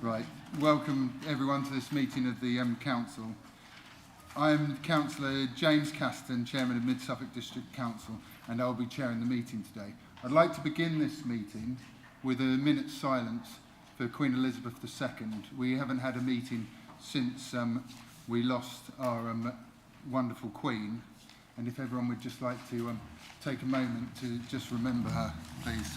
Right, welcome everyone to this meeting of the Council. I'm Councillor James Caston, Chairman of Mid-Suffolk District Council, and I'll be chairing the meeting today. I'd like to begin this meeting with a minute's silence for Queen Elizabeth II. We haven't had a meeting since we lost our wonderful Queen, and if everyone would just like to take a moment to just remember her, please.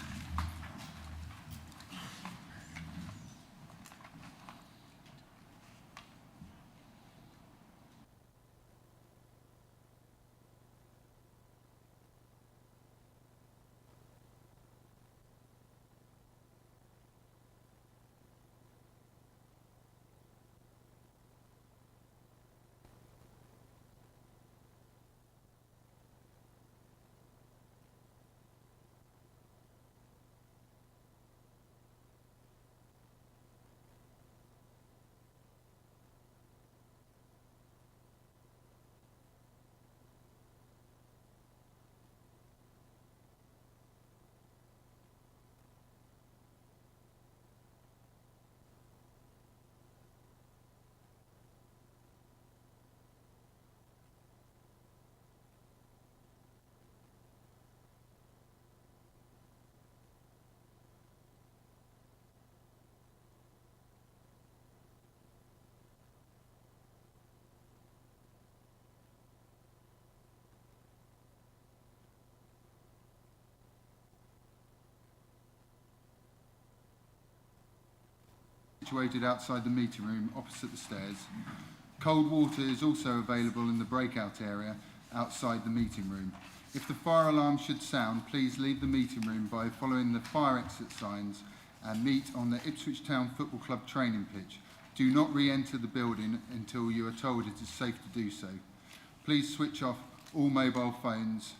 Situated outside the meeting room opposite the stairs. Cold water is also available in the breakout area outside the meeting room. If the fire alarm should sound, please leave the meeting room by following the fire exit signs and meet on the Ipswich Town Football Club training pitch. Do not re-enter the building until you are told it is safe to do so. Please switch off all mobile phones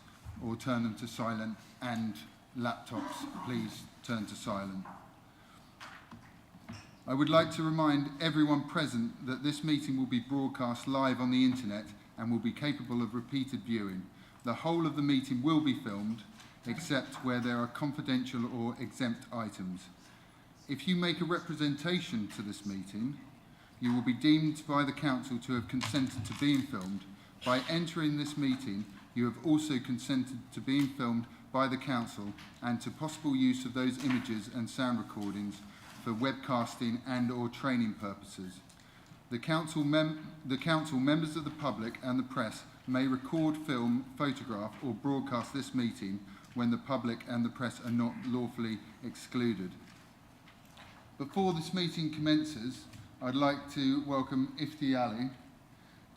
or turn them to silent, and laptops, please turn to silent. I would like to remind everyone present that this meeting will be broadcast live on the internet and will be capable of repeated viewing. The whole of the meeting will be filmed, except where there are confidential or exempt items. If you make a representation to this meeting, you will be deemed by the Council to have consented to being filmed. By entering this meeting, you have also consented to being filmed by the Council and to possible use of those images and sound recordings for webcasting and or training purposes. The council, members of the public and the press may record, film, photograph or broadcast this meeting when the public and the press are not lawfully excluded. Before this meeting commences, I'd like to welcome Ifti Ali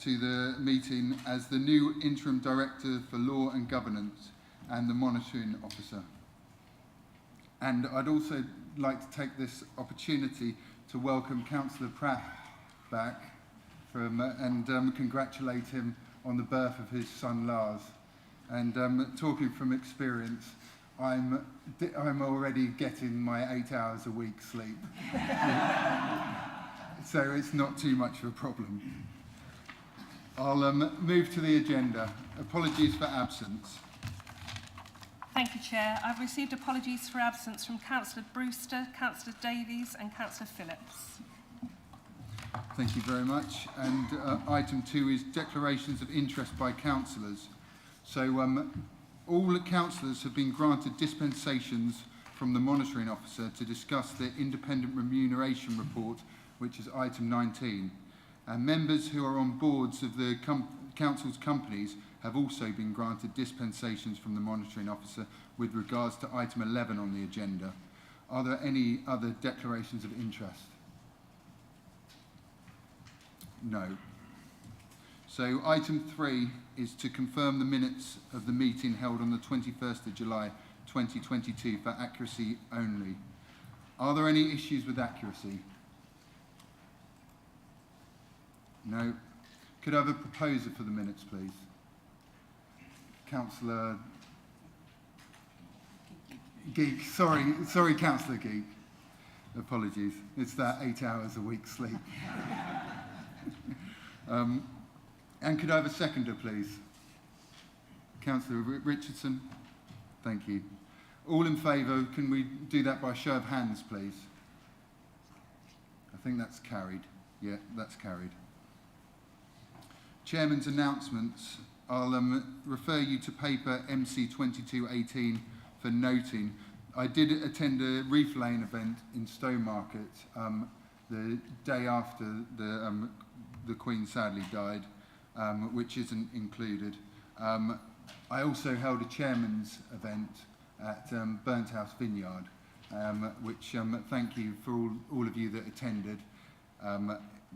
to the meeting as the new Interim Director for Law and Governance and the Monitoring Officer. And I'd also like to take this opportunity to welcome Councillor Pratt back and congratulate him on the birth of his son Lars. And talking from experience, I'm already getting my 8 hours a week sleep. So it's not too much of a problem. I'll move to the agenda. Apologies for absence. Thank you, Chair. I've received apologies for absence from Councillor Brewster, Councillor Davies and Councillor Phillips. Thank you very much. And item 2 is declarations of interest by councillors. So all the councillors have been granted dispensations from the Monitoring Officer to discuss the independent remuneration report, which is item 19. And members who are on boards of the Council's companies have also been granted dispensations from the Monitoring Officer with regards to item 11 on the agenda. Are there any other declarations of interest? No. So item 3 is to confirm the minutes of the meeting held on the 21st of July 2022 for accuracy only. Are there any issues with accuracy? No. Could I have a proposer for the minutes, please? Councillor Geek. Sorry, Councillor Geek. Apologies. It's that 8 hours a week sleep. And could I have a seconder, please? Councillor Richardson. Thank you. All in favour, can we do that by show of hands, please? think that's carried. Yeah, that's carried. Chairman's announcements. I'll refer you to paper MC 2218 for noting. I did attend a reef laying event in Stowmarket the day after the Queen sadly died, which isn't included. I also held a chairman's event at Burnt House Vineyard, which thank you for all of you that attended.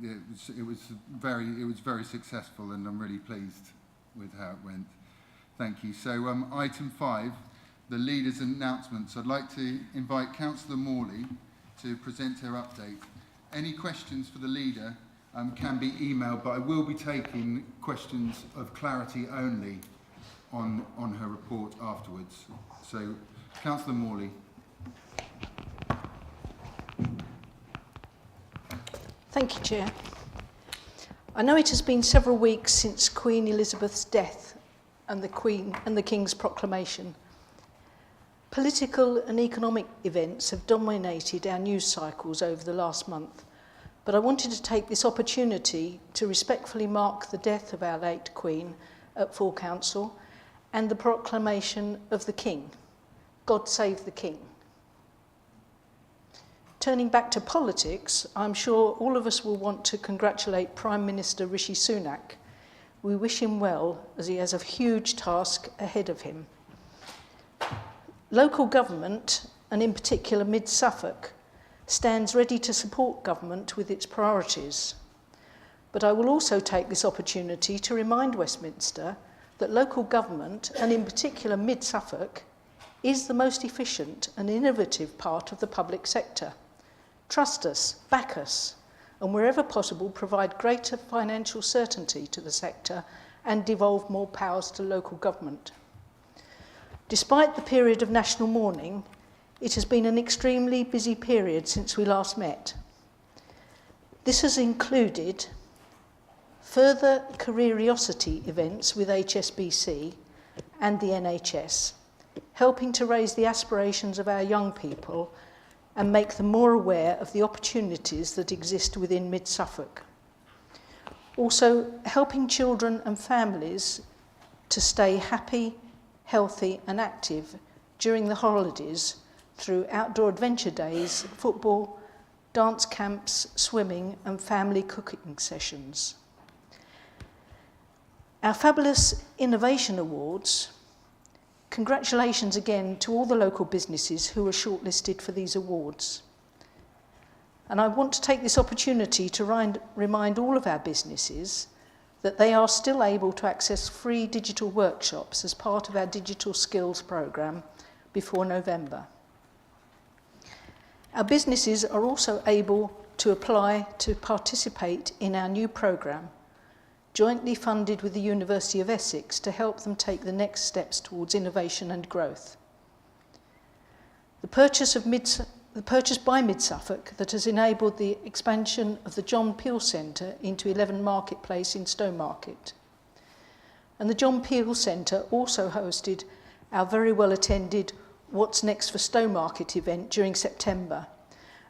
It was very successful, and I'm really pleased with how it went. Thank you. So item 5, the leader's announcements. I'd like to invite Councillor Morley to present her update. Any questions for the leader can be emailed, but I will be taking questions of clarity only on her report afterwards. So, Councillor Morley. Thank you, Chair. I know it has been several weeks since Queen Elizabeth's death and the King's proclamation. Political and economic events have dominated our news cycles over the last month, but I wanted to take this opportunity to respectfully mark the death of our late Queen at full council and the proclamation of the King. God save the King. Turning back to politics, I'm sure all of us will want to congratulate Prime Minister Rishi Sunak. We wish him well, as he has a huge task ahead of him. Local government, and in particular Mid-Suffolk, stands ready to support government with its priorities. But I will also take this opportunity to remind Westminster that local government, and in particular Mid-Suffolk, is the most efficient and innovative part of the public sector. Trust us, back us, and wherever possible provide greater financial certainty to the sector and devolve more powers to local government. Despite the period of national mourning, it has been an extremely busy period since we last met. This has included further careeriosity events with HSBC and the NHS, helping to raise the aspirations of our young people and make them more aware of the opportunities that exist within Mid-Suffolk. Also, helping children and families to stay happy, healthy and active during the holidays through outdoor adventure days, football, dance camps, swimming and family cooking sessions. Our fabulous Innovation Awards. Congratulations again to all the local businesses who were shortlisted for these awards. And I want to take this opportunity to remind all of our businesses that they are still able to access free digital workshops as part of our digital skills programme before November. Our businesses are also able to apply to participate in our new programme, jointly funded with the University of Essex, to help them take the next steps towards innovation and growth. The purchase by Mid-Suffolk that has enabled the expansion of the John Peel Centre into 11 Marketplace in Stowmarket. And the John Peel Centre also hosted our very well attended What's Next for Stowmarket event during September,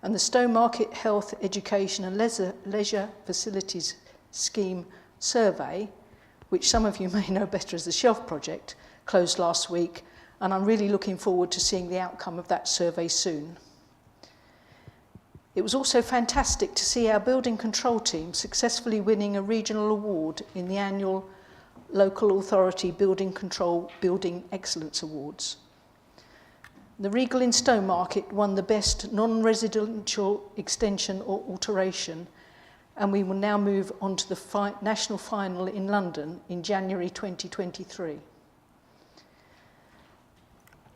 and the Stowmarket Health, Education and Leisure Facilities Scheme survey, which some of you may know better as the Shelf Project, closed last week, and I'm really looking forward to seeing the outcome of that survey soon. It was also fantastic to see our building control team successfully winning a regional award in the annual Local Authority Building Control Building Excellence Awards. The Regal in Stowmarket won the Best Non-Residential Extension or Alteration, and we will now move on to the national final in London in January 2023.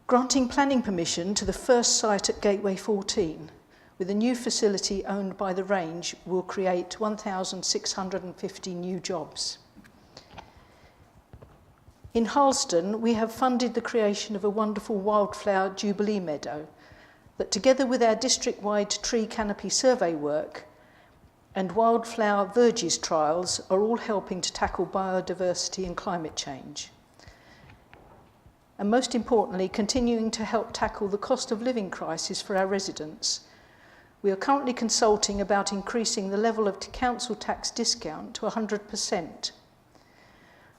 Granting planning permission to the first site at Gateway 14, with a new facility owned by the Range, will create 1,650 new jobs. In Harleston, we have funded the creation of a wonderful wildflower jubilee meadow that, together with our district-wide tree canopy survey work and wildflower verges trials, are all helping to tackle biodiversity and climate change. And most importantly, continuing to help tackle the cost of living crisis for our residents, We are currently consulting about increasing the level of council tax discount to 100%.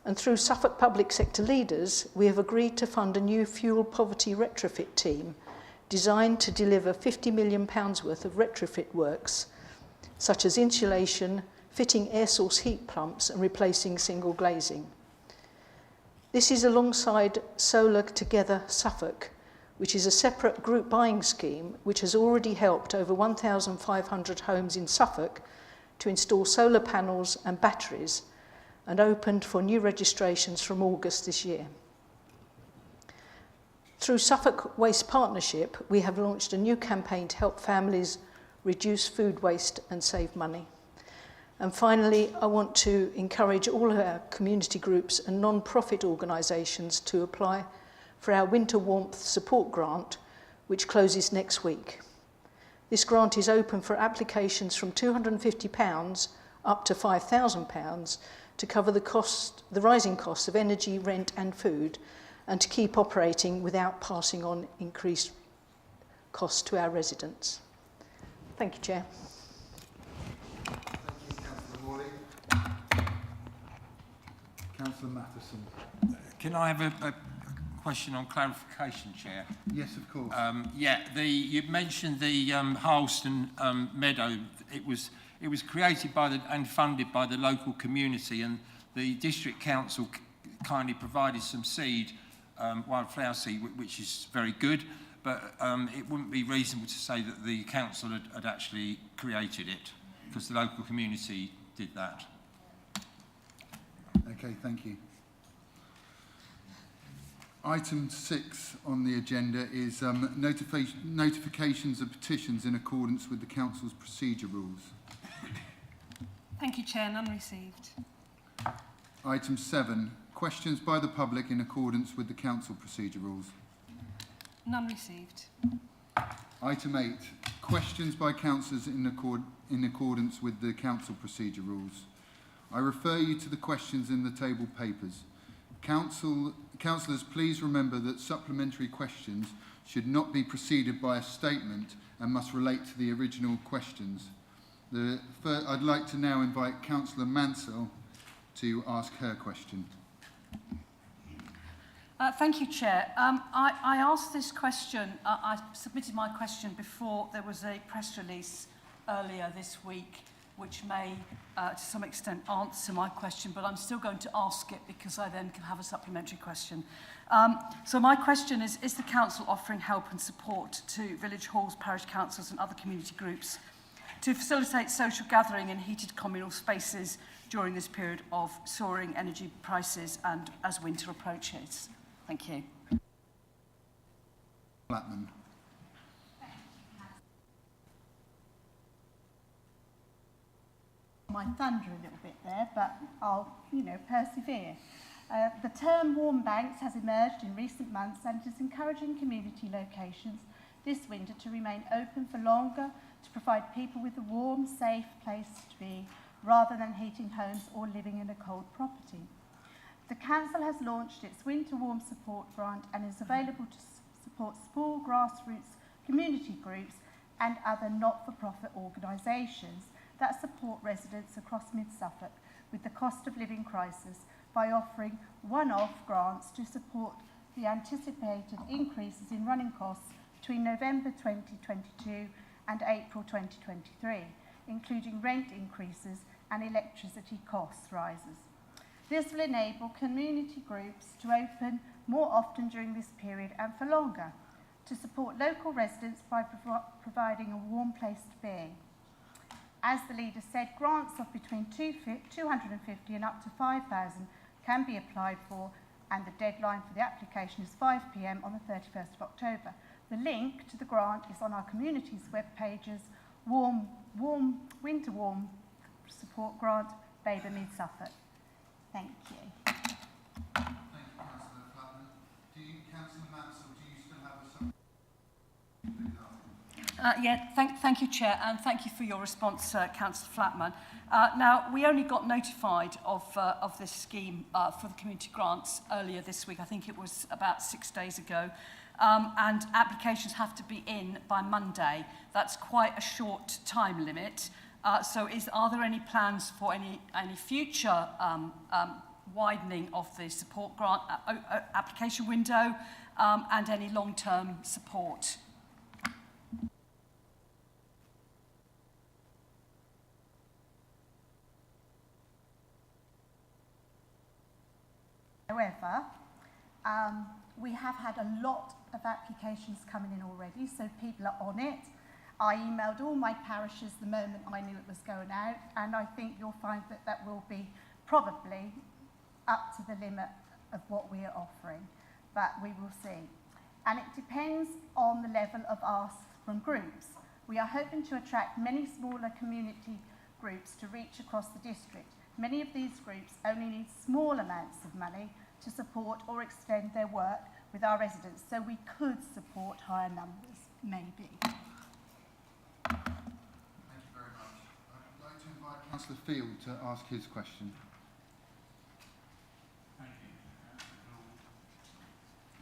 And through Suffolk public sector leaders, we have agreed to fund a new fuel poverty retrofit team designed to deliver £50 million worth of retrofit works, such as insulation, fitting air source heat pumps and replacing single glazing. This is alongside Solar Together Suffolk, which is a separate group buying scheme which has already helped over 1,500 homes in Suffolk to install solar panels and batteries, and opened for new registrations from August this year. Through Suffolk Waste Partnership, we have launched a new campaign to help families reduce food waste and save money. And finally, I want to encourage all of our community groups and non-profit organisations to apply for our Winter Warmth Support Grant, which closes next week. This grant is open for applications from £250 up to £5,000 to cover the rising costs of energy, rent and food, and to keep operating without passing on increased costs to our residents. Thank you, Chair. Thank you, Councillor Morley. Councillor Matheson. Can I have a question on clarification, Chair? Yes, of course. You mentioned the Harleston Meadow. It was created by and funded by the local community, and the district council kindly provided some seed, wildflower seed, which is very good. But it wouldn't be reasonable to say that the council had actually created it, because the local community did that. Okay, thank you. Item 6 on the agenda is notifications of petitions in accordance with the Council's procedure rules. Thank you, Chair. None received. Item 7, questions by the public in accordance with the Council procedure rules. None received. Item 8, questions by councillors in accordance with the Council procedure rules. I refer you to the questions in the table papers. Councillors, please remember that supplementary questions should not be preceded by a statement and must relate to the original questions. I'd like to now invite Councillor Mansell to ask her question. Thank you, Chair. I asked this question, I submitted my question before there was a press release earlier this week, which may, to some extent, answer my question, but I'm still going to ask it because I then can have a supplementary question. So my question is the Council offering help and support to village halls, parish councils and other community groups to facilitate social gathering in heated communal spaces during this period of soaring energy prices and as winter approaches? Thank you. Blackman. My thunder a little bit there, but I'll, persevere. The term warm banks has emerged in recent months and is encouraging community locations this winter to remain open for longer to provide people with a warm, safe place to be rather than heating homes or living in a cold property. The Council has launched its Winter Warm Support Grant and is available to support small grassroots community groups and other not-for-profit organisations that support residents across Mid-Suffolk with the cost of living crisis by offering one-off grants to support the anticipated increases in running costs between November 2022 and April 2023, including rent increases and electricity cost rises. This will enable community groups to open more often during this period and for longer, to support local residents by providing a warm place to be. As the leader said, grants of between 250 and up to 5,000 can be applied for, and the deadline for the application is 5 p.m. on the 31st of October. The link to the grant is on our community's web pages, Winter Warm Support Grant, Baber Mid-Suffolk. Thank you. Thank you, Councillor Plattman. Councillor Mansell, do you still have a Thank you, Chair, and thank you for your response, Councillor Flatman. Now, we only got notified of this scheme for the community grants earlier this week. I think it was about 6 days ago. and applications have to be in by Monday. That's quite a short time limit. So are there any plans for any future widening of the support grant application window and any long-term support? However, we have had a lot of applications coming in already, so people are on it. I emailed all my parishes the moment I knew it was going out, and I think you'll find that that will be probably up to the limit of what we are offering, but we will see. And it depends on the level of ask from groups. We are hoping to attract many smaller community groups to reach across the district. Many of these groups only need small amounts of money to support or extend their work with our residents, so we could support higher numbers, maybe. Thank you very much. I'd like to invite Councillor Field to ask his question.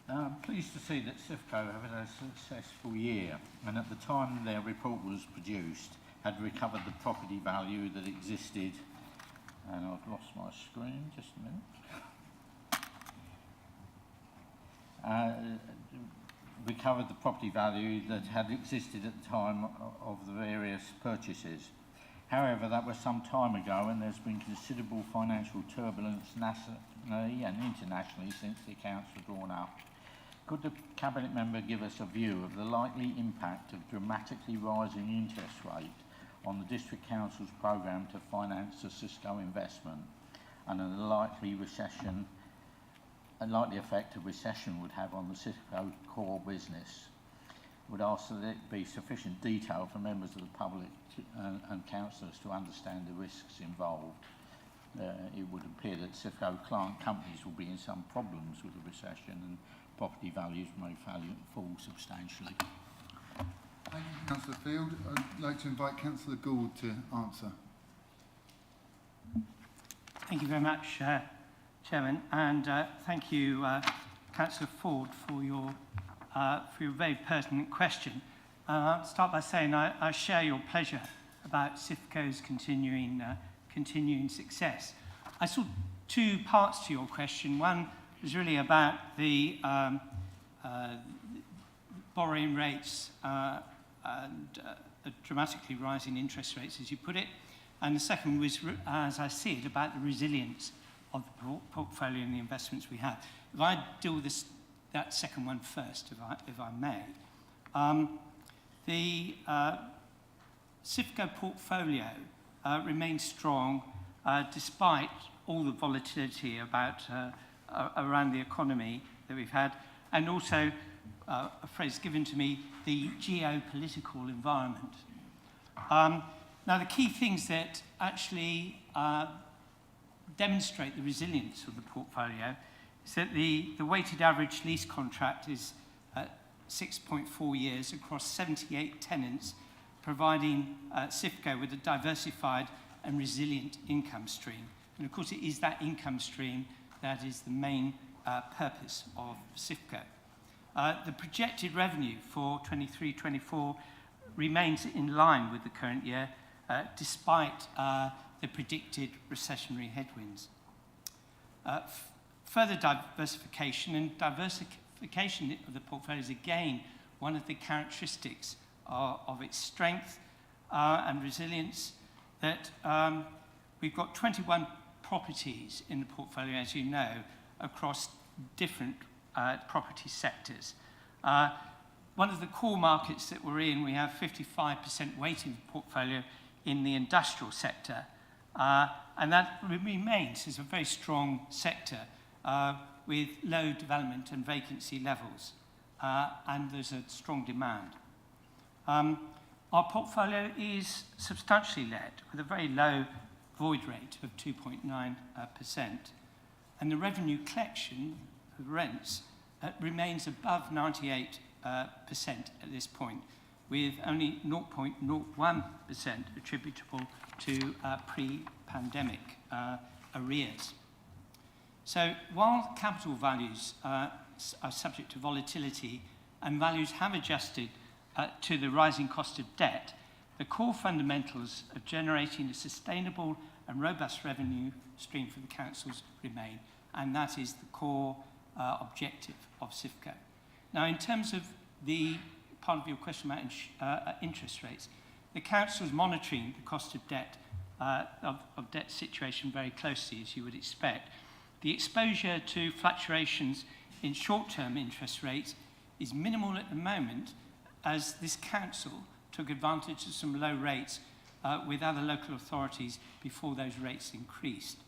I'm pleased to see that CIFCO have had a successful year, and at the time their report was produced had recovered the property value that existed, and I've lost my screen, just a minute. Recovered the property value that had existed at the time of the various purchases. However, that was some time ago, and there's been considerable financial turbulence nationally and internationally since the accounts were drawn up. Could the Cabinet member give us a view of the likely impact of dramatically rising interest rate on the District Council's programme to finance the CIFCO investment, and a likely effect a recession would have on the CIFCO core business? Would ask that it be sufficient detail for members of the public and councillors to understand the risks involved. It would appear that CIFCO client companies will be in some problems with the recession, and property values may fall substantially. Thank you, Councillor Field. I'd like to invite Councillor Gould to answer. Thank you very much, Chairman, and thank you, Councillor Ford, for your very pertinent question. I'll start by saying I share your pleasure about CIFCO's continuing success. I saw two parts to your question. One was really about the borrowing rates and dramatically rising interest rates, as you put it. And the second was, as I see it, about the resilience of the portfolio and the investments we have. If I deal with that second one first, if I may. The CIFCO portfolio remains strong despite all the volatility around the economy that we've had, and also a phrase given to me, the geopolitical environment. Now, the key things that actually demonstrate the resilience of the portfolio is that the weighted average lease contract is 6.4 years across 78 tenants, providing CIFCO with a diversified and resilient income stream. And of course, it is that income stream that is the main purpose of CIFCO. The projected revenue for 23-24 remains in line with the current year, despite the predicted recessionary headwinds. Further diversification of the portfolio is again one of the characteristics of its strength and resilience, that we've got 21 properties in the portfolio, as you know, across different property sectors. One of the core markets that we're in, we have 55% weighting of the portfolio in the industrial sector, and that remains as a very strong sector with low development and vacancy levels, and there's a strong demand. Our portfolio is substantially let, with a very low void rate of 2.9%, and the revenue collection of rents remains above 98% at this point, with only 0.01% attributable to pre-pandemic arrears. So while capital values are subject to volatility and values have adjusted to the rising cost of debt, the core fundamentals of generating a sustainable and robust revenue stream for the councils remain, and that is the core objective of CIFCO. Now, in terms of the part of your question about interest rates, the council is monitoring the cost of debt, of debt situation very closely, as you would expect. The exposure to fluctuations in short-term interest rates is minimal at the moment, as this council took advantage of some low rates with other local authorities before those rates increased.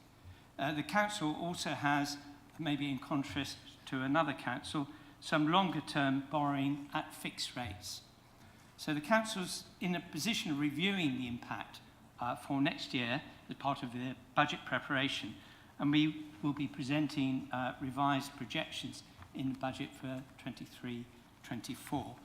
The council also has, maybe in contrast to another council, some longer-term borrowing at fixed rates. So the council's in a position of reviewing the impact for next year as part of their budget preparation, and we will be presenting revised projections in the budget for 23-24.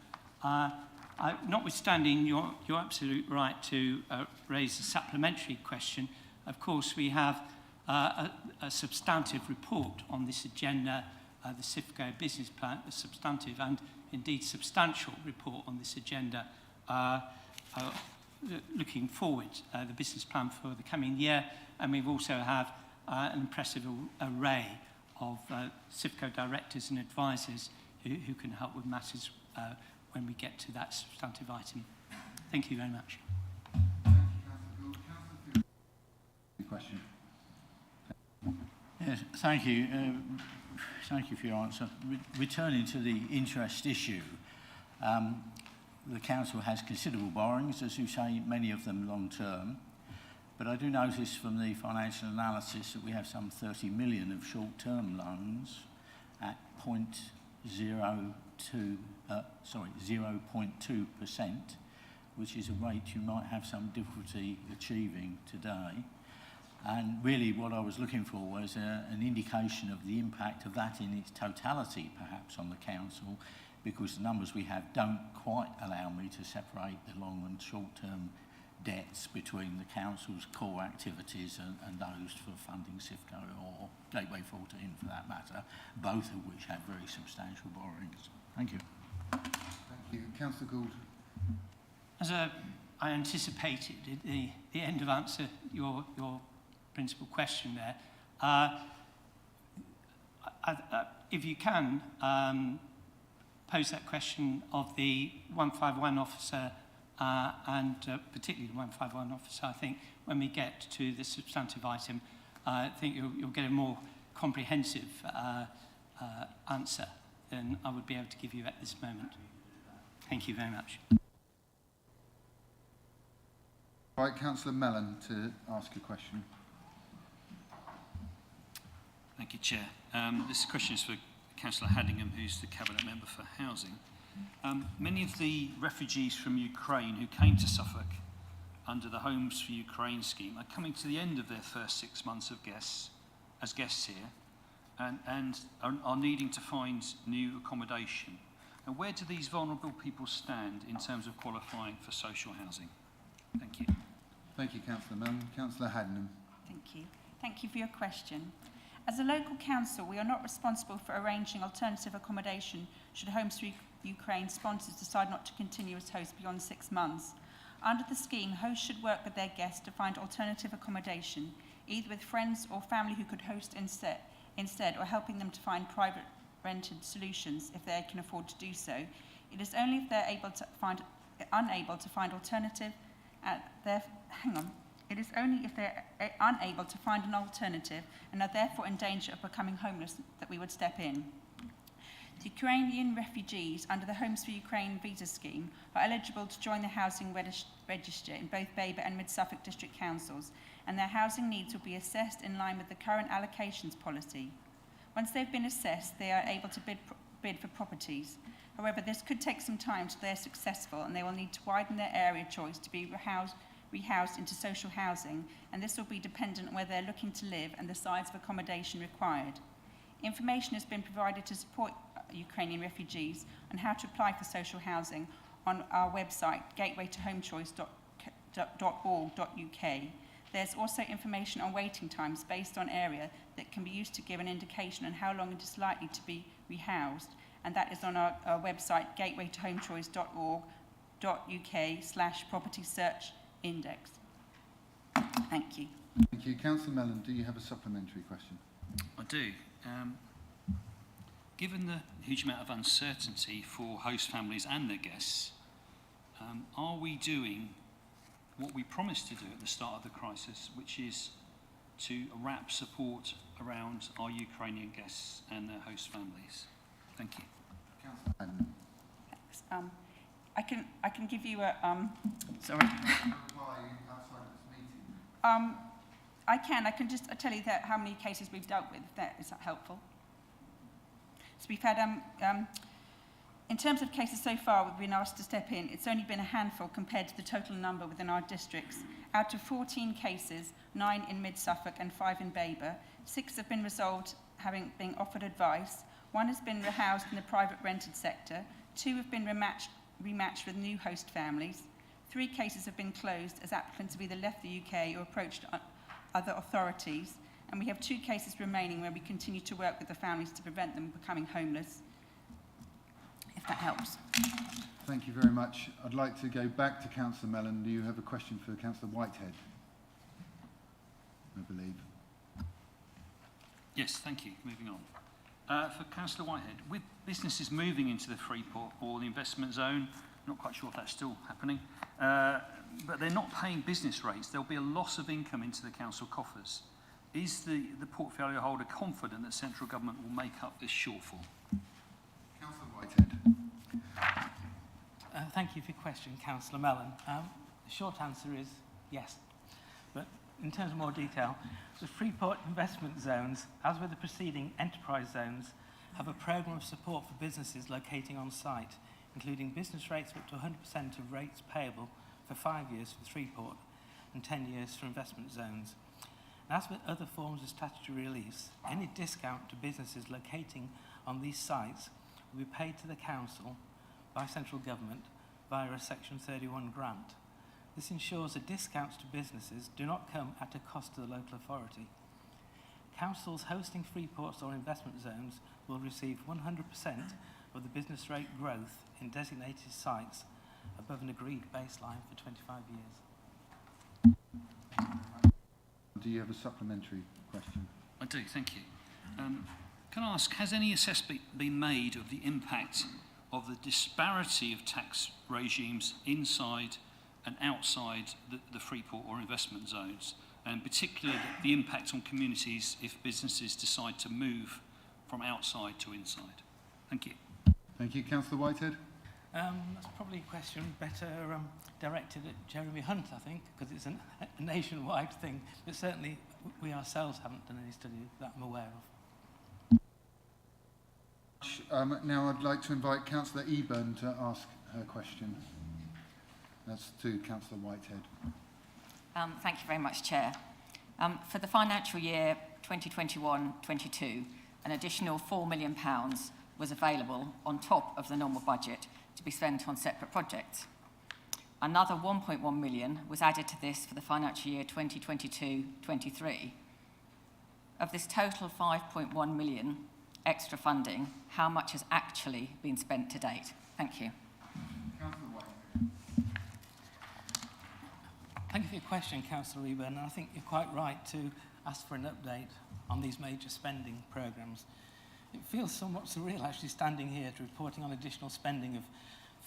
Notwithstanding your absolute right to raise a supplementary question, of course we have a substantive report on this agenda, the CIFCO business plan, a substantive and indeed substantial report on this agenda looking forward, the business plan for the coming year, and we also have an impressive array of CIFCO directors and advisors who can help with matters when we get to that substantive item. Thank you very much. Question. Yes, thank you. Thank you for your answer. Returning to the interest issue, the council has considerable borrowings, as you say, many of them long-term. But I do notice from the financial analysis that we have some 30 million of short-term loans at 0.2%, which is a rate you might have some difficulty achieving today. And really what I was looking for was an indication of the impact of that in its totality, perhaps, on the council, because the numbers we have don't quite allow me to separate the long and short-term debts between the council's core activities and those for funding CIFCO or Gateway 14 for that matter, both of which have very substantial borrowings. Thank you. Thank you. Councillor Gould. As I anticipated at the end of answer your principal question there, if you can pose that question of the 151 officer and particularly the 151 officer, I think when we get to the substantive item, I think you'll get a more comprehensive answer than I would be able to give you at this moment. Thank you very much. Right, Councillor Mellon to ask a question. Thank you, Chair. This question is for Councillor Haddingham, who's the Cabinet Member for Housing. Many of the refugees from Ukraine who came to Suffolk under the Homes for Ukraine scheme are coming to the end of their first 6 months of guests here and are needing to find new accommodation. And where do these vulnerable people stand in terms of qualifying for social housing? Thank you. Thank you, Councillor Mellon. Councillor Haddingham. Thank you. Thank you for your question. As a local council, we are not responsible for arranging alternative accommodation should Homes for Ukraine sponsors decide not to continue as hosts beyond 6 months. Under the scheme, hosts should work with their guests to find alternative accommodation, either with friends or family who could host instead, or helping them to find private rented solutions if they can afford to do so. It is only if they're unable to find alternative It is only if they're unable to find an alternative and are therefore in danger of becoming homeless that we would step in. The Ukrainian refugees under the Homes for Ukraine visa scheme are eligible to join the housing register in both Baber and Mid-Suffolk district councils, and their housing needs will be assessed in line with the current allocations policy. Once they've been assessed, they are able to bid for properties. However, this could take some time till they're successful, and they will need to widen their area choice to be rehoused into social housing, and this will be dependent on where they're looking to live and the size of accommodation required. Information has been provided to support Ukrainian refugees on how to apply for social housing on our website, gatewaytohomechoice.org.uk. There's also information on waiting times based on area that can be used to give an indication on how long it is likely to be rehoused, and that is on our website, gatewaytohomechoice.org.uk/property search index. Thank you. Thank you. Councillor Mellon, do you have a supplementary question? I do. Given the huge amount of uncertainty for host families and their guests, are we doing what we promised to do at the start of the crisis, which is to wrap support around our Ukrainian guests and their host families? Thank you. Councillor Haddon. Thanks. I can give you a sorry. I can just tell you that how many cases we've dealt with. Is that helpful? So we've had in terms of cases so far we've been asked to step in. It's only been a handful compared to the total number within our districts. Out of 14 cases, 9 in Mid Suffolk and 5 in Baber, 6 have been resolved having been offered advice. 1 has been rehoused in the private rented sector. 2 have been rematched with new host families. 3 cases have been closed as applicants have either left the UK or approached other authorities. And we have 2 cases remaining where we continue to work with the families to prevent them becoming homeless, if that helps. Thank you very much. I'd like to go back to Councillor Mellon. Do you have a question for Councillor Whitehead? I believe. Yes, thank you. Moving on. For Councillor Whitehead, with businesses moving into the Freeport or the investment zone, not quite sure if that's still happening, but they're not paying business rates, there'll be a loss of income into the council coffers. Is the portfolio holder confident that central government will make up this shortfall? Councillor Whitehead. Thank you for your question, Councillor Mellon. The short answer is yes. But in terms of more detail, the Freeport investment zones, as with the preceding enterprise zones, have a programme of support for businesses locating on site, including business rates up to 100% of rates payable for 5 years for Freeport and 10 years for investment zones. And as with other forms of statutory reliefs, any discount to businesses locating on these sites will be paid to the council by central government via a Section 31 grant. This ensures that discounts to businesses do not come at a cost to the local authority. Councils hosting freeports or investment zones will receive 100% of the business rate growth in designated sites above an agreed baseline for 25 years. Do you have a supplementary question? I do, thank you. Can I ask, has any assessment been made of the impact of the disparity of tax regimes inside and outside the Freeport or investment zones, and particularly the impact on communities if businesses decide to move from outside to inside? Thank you. Thank you. Councillor Whitehead. That's probably a question better directed at Jeremy Hunt, I think, because it's a nationwide thing. But certainly we ourselves haven't done any study that I'm aware of. Now I'd like to invite Councillor Eburn to ask her question. That's to Councillor Whitehead. Thank you very much, Chair. For the financial year 2021-22, an additional £4 million was available on top of the normal budget to be spent on separate projects. Another 1.1 million was added to this for the financial year 2022-23. Of this total 5.1 million extra funding, how much has actually been spent to date? Thank you. Thank you for your question, Councillor Eburn. I think you're quite right to ask for an update on these major spending programmes. It feels somewhat surreal actually standing here to reporting on additional spending of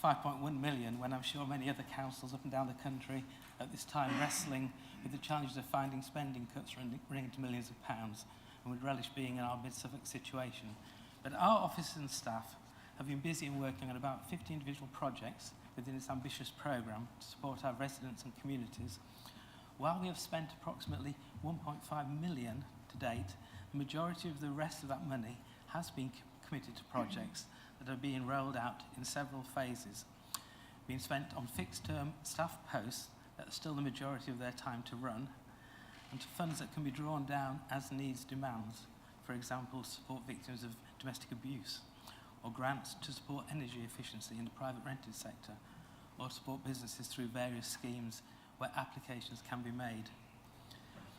5.1 million when I'm sure many other councils up and down the country at this time wrestling with the challenges of finding spending cuts running to millions of pounds and would relish being in our mid-Suffolk situation. But our officers and staff have been busy and working on about 50 individual projects within this ambitious programme to support our residents and communities. While we have spent approximately 1.5 million to date, the majority of the rest of that money has been committed to projects that are being rolled out in several phases, being spent on fixed-term staff posts that are still the majority of their time to run, and to funds that can be drawn down as needs demands, for example, support victims of domestic abuse, or grants to support energy efficiency in the private rented sector, or support businesses through various schemes where applications can be made.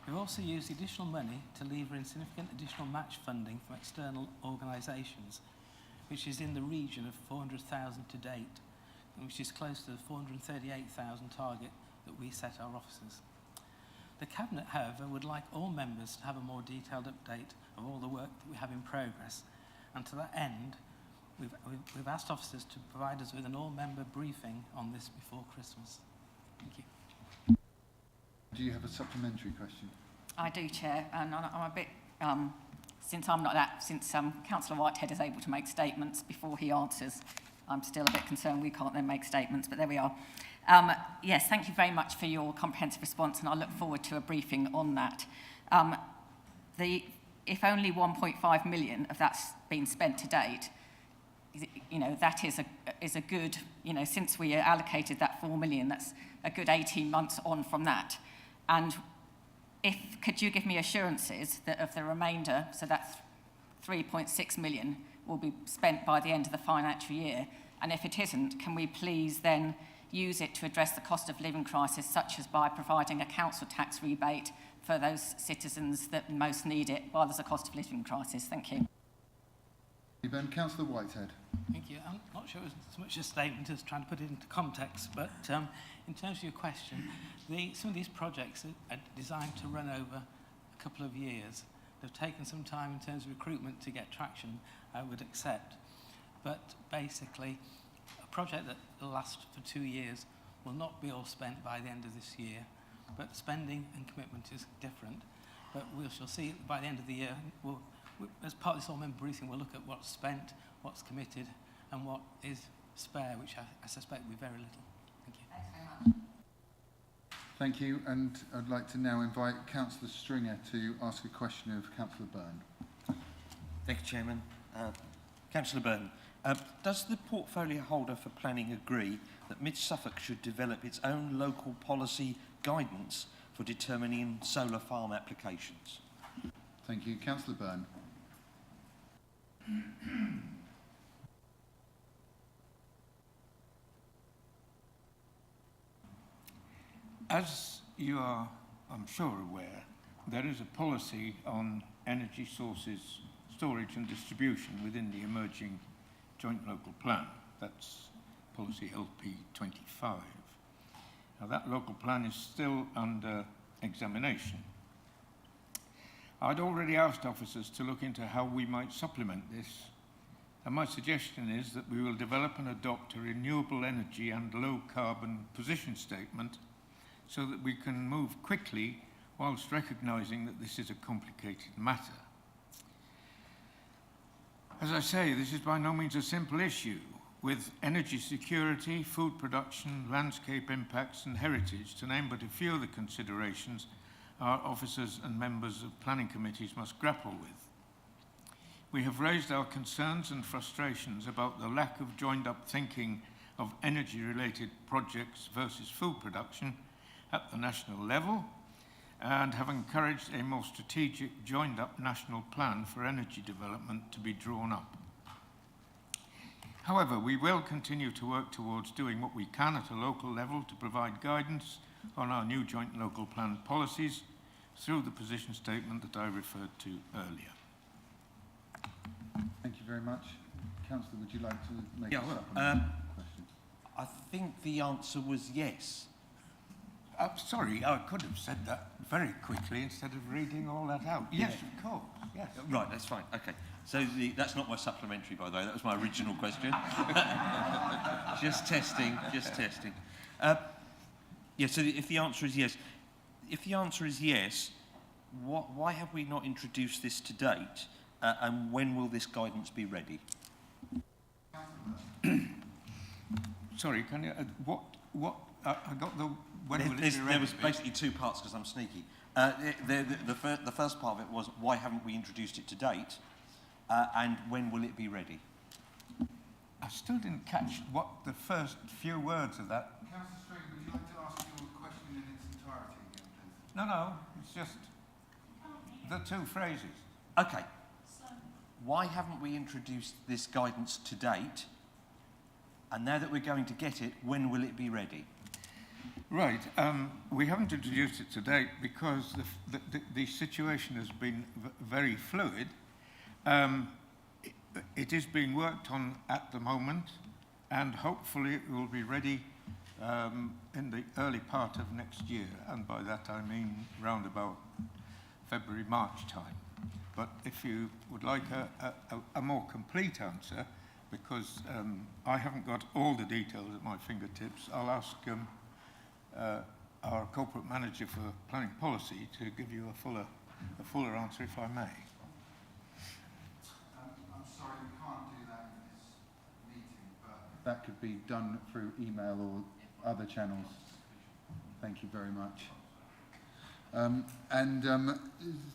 We've also used additional money to lever in significant additional match funding from external organisations. which is in the region of 400,000 to date, and which is close to the 438,000 target that we set our officers. The Cabinet, however, would like all members to have a more detailed update of all the work that we have in progress, and to that end, we've asked officers to provide us with an all-member briefing on this before Christmas. Thank you. Do you have a supplementary question? I do, Chair, and I'm a bit, since Councillor Whitehead is able to make statements before he answers, I'm still a bit concerned we can't then make statements, but there we are. Yes, thank you very much for your comprehensive response, and I look forward to a briefing on that. If only 1.5 million of that's been spent to date, you know, that is a good, you know, since we allocated that 4 million, that's a good 18 months on from that. And could you give me assurances that of the remainder, so that's 3.6 million, will be spent by the end of the financial year? And if it isn't, can we please then use it to address the cost of living crisis, such as by providing a council tax rebate for those citizens that most need it while there's a cost of living crisis? Thank you. Ben, Councillor Whitehead. Thank you. I'm not sure it was so much a statement as trying to put it into context, but in terms of your question, some of these projects are designed to run over a couple of years. They've taken some time in terms of recruitment to get traction, I would accept. But basically, a project that will last for 2 years will not be all spent by the end of this year, but spending and commitment is different. But we shall see by the end of the year. As part of this all-member briefing, we'll look at what's spent, what's committed, and what is spare, which I suspect will be very little. Thank you. Thanks very much. Thank you, and I'd like to now invite Councillor Stringer to ask a question of Councillor Byrne. Thank you, Chairman. Councillor Byrne, does the portfolio holder for planning agree that Mid Suffolk should develop its own local policy guidance for determining solar farm applications? Thank you. Councillor Byrne. As you are, I'm sure, aware, there is a policy on energy sources, storage and distribution within the emerging joint local plan. That's policy LP25. Now, that local plan is still under examination. I'd already asked officers to look into how we might supplement this, and my suggestion is that we will develop and adopt a renewable energy and low carbon position statement so that we can move quickly whilst recognising that this is a complicated matter. As I say, this is by no means a simple issue, with energy security, food production, landscape impacts and heritage, to name but a few of the considerations our officers and members of planning committees must grapple with. We have raised our concerns and frustrations about the lack of joined-up thinking of energy-related projects versus food production at the national level, and have encouraged a more strategic, joined-up national plan for energy development to be drawn up. However, we will continue to work towards doing what we can at a local level to provide guidance on our new joint local plan policies through the position statement that I referred to earlier. Thank you very much. Councillor, would you like to make a supplementary question? I think the answer was yes. Sorry, I could have said that very quickly instead of reading all that out. Yes, of course. Yes. Right, that's fine. Okay. So that's not my supplementary, by the way. That was my original question. Just testing, just testing. Yeah, so if the answer is yes, why have we not introduced this to date? And when will this guidance be ready? Sorry, can you, I got the, when will it be ready? There was basically two parts because I'm sneaky. The first part of it was, why haven't we introduced it to date? And when will it be ready? I still didn't catch what the first few words of that. Councillor String, would you like to ask your question in its entirety again, please? No, it's just the two phrases. Okay. Why haven't we introduced this guidance to date? And now that we're going to get it, when will it be ready? Right. We haven't introduced it to date because the situation has been very fluid. it is being worked on at the moment, and hopefully it will be ready in the early part of next year, and by that I mean round about February, March time. But if you would like a more complete answer, because I haven't got all the details at my fingertips, I'll ask our corporate manager for planning policy to give you a fuller answer, if I may. I'm sorry, we can't do that in this meeting, but that could be done through email or other channels. Thank you very much.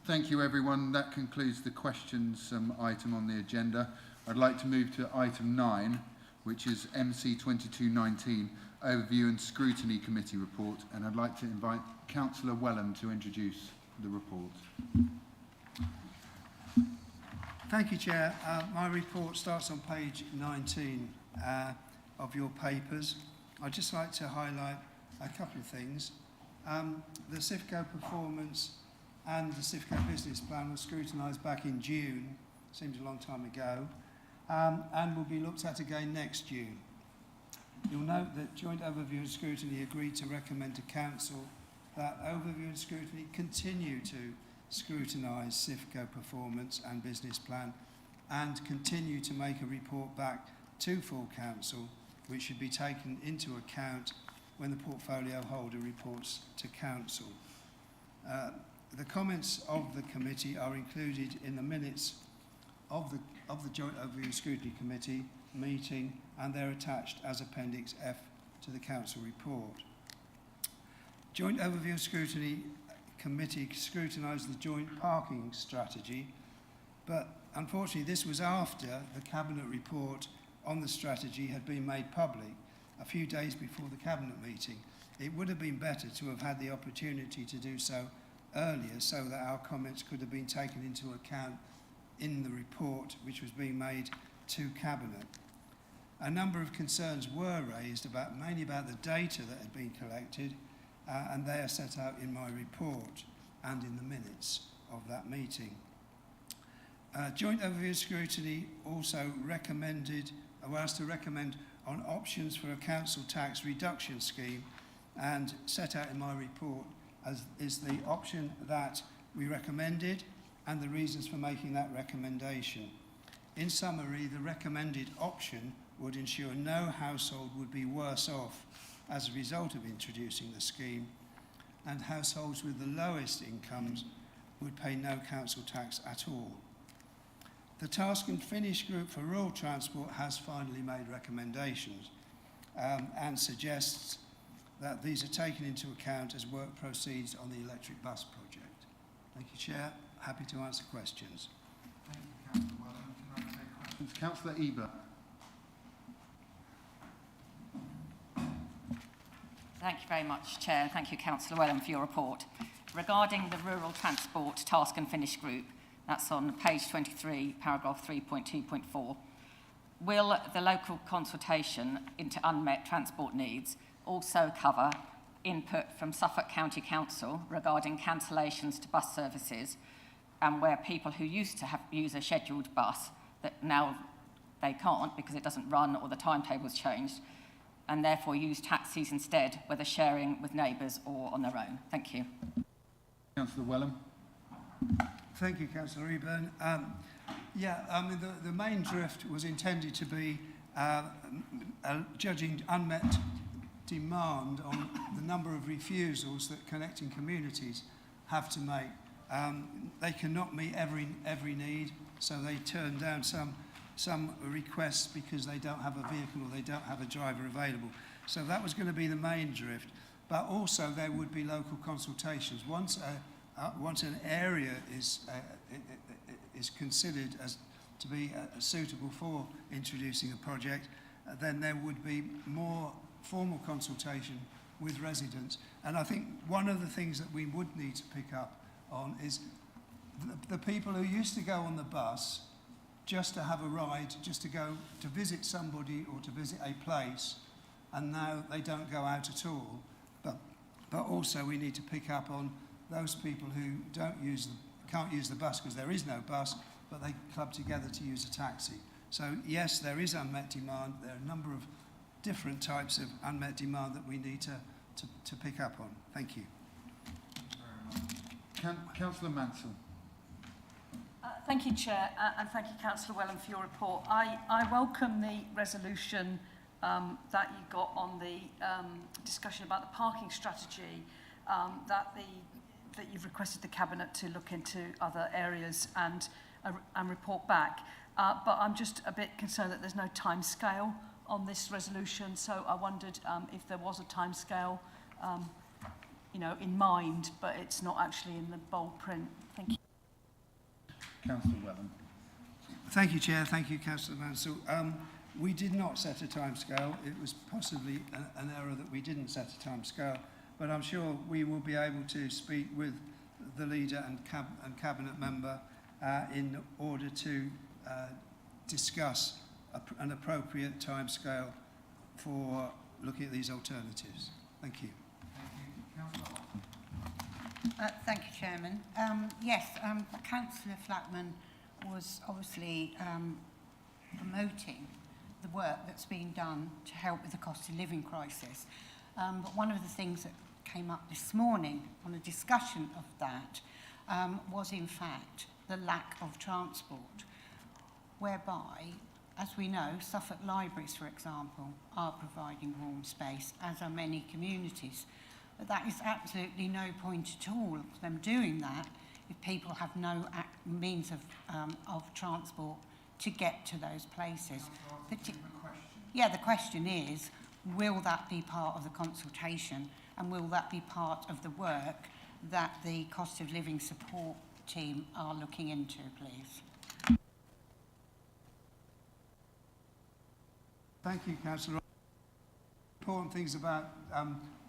Thank you, everyone. That concludes the questions item on the agenda. I'd like to move to item 9, which is MC 2219, Overview and Scrutiny Committee report, and I'd like to invite Councillor Wellham to introduce the report. Thank you, Chair. My report starts on page 19 of your papers. I'd just like to highlight a couple of things. The CIFCO performance and the CIFCO business plan was scrutinised back in June, seems a long time ago, and will be looked at again next June. You'll note that Joint Overview and Scrutiny agreed to recommend to Council that Overview and Scrutiny continue to scrutinise CIFCO performance and business plan and continue to make a report back to full Council, which should be taken into account when the portfolio holder reports to Council. The comments of the committee are included in the minutes of the Joint Overview and Scrutiny Committee meeting, and they're attached as Appendix F to the Council report. Joint Overview and Scrutiny Committee scrutinised the joint parking strategy, but unfortunately this was after the Cabinet report on the strategy had been made public a few days before the Cabinet meeting. It would have been better to have had the opportunity to do so earlier so that our comments could have been taken into account in the report which was being made to Cabinet. A number of concerns were raised mainly about the data that had been collected, and they are set out in my report and in the minutes of that meeting. Joint Overview and Scrutiny also was to recommend on options for a council tax reduction scheme, and set out in my report as is the option that we recommended and the reasons for making that recommendation. In summary, the recommended option would ensure no household would be worse off as a result of introducing the scheme, and households with the lowest incomes would pay no council tax at all. The Task and Finish Group for Rural Transport has finally made recommendations and suggests that these are taken into account as work proceeds on the electric bus project. Thank you, Chair. Happy to answer questions. Thank you, Councillor Wellham. Can I take questions? Councillor Ebert. Thank you very much, Chair. Thank you, Councillor Wellham, for your report. Regarding the Rural Transport Task and Finish Group, that's on page 23, paragraph 3.2.4. Will the local consultation into unmet transport needs also cover input from Suffolk County Council regarding cancellations to bus services, and where people who used to use a scheduled bus that now they can't because it doesn't run or the timetable's changed, and therefore use taxis instead, whether sharing with neighbours or on their own? Thank you. Councillor Wellham. Thank you, Councillor Eburn. The main drift was intended to be judging unmet demand on the number of refusals that connecting communities have to make. They cannot meet every need, so they turn down some requests because they don't have a vehicle or they don't have a driver available. So that was going to be the main drift. But also there would be local consultations. Once an area is considered as to be suitable for introducing a project, then there would be more formal consultation with residents. And I think one of the things that we would need to pick up on is the people who used to go on the bus just to have a ride, just to go to visit somebody or to visit a place, and now they don't go out at all. But also we need to pick up on those people who can't use the bus because there is no bus, but they club together to use a taxi. So yes, there is unmet demand. There are a number of different types of unmet demand that we need to pick up on. Thank you. Councillor Mansell. Thank you, Chair, and thank you, Councillor Wellham, for your report. I welcome the resolution that you got on the discussion about the parking strategy, that you've requested the Cabinet to look into other areas and report back. But I'm just a bit concerned that there's no time scale on this resolution, so I wondered if there was a time scale in mind, but it's not actually in the bold print. Thank you. Councillor Wellham. Thank you, Chair. Thank you, Councillor Mansell. We did not set a timescale. It was possibly an error that we didn't set a timescale, but I'm sure we will be able to speak with the leader and Cabinet member in order to discuss an appropriate timescale for looking at these alternatives. Thank you. Thank you, Chairman. Yes, Councillor Flatman was obviously promoting the work that's being done to help with the cost of living crisis. But one of the things that came up this morning on a discussion of that was in fact the lack of transport, whereby, as we know, Suffolk libraries, for example, are providing warm space, as are many communities. But that is absolutely no point at all of them doing that if people have no means of transport to get to those places. The question is, will that be part of the consultation, and will that be part of the work that the cost of living support team are looking into, please? Thank you, Councillor. Important things about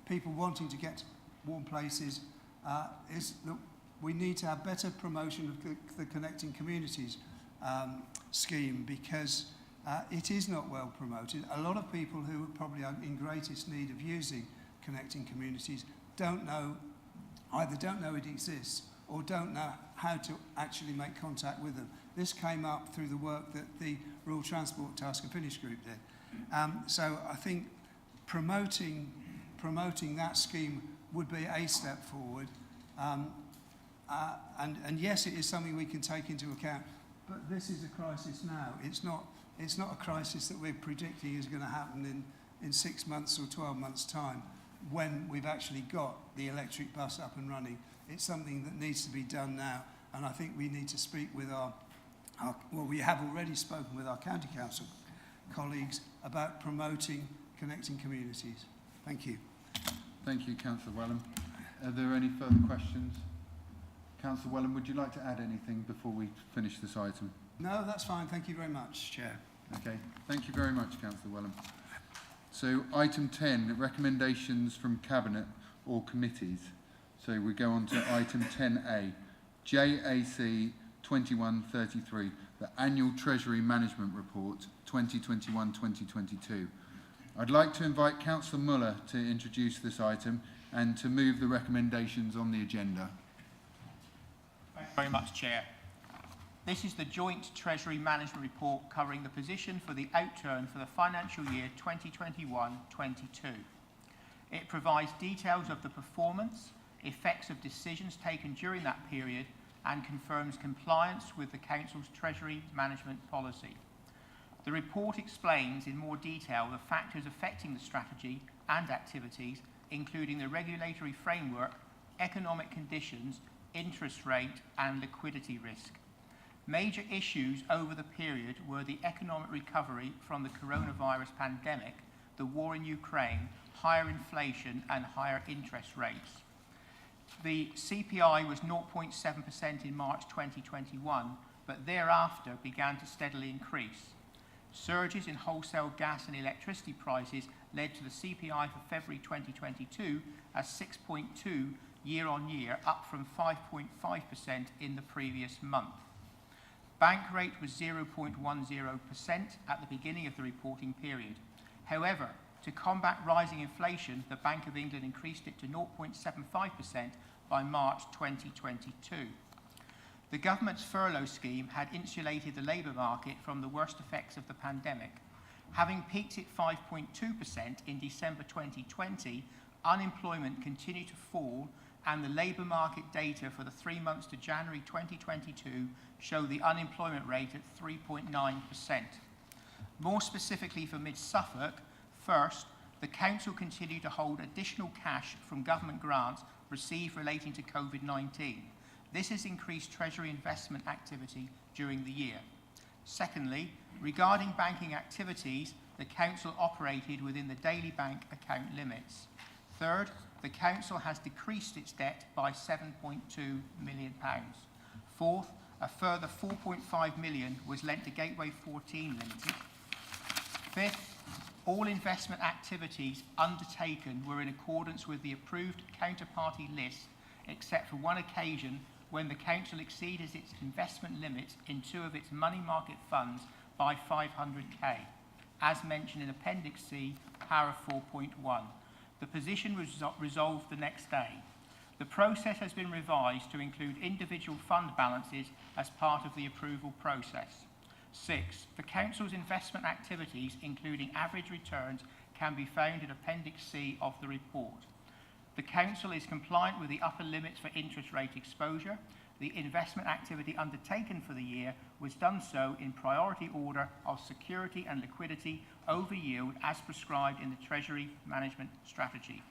people wanting to get to warm places is that we need to have better promotion of the Connecting Communities scheme, because it is not well promoted. A lot of people who are probably in greatest need of using Connecting Communities either don't know it exists or don't know how to actually make contact with them. This came up through the work that the Rural Transport Task and Finish Group did. So I think promoting that scheme would be a step forward. And yes, it is something we can take into account, but this is a crisis now. It's not a crisis that we're predicting is going to happen in 6 months or 12 months' time when we've actually got the electric bus up and running. It's something that needs to be done now, and I think we need to speak with we have already spoken with our County Council colleagues about promoting Connecting Communities. Thank you. Thank you, Councillor Wellham. Are there any further questions? Councillor Wellham, would you like to add anything before we finish this item? No, that's fine. Thank you very much, Chair. Okay, thank you very much, Councillor Wellham. So item 10, recommendations from Cabinet or committees. So we go on to item 10A, JAC 2133, the Annual Treasury Management Report 2021-2022. I'd like to invite Councillor Muller to introduce this item and to move the recommendations on the agenda. Thank you very much, Chair. This is the Joint Treasury Management Report covering the position for the outturn for the financial year 2021-22. It provides details of the performance, effects of decisions taken during that period, and confirms compliance with the Council's Treasury Management Policy. The report explains in more detail the factors affecting the strategy and activities, including the regulatory framework, economic conditions, interest rate, and liquidity risk. Major issues over the period were the economic recovery from the coronavirus pandemic, the war in Ukraine, higher inflation, and higher interest rates. The CPI was 0.7% in March 2021, but thereafter began to steadily increase. Surges in wholesale gas and electricity prices led to the CPI for February 2022 as 6.2 year on year, up from 5.5% in the previous month. Bank rate was 0.10% at the beginning of the reporting period. However, to combat rising inflation, the Bank of England increased it to 0.75% by March 2022. The government's furlough scheme had insulated the labour market from the worst effects of the pandemic. Having peaked at 5.2% in December 2020, unemployment continued to fall, and the labour market data for the 3 months to January 2022 show the unemployment rate at 3.9%. More specifically for Mid Suffolk, first, the council continued to hold additional cash from government grants received relating to COVID-19. This has increased Treasury investment activity during the year. Secondly, regarding banking activities, the council operated within the daily bank account limits. Third, the council has decreased its debt by £7.2 million. Fourth, a further £4.5 million was lent to Gateway 14 Limited. Fifth, all investment activities undertaken were in accordance with the approved counterparty list, except for one occasion when the council exceeded its investment limits in 2 of its money market funds by 500k, as mentioned in Appendix C, Para 4.1. The position was resolved the next day. The process has been revised to include individual fund balances as part of the approval process. 6. The council's investment activities, including average returns, can be found in Appendix C of the report. The council is compliant with the upper limits for interest rate exposure. The investment activity undertaken for the year was done so in priority order of security and liquidity over yield as prescribed in the Treasury management strategy.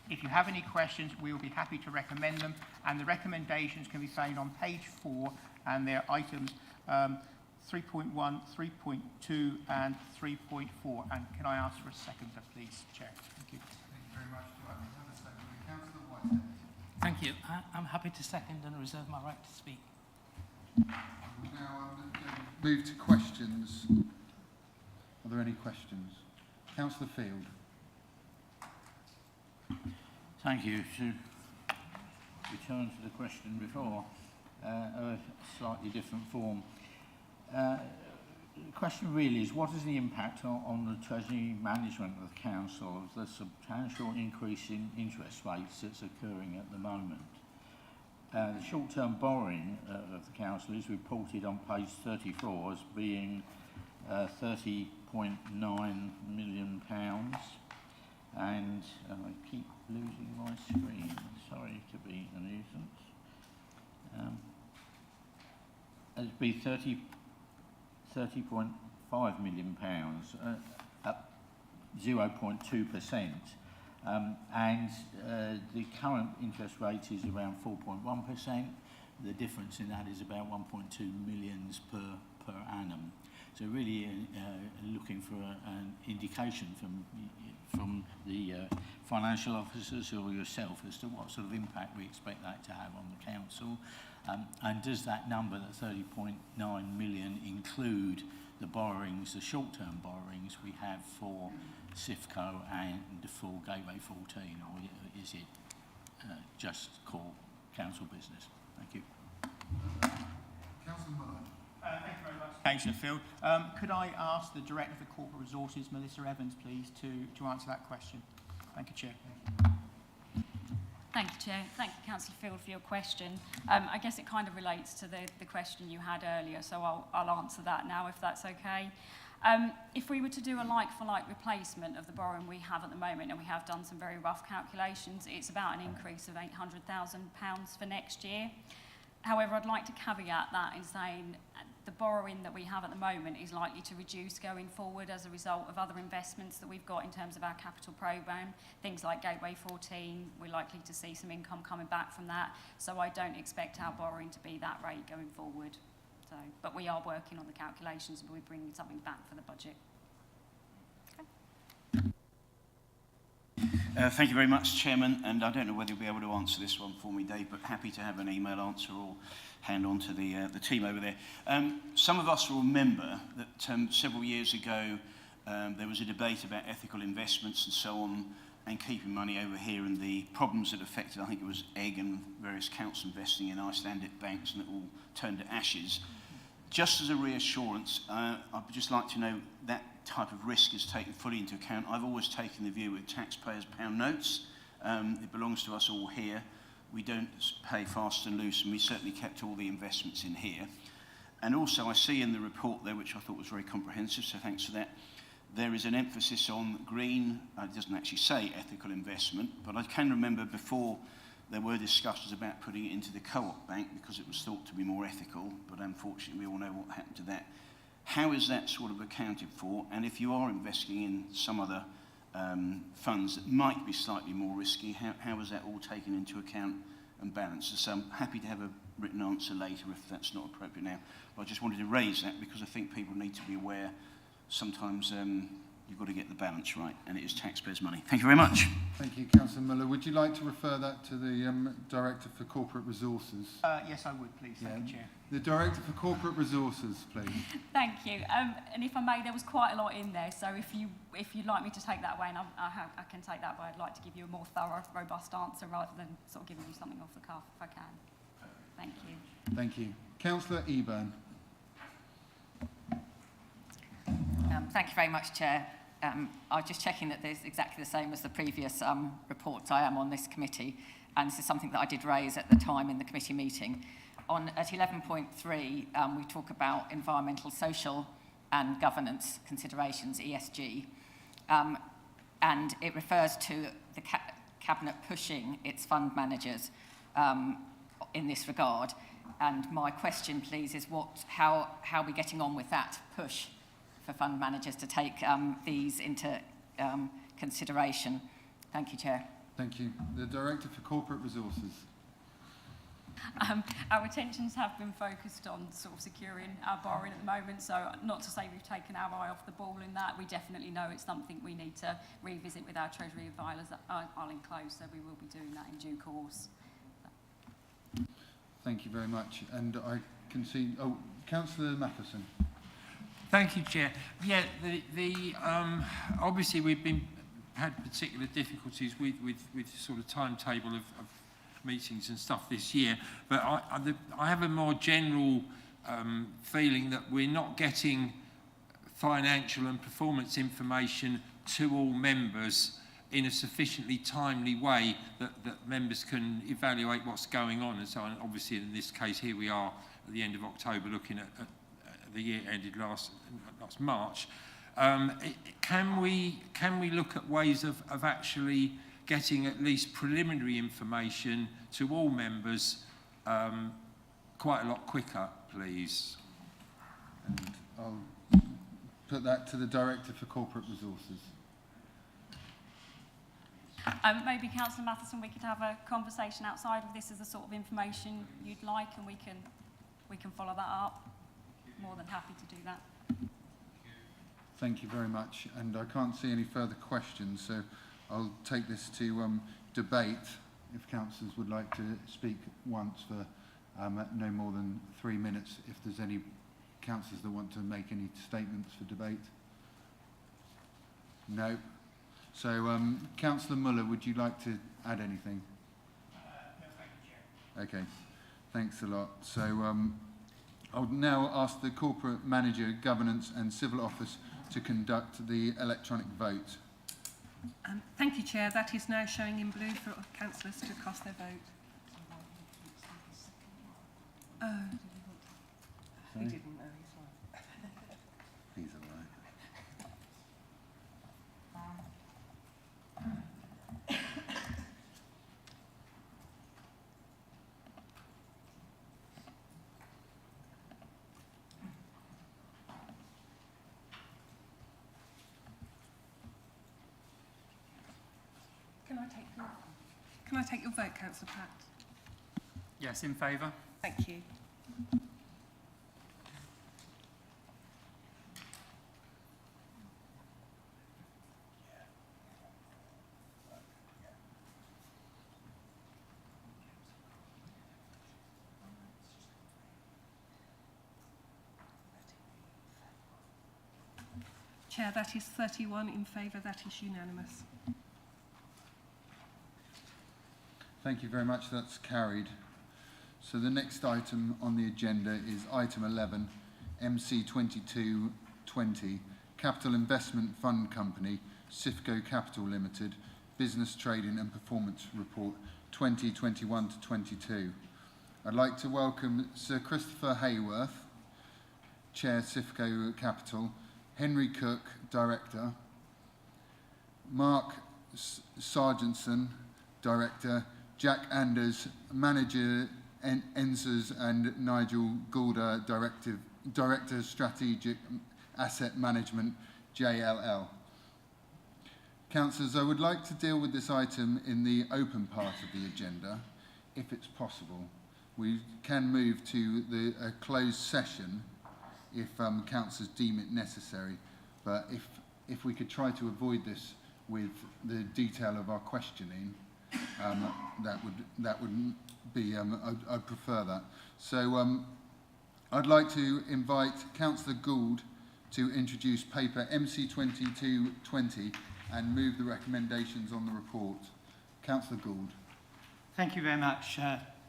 If you have any questions, we will be happy to recommend them, and the recommendations can be found on page 4, and they're items 3.1, 3.2 and 3.4. And can I ask for a seconder, please, Chair? Thank you. Thank you very much. Do I have a second? Councillor Whitehead. Thank you. I'm happy to second and reserve my right to speak. Now I'm going to move to questions. Are there any questions? Councillor Field. Thank you. To return to the question before, a slightly different form. The question really is, what is the impact on the Treasury management of the council of the substantial increase in interest rates that's occurring at the moment? The short-term borrowing of the council is reported on page 34 as being £30.9 million, and I keep losing my screen. Sorry to be a nuisance. It'd be £30.5 million, up 0.2%, and the current interest rate is around 4.1%. The difference in that is about 1.2 million per annum. So really looking for an indication from the financial officers or yourself as to what sort of impact we expect that to have on the council. And does that number, the 30.9 million, include the borrowings, the short-term borrowings we have for CIFCO and for Gateway 14, or is it just core council business? Thank you. Councillor Muller. Thank you very much, Councillor Field. Could I ask the Director for Corporate Resources, Melissa Evans, please, to answer that question? Thank you, Chair. Thank you, Chair. Thank you, Councillor Field, for your question. I guess it kind of relates to the question you had earlier, so I'll answer that now, if that's okay. If we were to do a like-for-like replacement of the borrowing we have at the moment, and we have done some very rough calculations, it's about an increase of £800,000 for next year. However, I'd like to caveat that in saying the borrowing that we have at the moment is likely to reduce going forward as a result of other investments that we've got in terms of our capital programme. Things like Gateway 14, we're likely to see some income coming back from that. So I don't expect our borrowing to be that rate going forward. But we are working on the calculations and we're bringing something back for the budget. Thank you very much, Chairman, and I don't know whether you'll be able to answer this one for me, Dave, but happy to have an email answer or hand on to the team over there. Some of us will remember that several years ago there was a debate about ethical investments and so on, and keeping money over here, and the problems that affected, I think it was Egg and various council investing in Icelandic banks, and it all turned to ashes. Just as a reassurance, I'd just like to know that type of risk is taken fully into account. I've always taken the view with taxpayers' pound notes. It belongs to us all here. we don't pay fast and loose, and we certainly kept all the investments in here. And also I see in the report there, which I thought was very comprehensive, so thanks for that, there is an emphasis on green, it doesn't actually say ethical investment, but I can remember before there were discussions about putting it into the co-op bank because it was thought to be more ethical, but unfortunately we all know what happened to that. How is that sort of accounted for? And if you are investing in some other funds that might be slightly more risky, how is that all taken into account and balanced? So I'm happy to have a written answer later if that's not appropriate now. But I just wanted to raise that because I think people need to be aware sometimes you've got to get the balance right, and it is taxpayers' money. Thank you very much. Thank you, Councillor Muller. Would you like to refer that to the Director for Corporate Resources? Yes, I would, please. Thank you, Chair. The Director for Corporate Resources, please. Thank you. And if I may, there was quite a lot in there, so if you'd like me to take that away, and I can take that, but I'd like to give you a more thorough, robust answer rather than sort of giving you something off the cuff if I can. Thank you. Thank you. Councillor Eburn. Thank you very much, Chair. I was just checking that there's exactly the same as the previous reports. I am on this committee, and this is something that I did raise at the time in the committee meeting. At 11.3, we talk about environmental, social and governance considerations, ESG, and it refers to the Cabinet pushing its fund managers in this regard. And my question, please, is how are we getting on with that push for fund managers to take these into consideration? Thank you, Chair. Thank you. The Director for Corporate Resources. Our attentions have been focused on sort of securing our borrowing at the moment, so not to say we've taken our eye off the ball in that. We definitely know it's something we need to revisit with our Treasury advisors. I'll enclose, so we will be doing that in due course. Thank you very much. And I can see, Councillor Matheson. Thank you, Chair. Yeah, obviously we've had particular difficulties with sort of timetable of meetings and stuff this year, but I have a more general feeling that we're not getting financial and performance information to all members in a sufficiently timely way that members can evaluate what's going on and so on. Obviously, in this case, here we are at the end of October looking at the year ended last March. Can we look at ways of actually getting at least preliminary information to all members quite a lot quicker, please? And I'll put that to the Director for Corporate Resources. Maybe Councillor Matheson, we could have a conversation outside of this as the sort of information you'd like, and we can follow that up. More than happy to do that. Thank you very much. And I can't see any further questions, so I'll take this to debate if councillors would like to speak once for no more than 3 minutes, if there's any councillors that want to make any statements for debate. No. So, Councillor Muller, would you like to add anything? No, thank you, Chair. Okay, thanks a lot. So, I would now ask the Corporate Manager, Governance and Civil Office to conduct the electronic vote. Thank you, Chair. That is now showing in blue for councillors to cast their vote. He didn't know, he's right. He's all right. Can I take your vote, Councillor Pratt? Yes, in favour. Thank you. Chair, that is 31 in favour. That is unanimous. Thank you very much. That's carried. So the next item on the agenda is item 11, MC 2220, Capital Investment Fund Company, CIFCO Capital Limited, Business Trading and Performance Report 2021 to 22. I'd like to welcome Sir Christopher Hayworth, Chair CIFCO Capital, Henry Cook, Director, Mark Sargentson, Director, Jack Anders, Manager, Ensers, and Nigel Goulder, Director, Strategic Asset Management, JLL. Councillors, I would like to deal with this item in the open part of the agenda, if it's possible. We can move to a closed session if councillors deem it necessary, but if we could try to avoid this with the detail of our questioning, that would be, I'd prefer that. So I'd like to invite Councillor Gould to introduce paper MC2220 and move the recommendations on the report. Councillor Gould. Thank you very much,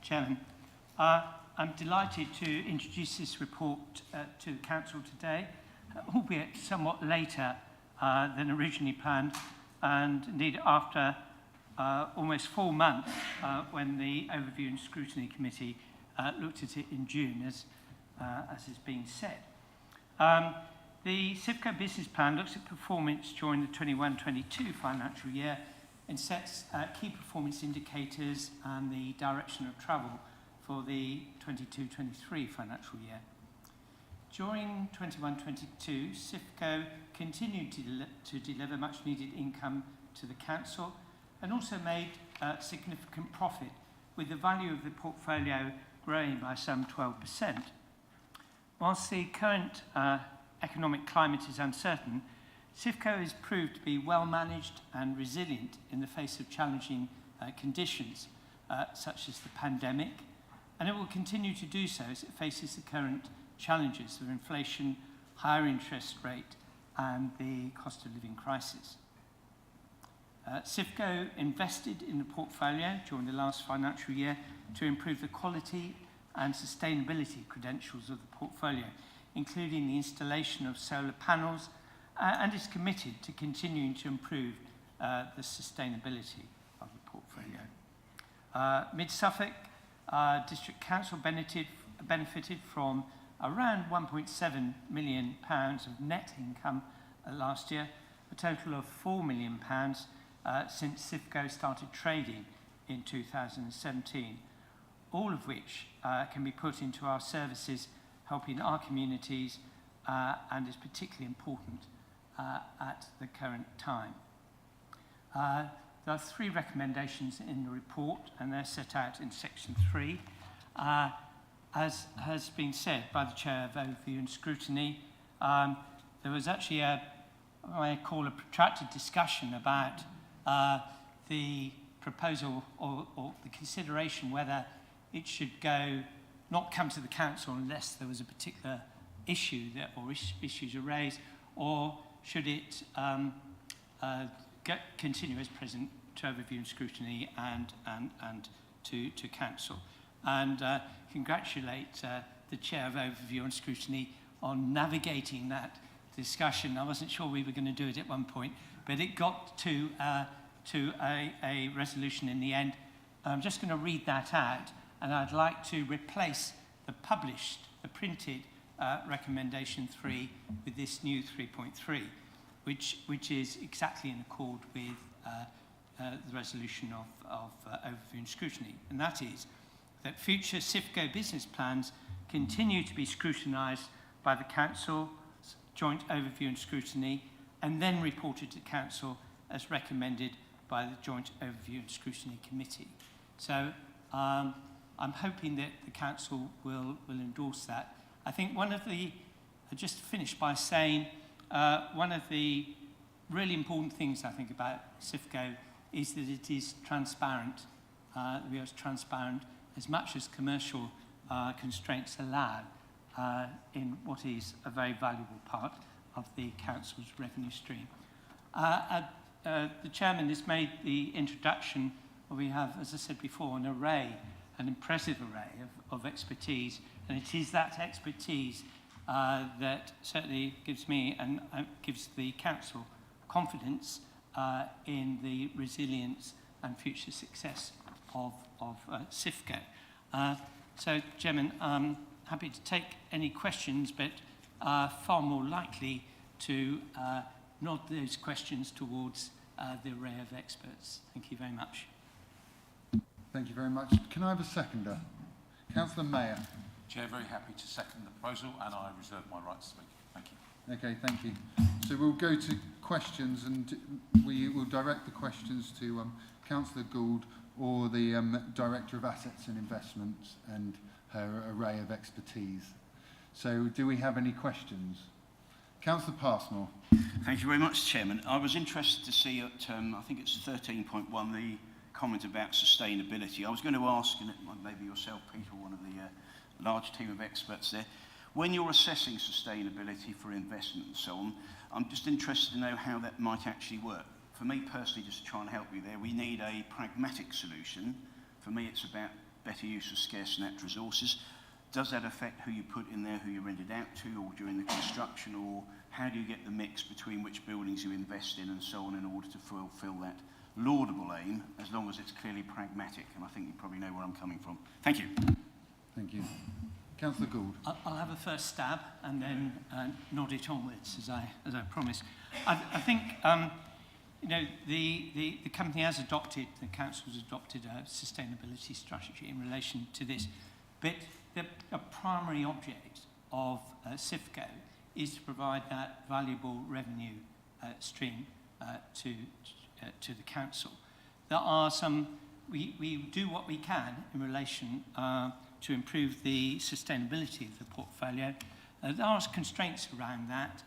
Chairman. I'm delighted to introduce this report to the Council today, albeit somewhat later than originally planned, and indeed after almost 4 months when the Overview and Scrutiny Committee looked at it in June, as has been said. The CIFCO business plan looks at performance during the 21-22 financial year and sets key performance indicators and the direction of travel for the 22-23 financial year. During 21-22, CIFCO continued to deliver much needed income to the Council and also made significant profit, with the value of the portfolio growing by some 12%. Whilst the current economic climate is uncertain, CIFCO has proved to be well managed and resilient in the face of challenging conditions such as the pandemic, and it will continue to do so as it faces the current challenges of inflation, higher interest rate, and the cost of living crisis. CIFCO invested in the portfolio during the last financial year to improve the quality and sustainability credentials of the portfolio, including the installation of solar panels, and is committed to continuing to improve the sustainability of the portfolio. Mid-Suffolk District Council benefited from around £1.7 million of net income last year, a total of £4 million since CIFCO started trading in 2017, all of which can be put into our services, helping our communities, and is particularly important at the current time. There are 3 recommendations in the report, and they're set out in section 3. As has been said by the Chair of Overview and Scrutiny, there was actually what I call a protracted discussion about the proposal or the consideration whether it should not come to the Council unless there was a particular issue or issues are raised, or should it continue as present to Overview and Scrutiny and to Council. And congratulate the Chair of Overview and Scrutiny on navigating that discussion. I wasn't sure we were going to do it at one point, but it got to a resolution in the end. I'm just going to read that out, and I'd like to replace the printed recommendation 3 with this new 3.3, which is exactly in accord with the resolution of Overview and Scrutiny, and that is that future CIFCO business plans continue to be scrutinised by the Council's Joint Overview and Scrutiny and then reported to Council as recommended by the Joint Overview and Scrutiny Committee. So I'm hoping that the Council will endorse that. I think I just finished by saying one of the really important things I think about CIFCO is that it is transparent. We are as transparent as much as commercial constraints allow in what is a very valuable part of the Council's revenue stream. The Chairman has made the introduction. We have, as I said before, an impressive array of expertise, and it is that expertise that certainly gives me and gives the Council confidence in the resilience and future success of CIFCO. So, Chairman, I'm happy to take any questions, but far more likely to nod those questions towards the array of experts. Thank you very much. Thank you very much. Can I have a seconder? Councillor Mayer. Chair, very happy to second the proposal, and I reserve my right to speak. Thank you. Okay, thank you. So we'll go to questions, and we will direct the questions to Councillor Gould or the Director of Assets and Investments and her array of expertise. So do we have any questions? Councillor Passmore. Thank you very much, Chairman. I was interested to see at, I think it's 13.1, the comment about sustainability. I was going to ask, and maybe yourself, Peter, one of the large team of experts there, when you're assessing sustainability for investment and so on, I'm just interested to know how that might actually work. For me personally, just to try and help you there, we need a pragmatic solution. For me, it's about better use of scarce natural resources. Does that affect who you put in there, who you rent it out to, or during the construction, or how do you get the mix between which buildings you invest in and so on in order to fulfil that laudable aim, as long as it's clearly pragmatic? And I think you probably know where I'm coming from. Thank you. Thank you. Councillor Gould. I'll have a first stab and then nod it onwards, as I promised. I think you know, the company has adopted, the council has adopted a sustainability strategy in relation to this, but the primary object of CIFCO is to provide that valuable revenue stream to the council. There are some, we do what we can in relation to improve the sustainability of the portfolio. There are constraints around that,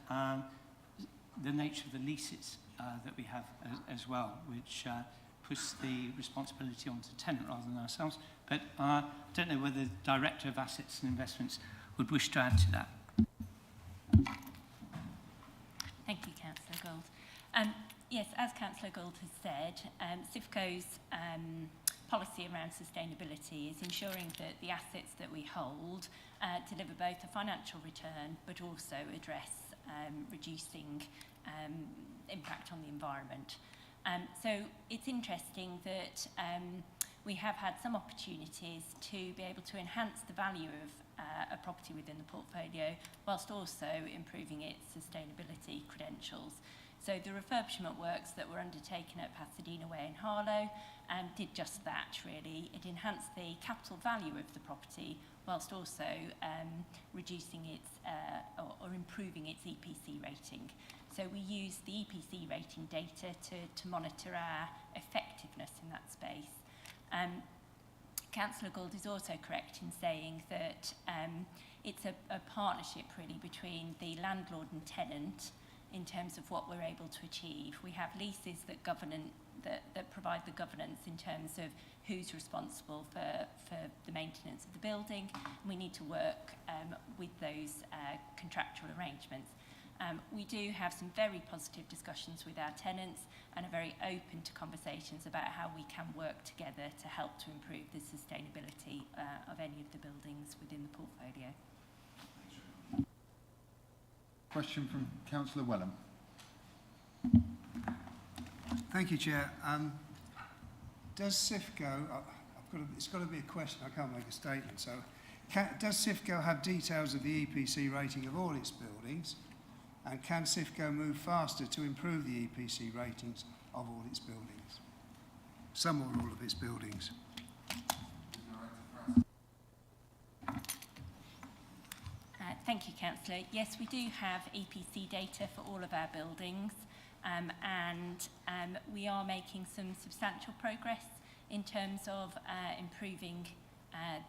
the nature of the leases that we have as well, which puts the responsibility onto the tenant rather than ourselves. But I don't know whether the Director of Assets and Investments would wish to add to that. Thank you, Councillor Gould. Yes, as Councillor Gould has said, CIFCO's policy around sustainability is ensuring that the assets that we hold deliver both a financial return but also address reducing impact on the environment. So it's interesting that we have had some opportunities to be able to enhance the value of a property within the portfolio whilst also improving its sustainability credentials. So the refurbishment works that were undertaken at Pasadena Way in Harlow did just that, really. It enhanced the capital value of the property whilst also reducing its or improving its EPC rating. So we use the EPC rating data to monitor our effectiveness in that space. Councillor Gould is also correct in saying that it's a partnership really between the landlord and tenant in terms of what we're able to achieve. We have leases that provide the governance in terms of who's responsible for the maintenance of the building. And we need to work with those contractual arrangements. We do have some very positive discussions with our tenants and are very open to conversations about how we can work together to help to improve the sustainability of any of the buildings within the portfolio. Question from Councillor Wellham. Thank you, Chair. Does CIFCO, it's got to be a question, I can't make a statement, so does CIFCO have details of the EPC rating of all its buildings? And can CIFCO move faster to improve the EPC ratings of all its buildings? Some or all of its buildings? Thank you, Councillor. Yes, we do have EPC data for all of our buildings, and we are making some substantial progress in terms of improving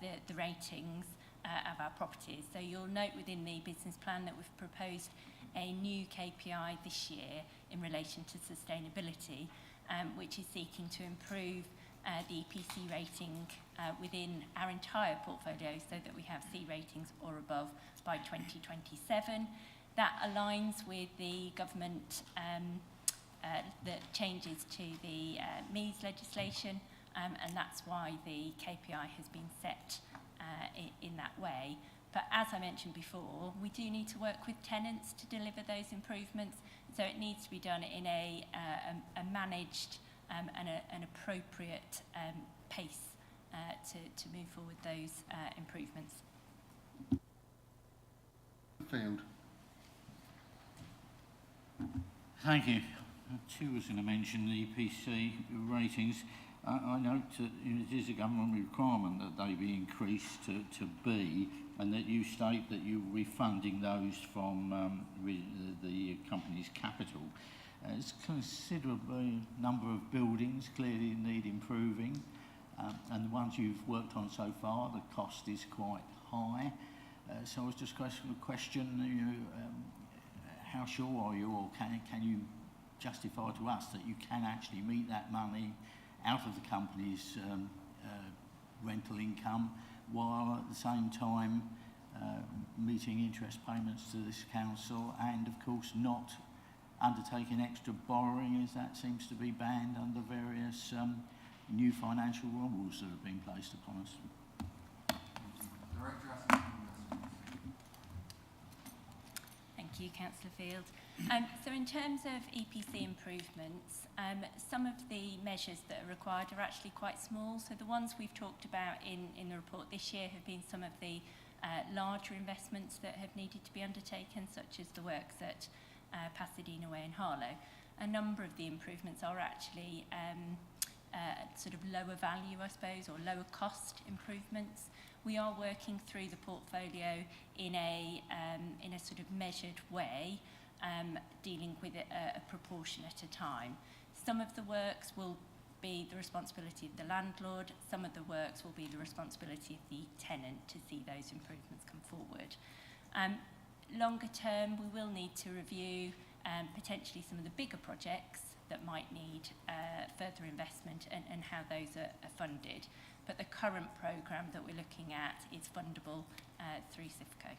the ratings of our properties. So you'll note within the business plan that we've proposed a new KPI this year in relation to sustainability, which is seeking to improve the EPC rating within our entire portfolio so that we have C ratings or above by 2027. That aligns with the government the changes to the MEES legislation, and that's why the KPI has been set in that way. But as I mentioned before, we do need to work with tenants to deliver those improvements, so it needs to be done in a managed and an appropriate pace to move forward those improvements. Field. Thank you. Too was going to mention the EPC ratings. I note that it is a government requirement that they be increased to B, and that you state that you're refunding those from the company's capital. It's considerable number of buildings clearly need improving, and the ones you've worked on so far, the cost is quite high. So I was just going to question, how sure are you, or can you justify to us that you can actually meet that money out of the company's rental income, while at the same time meeting interest payments to this council, and of course not undertaking extra borrowing, as that seems to be banned under various new financial rules that have been placed upon us? Thank you, Councillor Field. So in terms of EPC improvements, some of the measures that are required are actually quite small. So the ones we've talked about in the report this year have been some of the larger investments that have needed to be undertaken, such as the works at Pasadena Way and Harlow. A number of the improvements are actually sort of lower value, I suppose, or lower cost improvements. We are working through the portfolio in a sort of measured way, dealing with it a proportion at a time. Some of the works will be the responsibility of the landlord, some of the works will be the responsibility of the tenant to see those improvements come forward. Longer term, we will need to review potentially some of the bigger projects that might need further investment and how those are funded. But the current programme that we're looking at is fundable through CIFCO.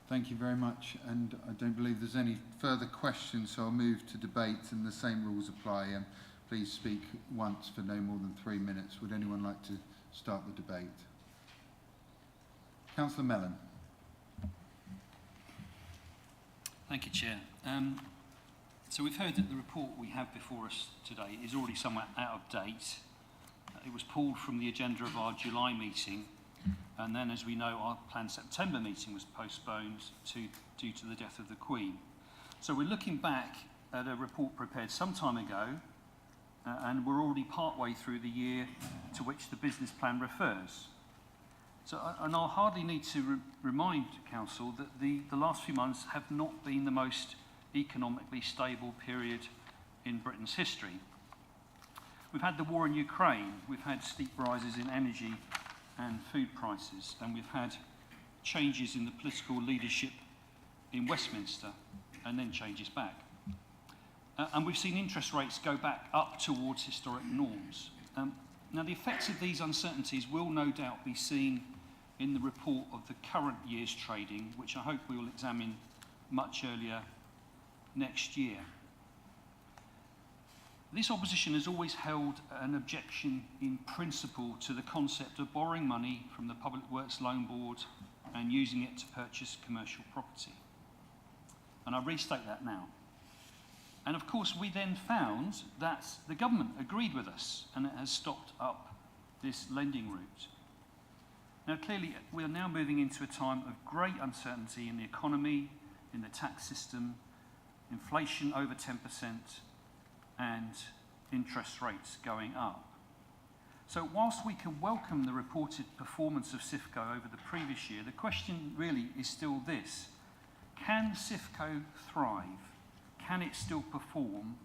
Thank you very much, and I don't believe there's any further questions, so I'll move to debate, and the same rules apply. Please speak once for no more than 3 minutes. Would anyone like to start the debate? Councillor Mellon. Thank you, Chair. So we've heard that the report we have before us today is already somewhat out of date. It was pulled from the agenda of our July meeting, and then, as we know, our planned September meeting was postponed due to the death of the Queen. So we're looking back at a report prepared some time ago, and we're already partway through the year to which the business plan refers. So, and I'll hardly need to remind Council that the last few months have not been the most economically stable period in Britain's history. We've had the war in Ukraine, we've had steep rises in energy and food prices, and we've had changes in the political leadership in Westminster, and then changes back. And we've seen interest rates go back up towards historic norms. Now, the effects of these uncertainties will no doubt be seen in the report of the current year's trading, which I hope we will examine much earlier next year. This opposition has always held an objection in principle to the concept of borrowing money from the Public Works Loan Board and using it to purchase commercial property. And I restate that now. And of course, we then found that the government agreed with us, and it has stopped up this lending route. Now, clearly, we are now moving into a time of great uncertainty in the economy, in the tax system, inflation over 10%, and interest rates going up. So whilst we can welcome the reported performance of CIFCO over the previous year, the question really is still this: can CIFCO thrive? Can it still perform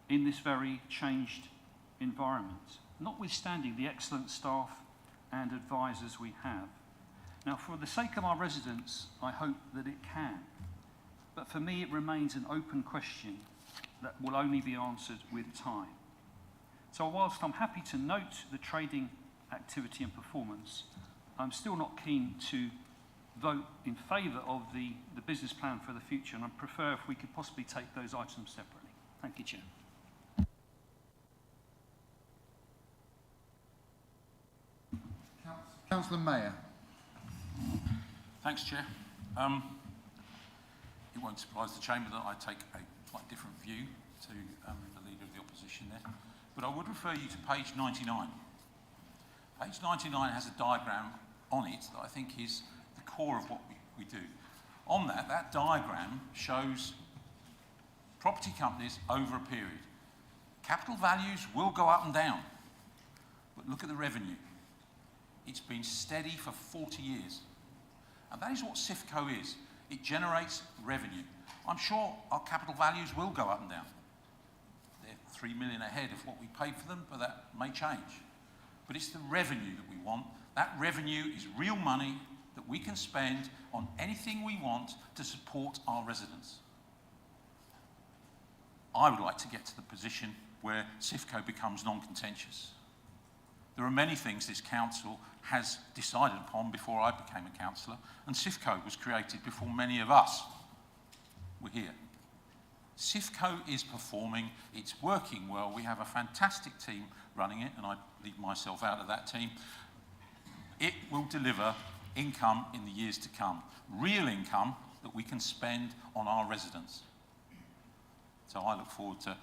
in this very changed environment, notwithstanding the excellent staff and advisors we have? Now, for the sake of our residents, I hope that it can. But for me, it remains an open question that will only be answered with time. So whilst I'm happy to note the trading activity and performance, I'm still not keen to vote in favour of the business plan for the future, and I prefer if we could possibly take those items separately. Thank you, Chair. Councillor Mayor. Thanks, Chair. It won't surprise the Chamber that I take a quite different view to the Leader of the Opposition there. but I would refer you to page 99. Page 99 has a diagram on it that I think is the core of what we do. On that diagram shows property companies over a period. Capital values will go up and down, but look at the revenue. It's been steady for 40 years. And that is what CIFCO is. It generates revenue. I'm sure our capital values will go up and down. They're 3 million ahead of what we paid for them, but that may change. But it's the revenue that we want. That revenue is real money that we can spend on anything we want to support our residents. I would like to get to the position where CIFCO becomes non-contentious. There are many things this council has decided upon before I became a councillor, and CIFCO was created before many of us were here. CIFCO is performing, it's working well. We have a fantastic team running it, and I leave myself out of that team. It will deliver income in the years to come, real income that we can spend on our residents. So I look forward to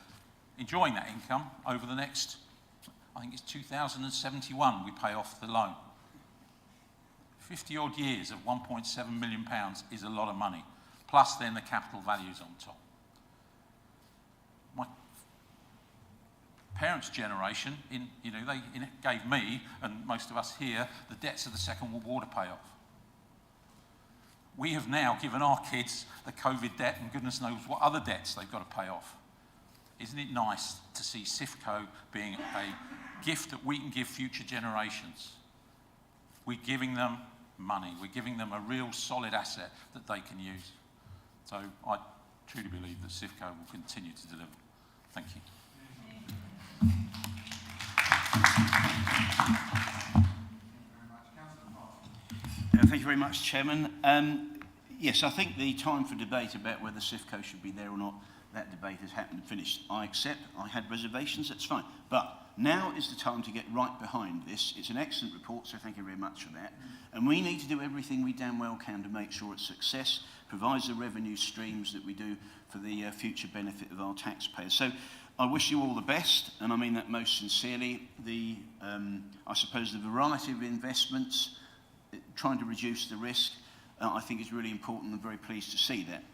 enjoying that income over the next, I think it's 2071 we pay off the loan. 50 odd years of £1.7 million is a lot of money, plus then the capital values on top. My parents' generation, they gave me, and most of us here, the debts of the Second World War to pay off. We have now given our kids the COVID debt and goodness knows what other debts they've got to pay off. Isn't it nice to see CIFCO being a gift that we can give future generations? We're giving them money. We're giving them a real solid asset that they can use. So I truly believe that CIFCO will continue to deliver. Thank you. Thank you very much, Chairman. Yes, I think the time for debate about whether CIFCO should be there or not, that debate has happened and finished. I accept, I had reservations, that's fine. But now is the time to get right behind this. It's an excellent report, so thank you very much for that. And we need to do everything we damn well can to make sure its success provides the revenue streams that we do for the future benefit of our taxpayers. So I wish you all the best, and I mean that most sincerely. I suppose the variety of investments, trying to reduce the risk, I think is really important, and I'm very pleased to see that.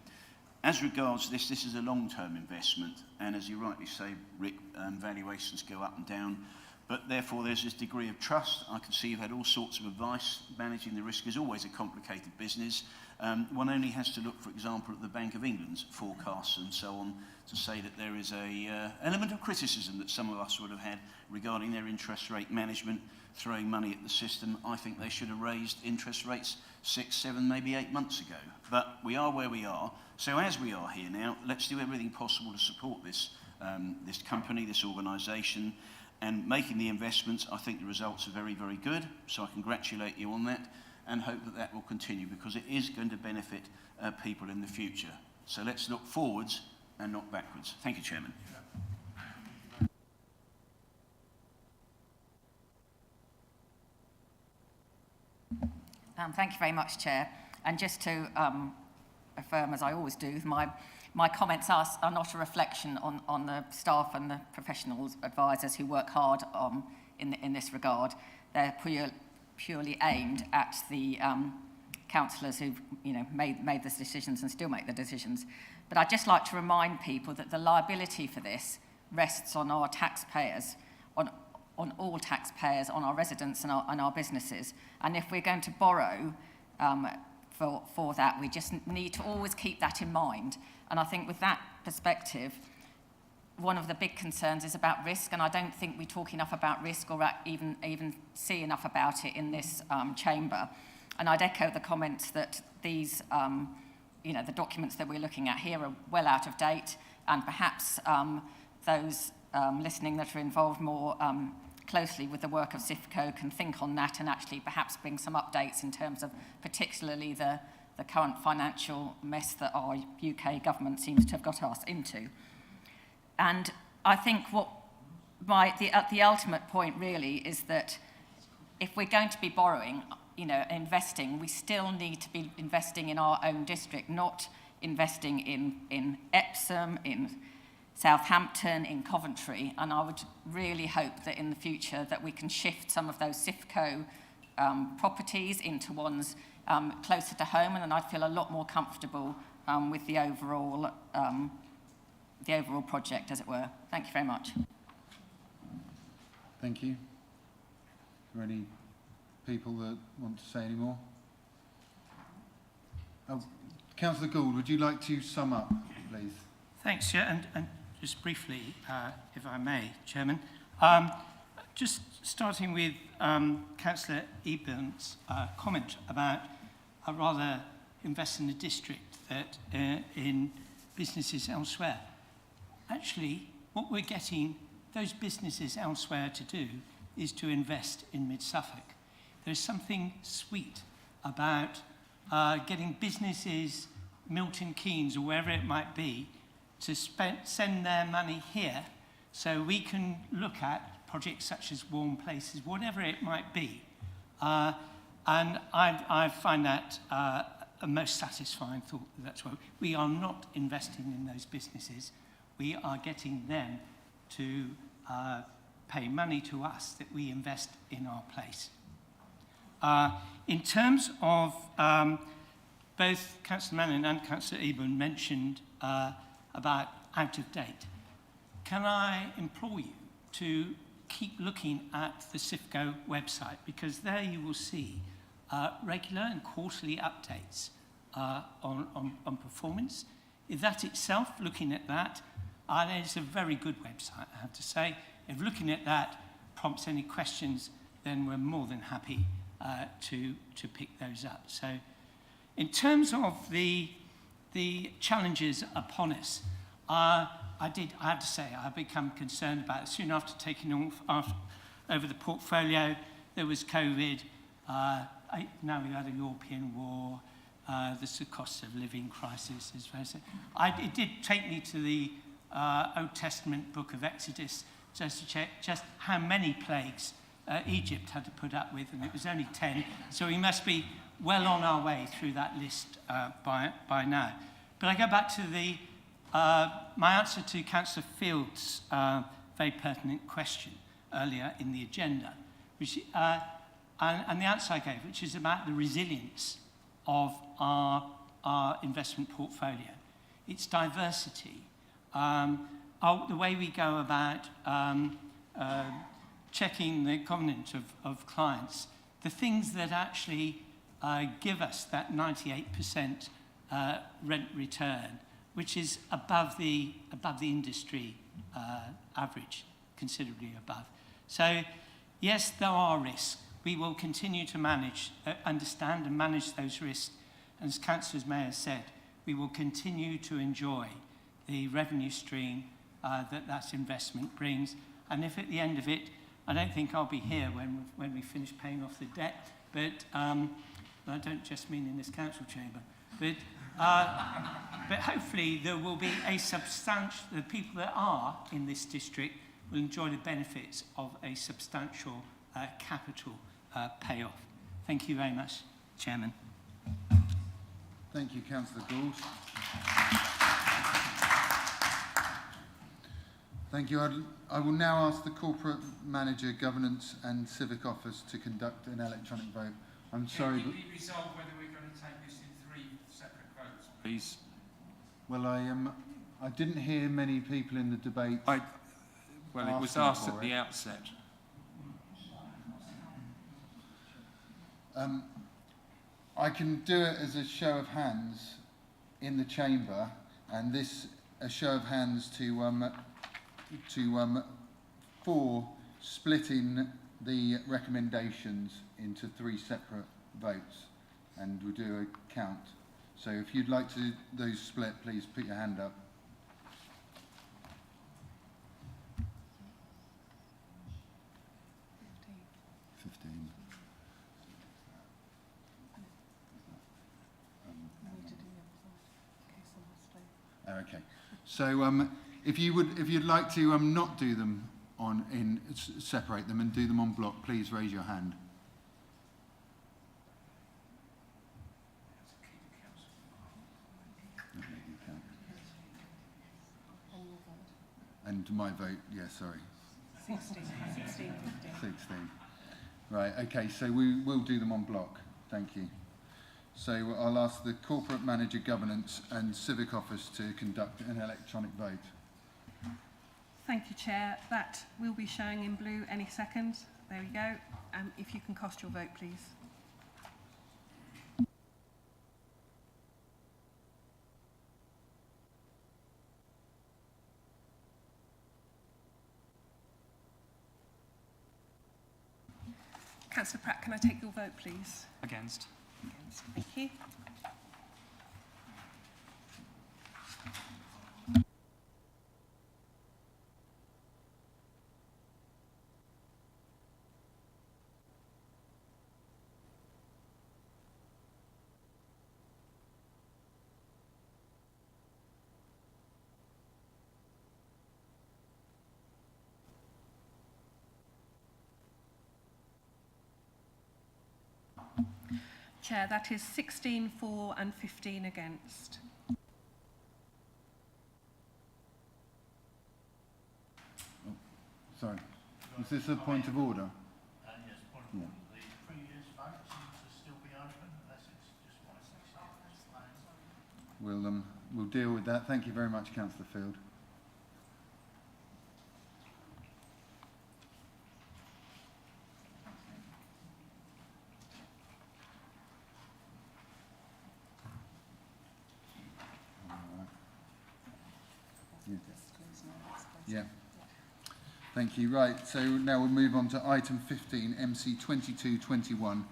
As regards this is a long-term investment, and as you rightly say, Rick, valuations go up and down, but therefore there's this degree of trust. I can see you've had all sorts of advice. Managing the risk is always a complicated business. One only has to look, for example, at the Bank of England's forecasts and so on to say that there is an element of criticism that some of us would have had regarding their interest rate management, throwing money at the system. I think they should have raised interest rates 6, 7, maybe 8 months ago. But we are where we are. So as we are here now, let's do everything possible to support this company, this organisation, and making the investments. I think the results are very, very good. So I congratulate you on that and hope that that will continue, because it is going to benefit people in the future. So let's look forwards and not backwards. Thank you, Chairman. Thank you very much, Chair. And just to affirm, as I always do, my comments are not a reflection on the staff and the professionals, advisors who work hard in this regard. They're purely aimed at the councillors who've made the decisions and still make the decisions. But I'd just like to remind people that the liability for this rests on our taxpayers, on all taxpayers, on our residents and our businesses. And if we're going to borrow for that, we just need to always keep that in mind. And I think with that perspective, one of the big concerns is about risk, and I don't think we talk enough about risk or even see enough about it in this chamber. And I'd echo the comments that these, the documents that we're looking at here are well out of date, and perhaps those listening that are involved more closely with the work of CIFCO can think on that and actually perhaps bring some updates in terms of particularly the current financial mess that our UK government seems to have got us into. And I think the ultimate point really is that if we're going to be borrowing, investing, we still need to be investing in our own district, not investing in Epsom, in Southampton, in Coventry, and I would really hope that in the future that we can shift some of those CIFCO properties into ones closer to home, and then I'd feel a lot more comfortable with the overall project, as it were. Thank you very much. Thank you. Are there any people that want to say any more? Oh, Councillor Gould, would you like to sum up, please? Thanks, Chair. And just briefly, if I may, Chairman, just starting with Councillor Eburn's comment about I'd rather invest in the district that in businesses elsewhere. Actually, what we're getting those businesses elsewhere to do is to invest in Mid-Suffolk. There's something sweet about getting businesses, Milton Keynes or wherever it might be, to send their money here so we can look at projects such as Warm Places, whatever it might be. And I find that a most satisfying thought. That's why we are not investing in those businesses. We are getting them to pay money to us that we invest in our place. In terms of both Councillor Manning and Councillor Eburn mentioned about out of date. Can I implore you to keep looking at the CIFCO website, because there you will see regular and quarterly updates on performance. If that itself, looking at that, it's a very good website, I have to say. If looking at that prompts any questions, then we're more than happy to pick those up. So in terms of the challenges upon us, I have to say, I've become concerned about it. Soon after taking over the portfolio, there was COVID. Now we had a European war. There's the cost of living crisis. It did take me to the Old Testament book of Exodus just to check just how many plagues Egypt had to put up with, and it was only 10. So we must be well on our way through that list by now. But I go back to my answer to Councillor Field's very pertinent question earlier in the agenda, which, and the answer I gave, which is about the resilience of our investment portfolio. It's diversity. The way we go about checking the covenant of clients, the things that actually give us that 98% rent return, which is above the industry average, considerably above. So, yes, there are risks. We will continue to understand and manage those risks. And as Councillor Mayor said, we will continue to enjoy the revenue stream that investment brings. And if at the end of it, I don't think I'll be here when we finish paying off the debt, but I don't just mean in this council chamber, but hopefully there will be the people that are in this district will enjoy the benefits of a substantial capital payoff. Thank you very much, Chairman. Thank you, Councillor Gould. Thank you. I will now ask the Corporate Manager, Governance and Civic Office to conduct an electronic vote. I'm sorry, but... Can we resolve whether we're going to take this in 3 separate votes, please? Well, I didn't hear many people in the debate. Well, it was asked at the outset. I can do it as a show of hands in the chamber, and a show of hands for splitting the recommendations into 3 separate votes, and we'll do a count. So if you'd like those split, please put your hand up. Okay. So if you'd like to not do them separate them and do them on block, please raise your hand. And my vote, yeah, sorry. 16, 15. Right, okay, so we will do them on block. Thank you. So I'll ask the Corporate Manager Governance and Civic Office to conduct an electronic vote. Thank you, Chair. That will be showing in blue any second. There we go. If you can cast your vote, please. Councillor Pratt, can I take your vote, please? Against. Against. Thank you. Chair, that is 16 for and 15 against. Oh, sorry. Is this a point of order? Yes, point of order. The previous vote seems to still be open unless it's just one explained. We'll deal with that. Thank you very much, Councillor Field. Yeah. Thank you. Right, so now we'll move on to item 15, MC 2221.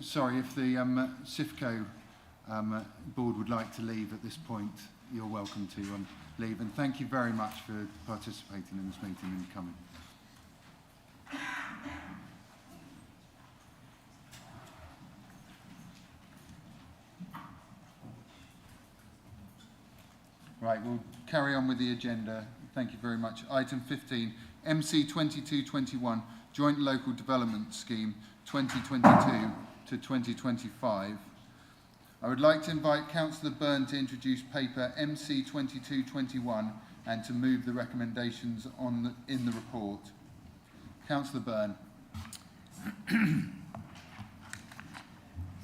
Sorry, if the CIFCO board would like to leave at this point, you're welcome to leave. And thank you very much for participating in this meeting and coming. Right, we'll carry on with the agenda. Thank you very much. Item 15, MC 2221, Joint Local Development Scheme 2022 to 2025. I would like to invite Councillor Byrne to introduce paper MC 2221 and to move the recommendations in the report. Councillor Byrne.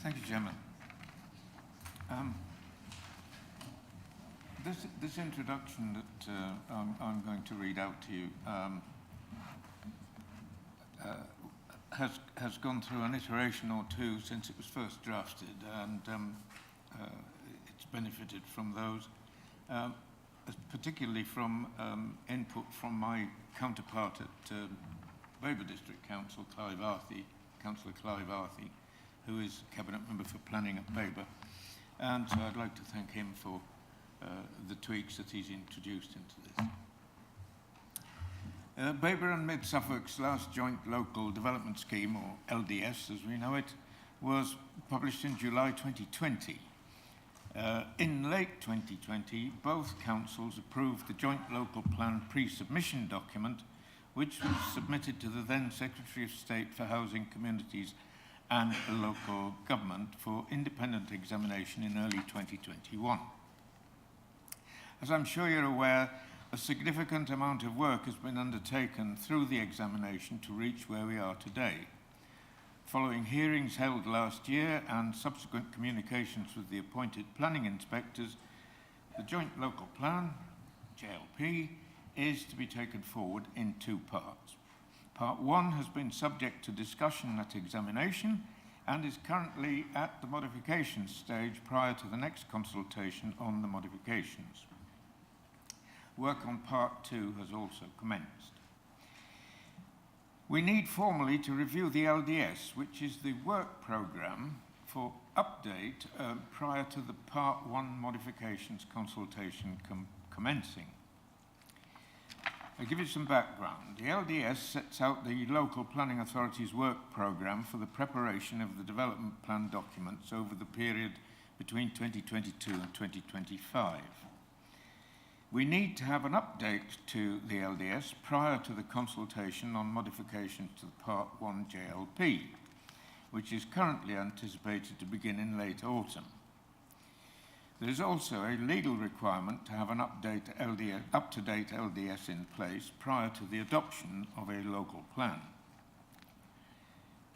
Thank you, Chairman. This introduction that I'm going to read out to you has gone through an iteration or two since it was first drafted, and it's benefited from those, particularly from input from my counterpart at Weber District Council, Councillor Clive Arthey, who is Cabinet Member for Planning at Weber, and so I'd like to thank him for the tweaks that he's introduced into this. Weber and Mid Suffolk's last joint local development scheme, or LDS as we know it, was published in July 2020. In late 2020, both councils approved the joint local plan pre-submission document, which was submitted to the then Secretary of State for Housing, Communities and Local Government for independent examination in early 2021. As I'm sure you're aware, a significant amount of work has been undertaken through the examination to reach where we are today. Following hearings held last year and subsequent communications with the appointed planning inspectors, the Joint Local Plan, JLP, is to be taken forward in two parts. Part 1 has been subject to discussion at examination and is currently at the modification stage prior to the next consultation on the modifications. Work on Part 2 has also commenced. We need formally to review the LDS, which is the work programme for update prior to the Part 1 modifications consultation commencing. I'll give you some background. The LDS sets out the local planning authority's work programme for the preparation of the development plan documents over the period between 2022 and 2025. We need to have an update to the LDS prior to the consultation on modifications to the Part 1 JLP, which is currently anticipated to begin in late autumn. There is also a legal requirement to have an up-to-date LDS in place prior to the adoption of a local plan.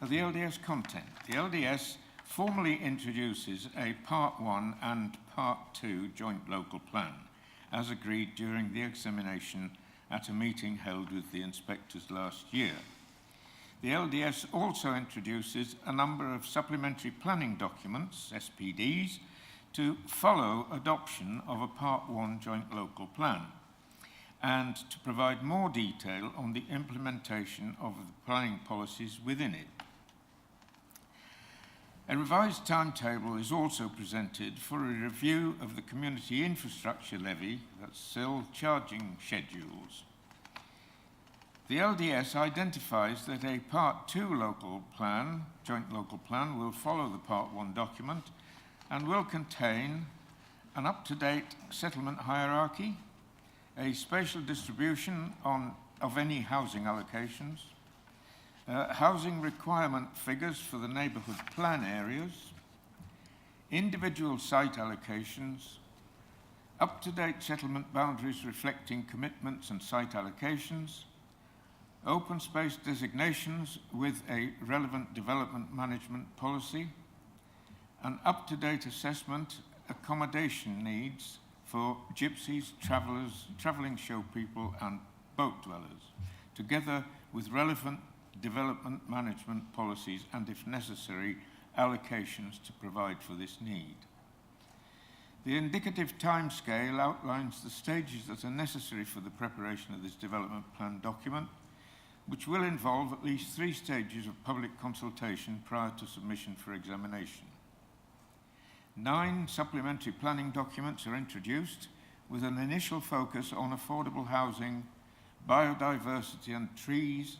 The LDS content. The LDS formally introduces a Part 1 and Part 2 joint local plan, as agreed during the examination at a meeting held with the inspectors last year. The LDS also introduces a number of supplementary planning documents, SPDs, to follow adoption of a Part 1 joint local plan and to provide more detail on the implementation of the planning policies within it. A revised timetable is also presented for a review of the community infrastructure levy, that's SIL, charging schedules. The LDS identifies that a Part 2 local plan, joint local plan, will follow the Part 1 document and will contain an up-to-date settlement hierarchy, a spatial distribution of any housing allocations, housing requirement figures for the neighbourhood plan areas, individual site allocations, up-to-date settlement boundaries reflecting commitments and site allocations, open space designations with a relevant development management policy, an up-to-date assessment accommodation needs for gypsies, travellers, travelling show people and boat dwellers, together with relevant development management policies and, if necessary, allocations to provide for this need. The indicative timescale outlines the stages that are necessary for the preparation of this development plan document, which will involve at least 3 stages of public consultation prior to submission for examination. 9 supplementary planning documents are introduced with an initial focus on affordable housing, biodiversity and trees,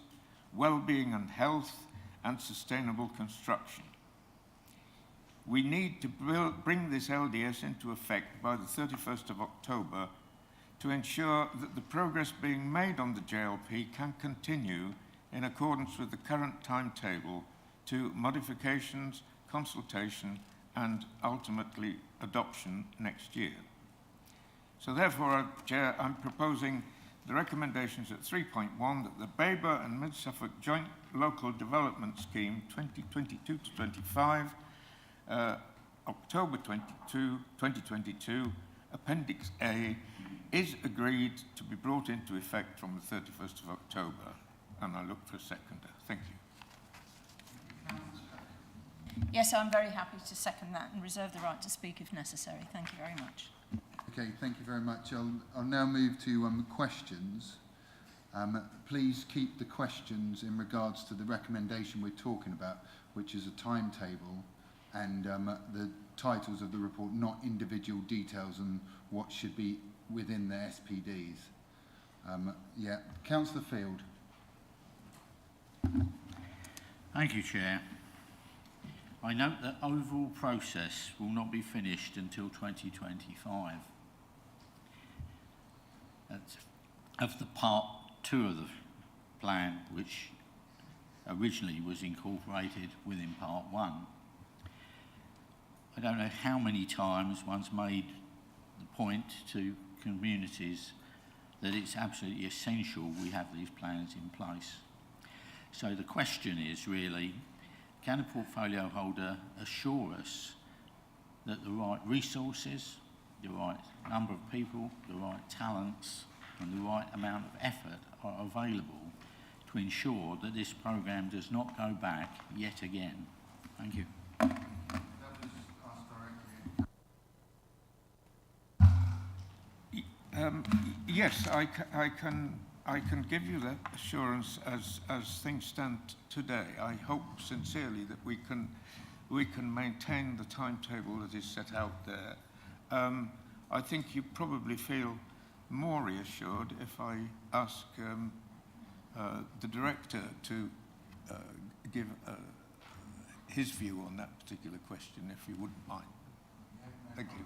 well-being and health, and sustainable construction. We need to bring this LDS into effect by the 31st of October to ensure that the progress being made on the JLP can continue in accordance with the current timetable to modifications, consultation, and ultimately adoption next year. So therefore, Chair, I'm proposing the recommendations at 3.1 that the Baber and Mid-Suffolk Joint Local Development Scheme 2022 to 25, October 2022, Appendix A, is agreed to be brought into effect from the 31st of October. And I look for a seconder. Thank you. Yes, I'm very happy to second that and reserve the right to speak if necessary. Thank you very much. Okay, thank you very much. I'll now move to questions. Please keep the questions in regards to the recommendation we're talking about, which is a timetable and the titles of the report, not individual details on what should be within the SPDs. Yeah, Councillor Field. Thank you, Chair. I note that overall process will not be finished until 2025. That's of the Part 2 of the plan, which originally was incorporated within Part 1. I don't know how many times one's made the point to communities that it's absolutely essential we have these plans in place. So the question is really, can a portfolio holder assure us that the right resources, the right number of people, the right talents and the right amount of effort are available to ensure that this programme does not go back yet again? Thank you. Yes, I can give you that assurance as things stand today. I hope sincerely that we can maintain the timetable that is set out there. I think you probably feel more reassured if I ask the director to give his view on that particular question, if you wouldn't mind. Thank you.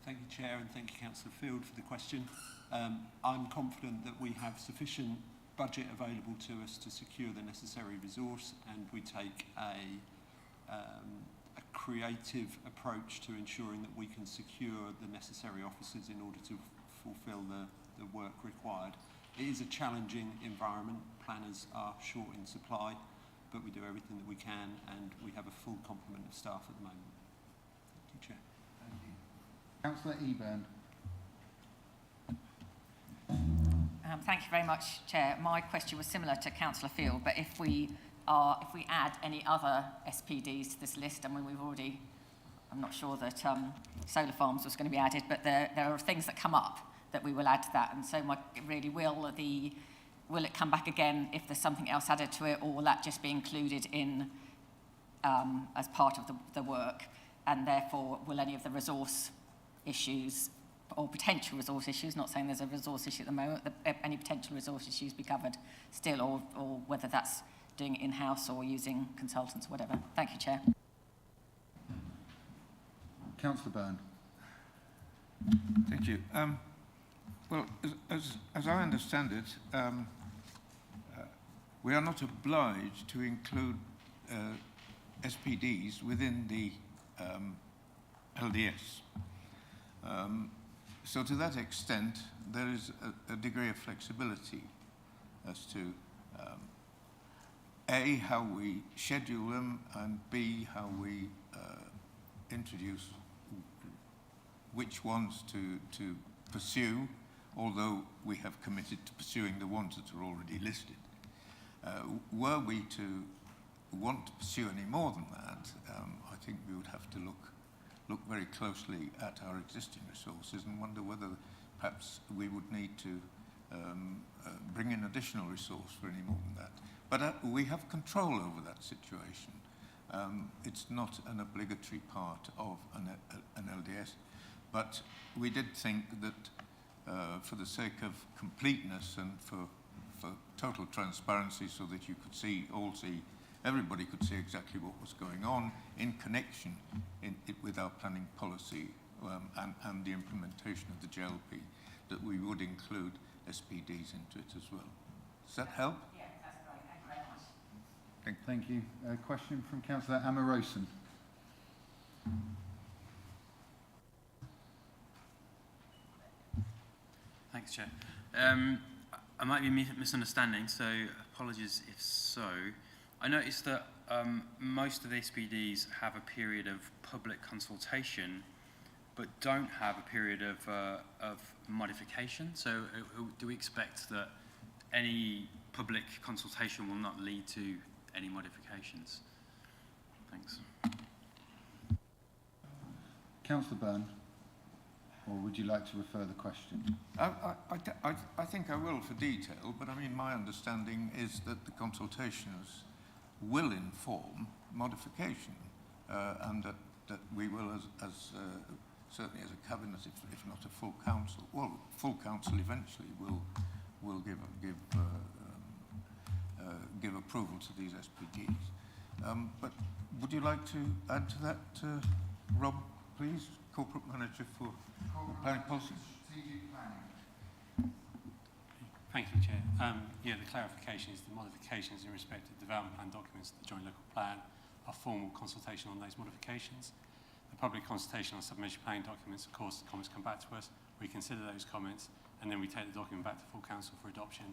Thank you, Chair, and thank you, Councillor Field, for the question. I'm confident that we have sufficient budget available to us to secure the necessary resource, and we take a creative approach to ensuring that we can secure the necessary officers in order to fulfil the work required. It is a challenging environment. Planners are short in supply, but we do everything that we can, and we have a full complement of staff at the moment. Thank you, Chair. Thank you. Councillor Eburn. Thank you very much, Chair. My question was similar to Councillor Field, but if we add any other SPDs to this list, I mean, I'm not sure that solar farms was going to be added, but there are things that come up that we will add to that, and so will it come back again if there's something else added to it, or will that just be included in as part of the work, and therefore will any of the resource issues or potential resource issues, not saying there's a resource issue at the moment, any potential resource issues be covered still, or whether that's doing it in-house or using consultants or whatever. Thank you, Chair. Councillor Byrne. Thank you. Well, as I understand it, we are not obliged to include SPDs within the LDS. So to that extent, there is a degree of flexibility as to A, how we schedule them, and B, how we introduce which ones to pursue, although we have committed to pursuing the ones that are already listed. Were we to want to pursue any more than that, I think we would have to look very closely at our existing resources and wonder whether perhaps we would need to bring in additional resource for any more than that. But we have control over that situation. It's not an obligatory part of an LDS, but we did think that for the sake of completeness and for total transparency, so that you could see, everybody could see exactly what was going on in connection with our planning policy and the implementation of the JLP, that we would include SPDs into it as well. Does that help? Yeah, that's great. Thank you very much. Thank you. A question from Councillor Amarosan. Thanks, Chair. I might be misunderstanding, so apologies if so. I noticed that most of the SPDs have a period of public consultation, but don't have a period of modification. So do we expect that any public consultation will not lead to any modifications? Thanks. Councillor Byrne, or would you like to refer the question? I think I will for detail, but I mean, my understanding is that the consultations will inform modification, and that we will, as certainly as a cabinet, if not a full council, well, full council eventually will give approval to these SPDs. But would you like to add to that, Rob, please, Corporate Manager for Planning Policy? Strategic planning. Thank you, Chair. Yeah, the clarification is the modifications in respect of development plan documents of the joint local plan are formal consultation on those modifications. The public consultation on submission planning documents, of course, the comments come back to us, we consider those comments, and then we take the document back to full council for adoption,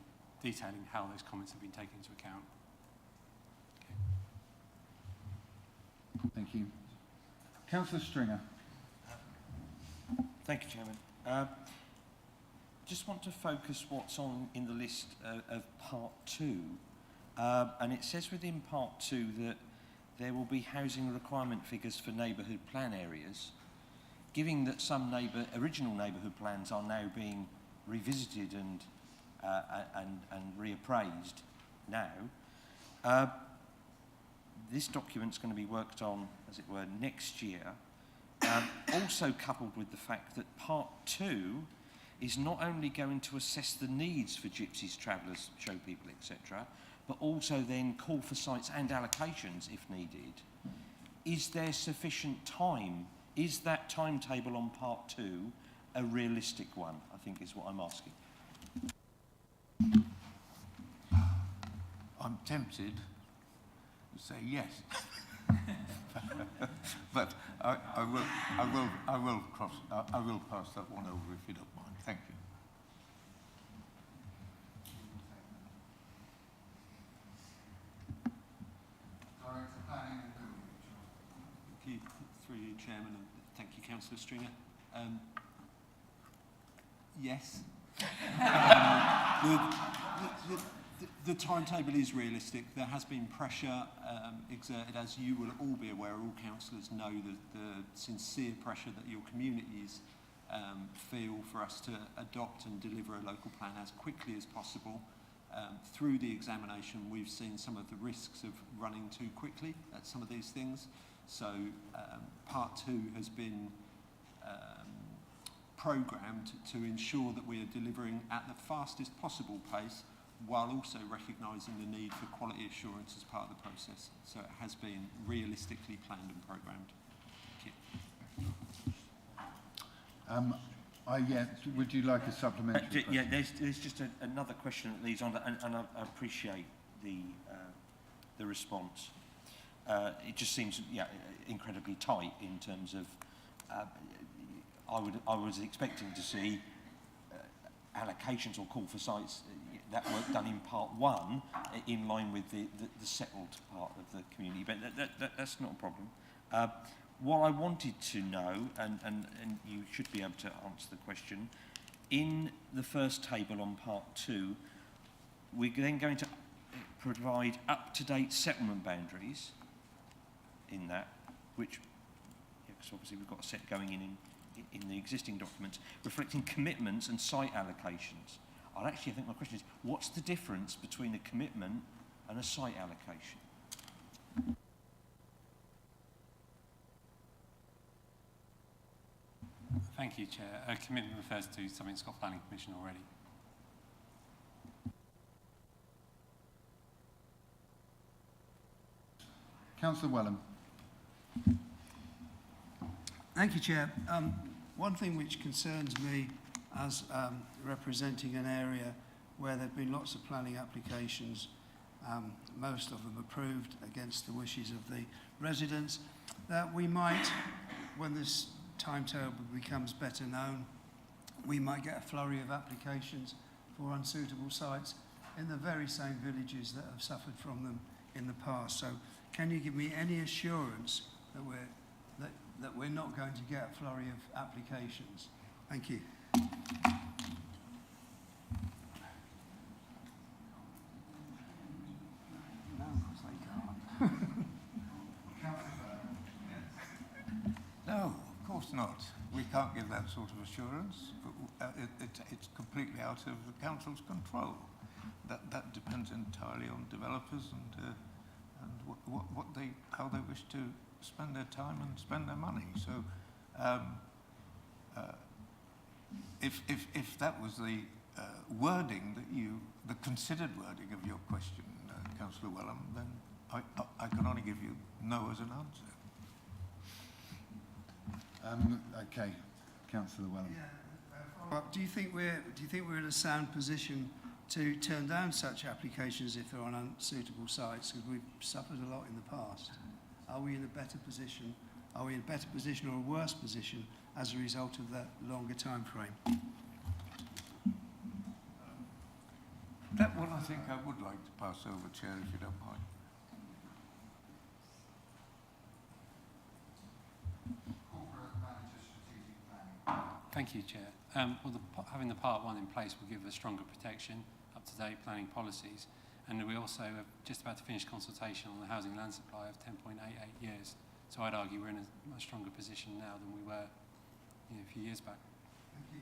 detailing how those comments have been taken into account. Okay. Thank you. Councillor Stringer. Thank you, Chairman. Just want to focus what's on in the list of Part 2. And it says within Part 2 that there will be housing requirement figures for neighbourhood plan areas. Given that some original neighbourhood plans are now being revisited and reappraised now, this document's going to be worked on, as it were, next year. Also coupled with the fact that Part 2 is not only going to assess the needs for gypsies, travellers, show people, etc., but also then call for sites and allocations if needed. Is there sufficient time? Is that timetable on Part 2 a realistic one, I think is what I'm asking. tempted to say yes. But I will pass that one over if you don't mind. Thank you. Thank you, through you, Chairman, and thank you, Councillor Stringer. Yes. The timetable is realistic. There has been pressure exerted, as you will all be aware, all councillors know the sincere pressure that your communities feel for us to adopt and deliver a local plan as quickly as possible. Through the examination, we've seen some of the risks of running too quickly at some of these things. So part 2 has been programmed to ensure that we are delivering at the fastest possible pace, while also recognising the need for quality assurance as part of the process. So it has been realistically planned and programmed. Thank you. Yeah, would you like a supplementary question? Yeah, there's just another question that leads on, and I appreciate the response. It just seems incredibly tight in terms of. I was expecting to see allocations or call for sites that work done in part 1 in line with the settled part of the community, but that's not a problem. What I wanted to know, and you should be able to answer the question, in the first table on part 2, we're then going to provide up-to-date settlement boundaries in that, which, because obviously we've got a set going in the existing documents, reflecting commitments and site allocations. I think my question is, what's the difference between a commitment and a site allocation? Thank you, Chair. A commitment refers to something that's got planning permission already. Councillor Wellham. Thank you, Chair. One thing which concerns me as representing an area where there have been lots of planning applications, most of them approved against the wishes of the residents, that we might, when this timetable becomes better known, we might get a flurry of applications for unsuitable sites in the very same villages that have suffered from them in the past. So can you give me any assurance that we're not going to get a flurry of applications? Thank you. No, of course not. We can't give that sort of assurance. But it's completely out of the council's control. That depends entirely on developers and how they wish to spend their time and spend their money. So, if that was the wording the considered wording of your question, Councillor Wellham, then I can only give you no as an answer. Okay, Councillor Wellham. Yeah, do you think we're in a sound position to turn down such applications if they're on unsuitable sites? Because we've suffered a lot in the past. Are we in a better position? Are we in a better position or a worse position as a result of that longer time frame? That one I think I would like to pass over, Chair, if you don't mind. Thank you, Chair. Having the Part 1 in place will give a stronger protection, up-to-date planning policies, and we also are just about to finish consultation on the housing land supply of 10.88 years. So I'd argue we're in a much stronger position now than we were a few years back. Thank you.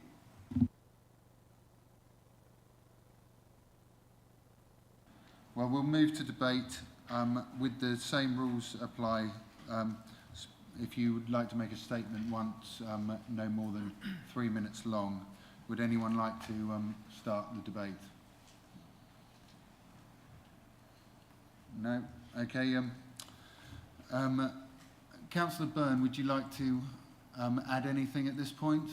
Well, we'll move to debate with the same rules apply. If you would like to make a statement once, no more than 3 minutes long, would anyone like to start the debate? No? Okay. Councillor Byrne, would you like to add anything at this point?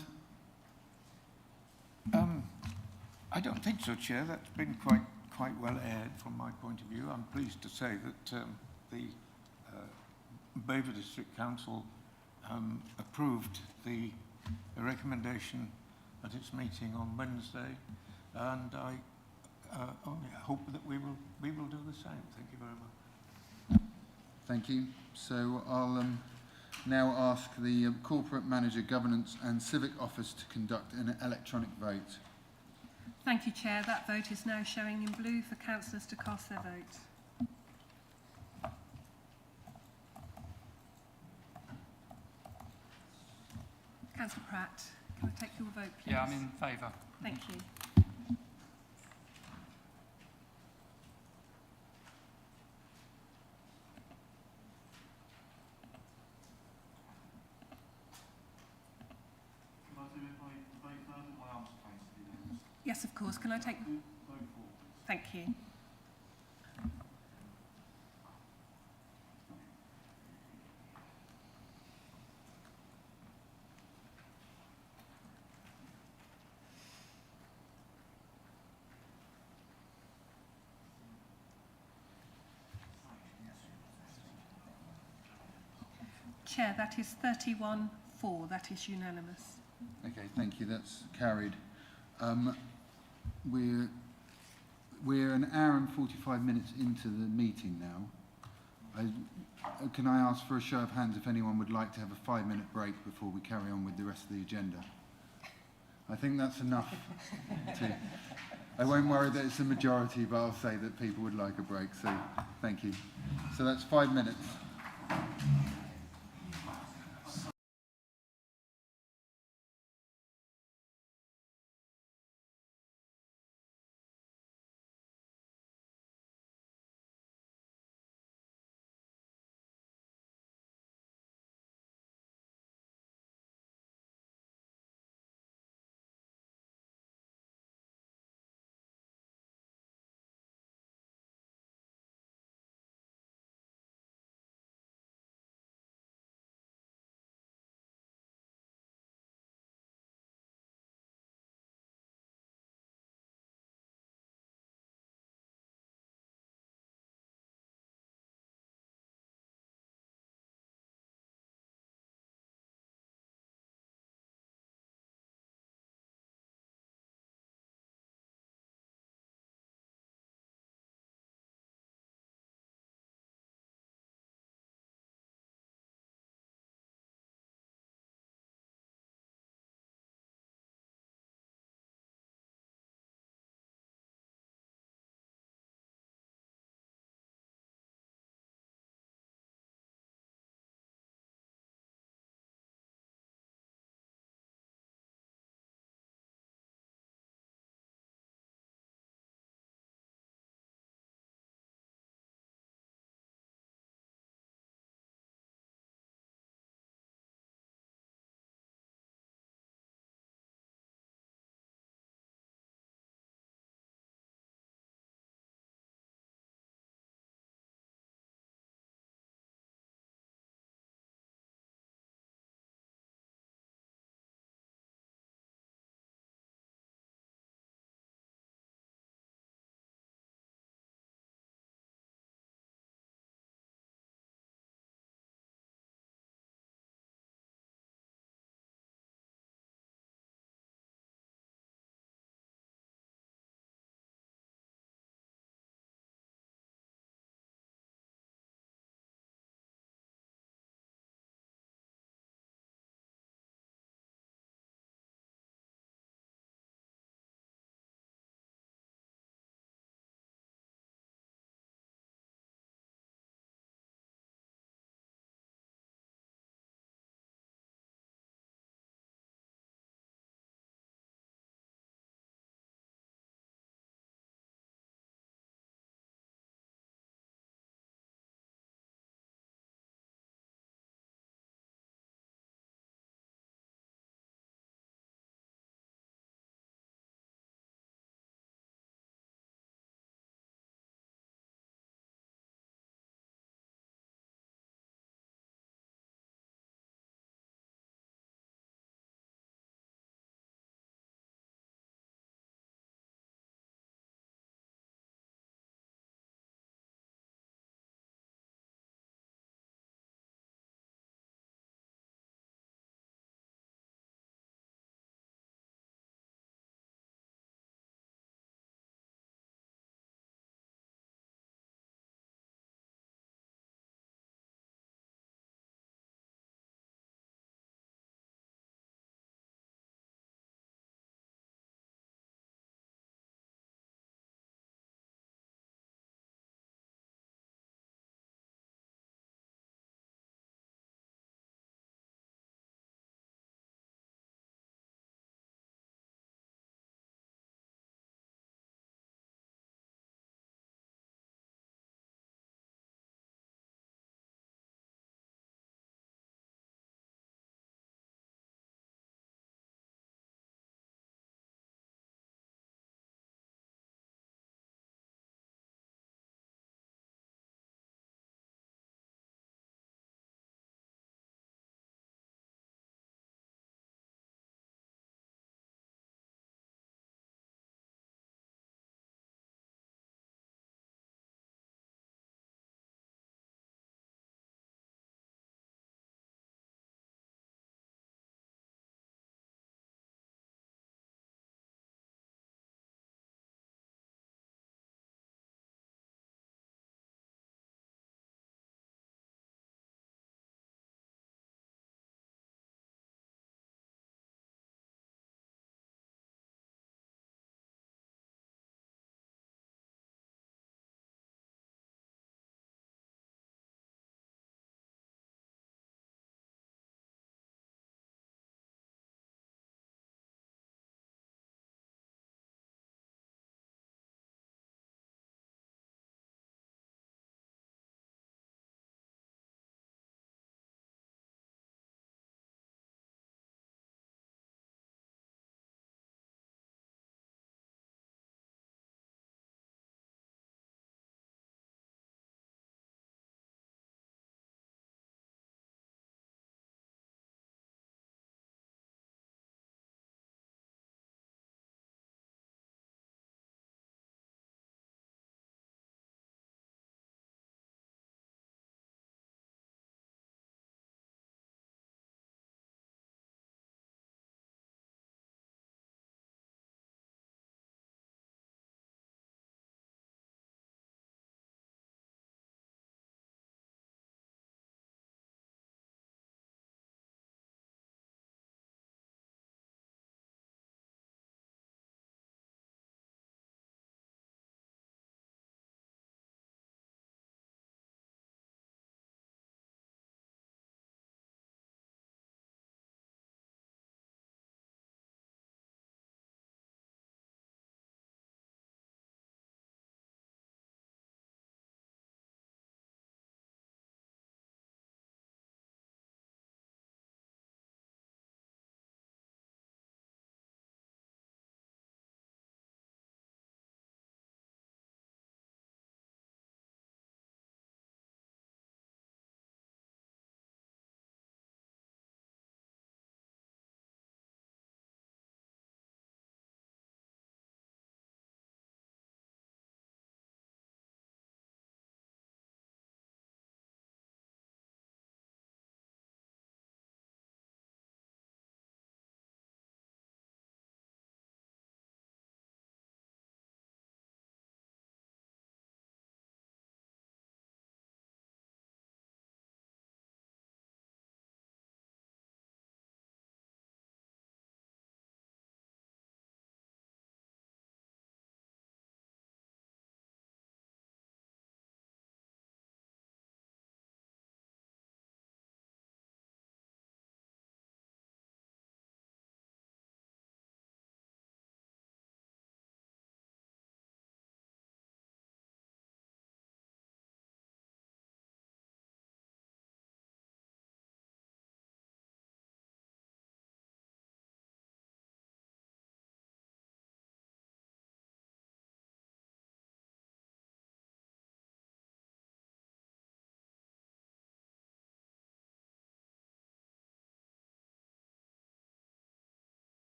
I don't think so, Chair. That's been quite quite well aired from my point of view. I'm pleased to say that the Belvoir District Council approved the recommendation at its meeting on Wednesday, and I only hope that we will do the same. Thank you very much. Thank you. So I'll now ask the Corporate Manager, Governance and Civic Office to conduct an electronic vote. Thank you, Chair. That vote is now showing in blue for councillors to cast their vote. Councillor Pratt, can I take your vote, please? Yeah, I'm in favour. Thank you. Yes, of course. Can I take... Thank you. Chair, that is 31-4. That is unanimous. Okay, thank you. That's carried. We're an hour and 45 minutes into the meeting now. Can I ask for a show of hands if anyone would like to have a 5-minute break before we carry on with the rest of the agenda? I think that's enough. I won't worry that it's a majority, but I'll say that people would like a break. So thank you. So that's 5 minutes.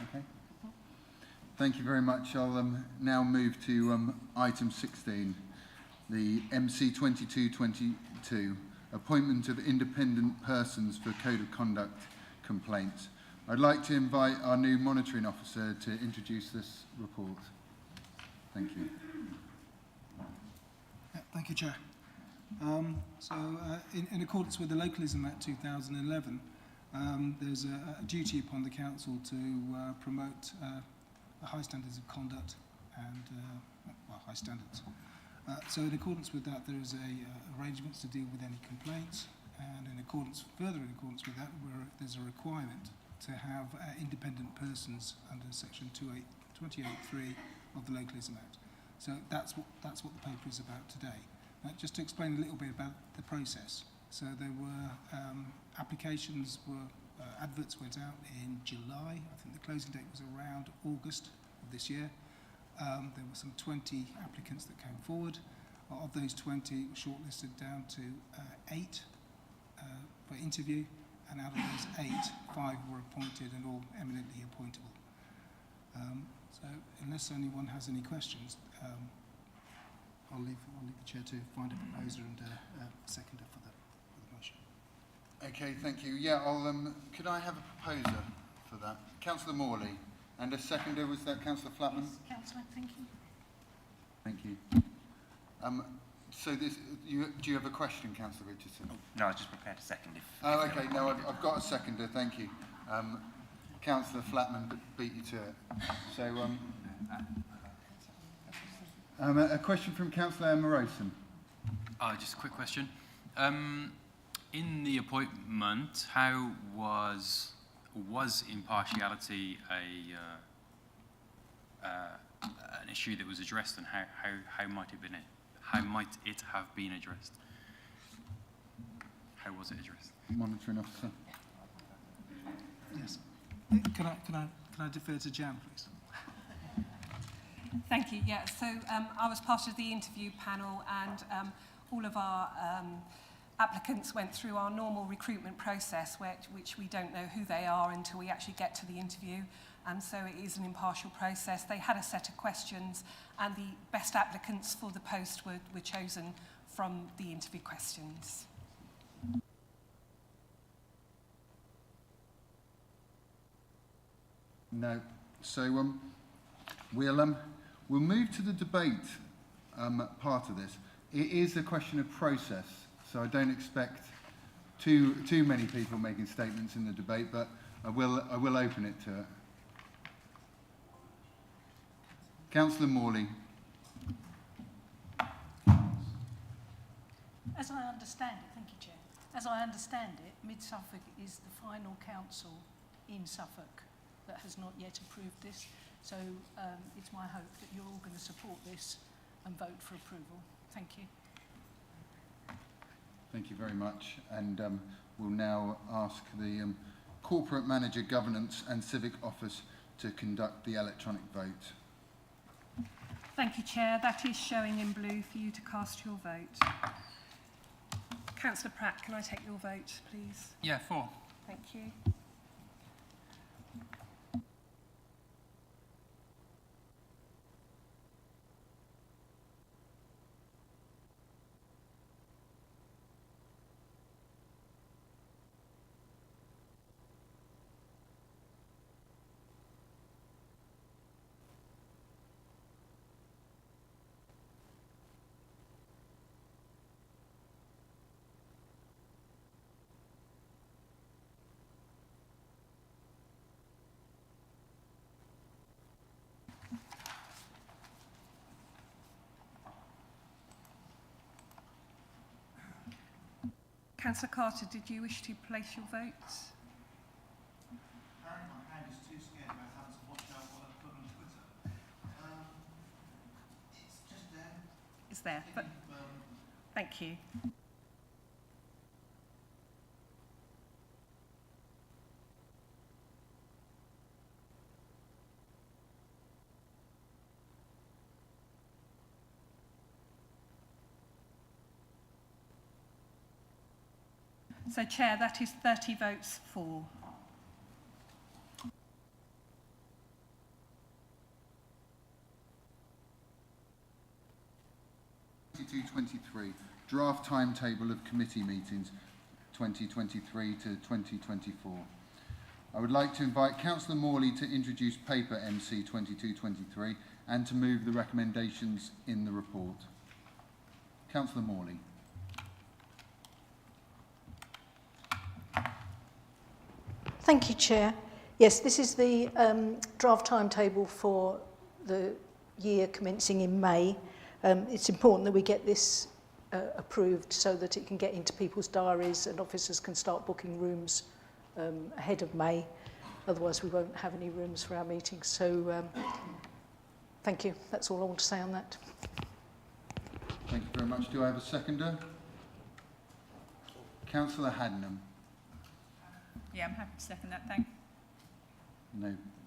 Okay. Thank you very much. I'll now move to item 16, the MC 2222, appointment of independent persons for code of conduct complaints. I'd like to invite our new monitoring officer to introduce this report. Thank you. Thank you, Chair. In accordance with the Localism Act 2011, there's a duty upon the council to promote high standards of conduct and high standards. So in accordance with that, there is arrangements to deal with any complaints, and further in accordance with that, there's a requirement to have independent persons under section 28.3 of the Localism Act. So that's what the paper is about today. Just to explain a little bit about the process. So there were adverts went out in July. I think the closing date was around August of this year. There were some 20 applicants that came forward. Of those 20, shortlisted down to 8 for interview, and out of those 8, 5 were appointed and all eminently appointable. So unless anyone has any questions, I'll leave the chair to find a proposer and a seconder for the motion. Okay, thank you. Yeah, could I have a proposer for that? Councillor Morley. And a seconder, was that Councillor Flatman? Yes, Councillor, thank you. Thank you. Do you have a question, Councillor Richardson? No, I was just prepared to second if... Oh, okay. No, I've got a seconder. Thank you. Councillor Flatman beat you to it. So, a question from Councillor Moroson. Just a quick question. In the appointment, how was impartiality an issue that was addressed, and how might it have been addressed? How was it addressed? Monitoring officer. Yes. Can I defer to Jan, please? Thank you. Yeah, so I was part of the interview panel, and all of our applicants went through our normal recruitment process, which we don't know who they are until we actually get to the interview. And so it is an impartial process. They had a set of questions, and the best applicants for the post were chosen from the interview questions. No. So we'll move to the debate part of this. It is a question of process, so I don't expect too many people making statements in the debate, but I will open it to it. Councillor Morley. As I understand it, thank you, Chair. As I understand it, Mid-Suffolk is the final council in Suffolk that has not yet approved this. So it's my hope that you're all going to support this and vote for approval. Thank you. Thank you very much. And we'll now ask the Corporate Manager Governance and Civic Office to conduct the electronic vote. Thank you, Chair. That is showing in blue for you to cast your vote. Councillor Pratt, can I take your vote, please? Yeah, 4. Thank you. Councillor Carter, did you wish to place your votes? Apparently my hand is too scared about having to watch out what I put on Twitter. It's just there. It's there, but thank you. So, Chair, that is 30 votes for. 22-23, draft timetable of committee meetings 2023 to 2024. I would like to invite Councillor Morley to introduce paper MC 22-23 and to move the recommendations in the report. Councillor Morley. Thank you, Chair. Yes, this is the draft timetable for the year commencing in May. It's important that we get this approved so that it can get into people's diaries and officers can start booking rooms ahead of May. Otherwise, we won't have any rooms for our meetings. So, thank you. That's all I want to say on that. Thank you very much. Do I have a seconder? Councillor Hadnam. Yeah, I'm happy to second that. Thanks.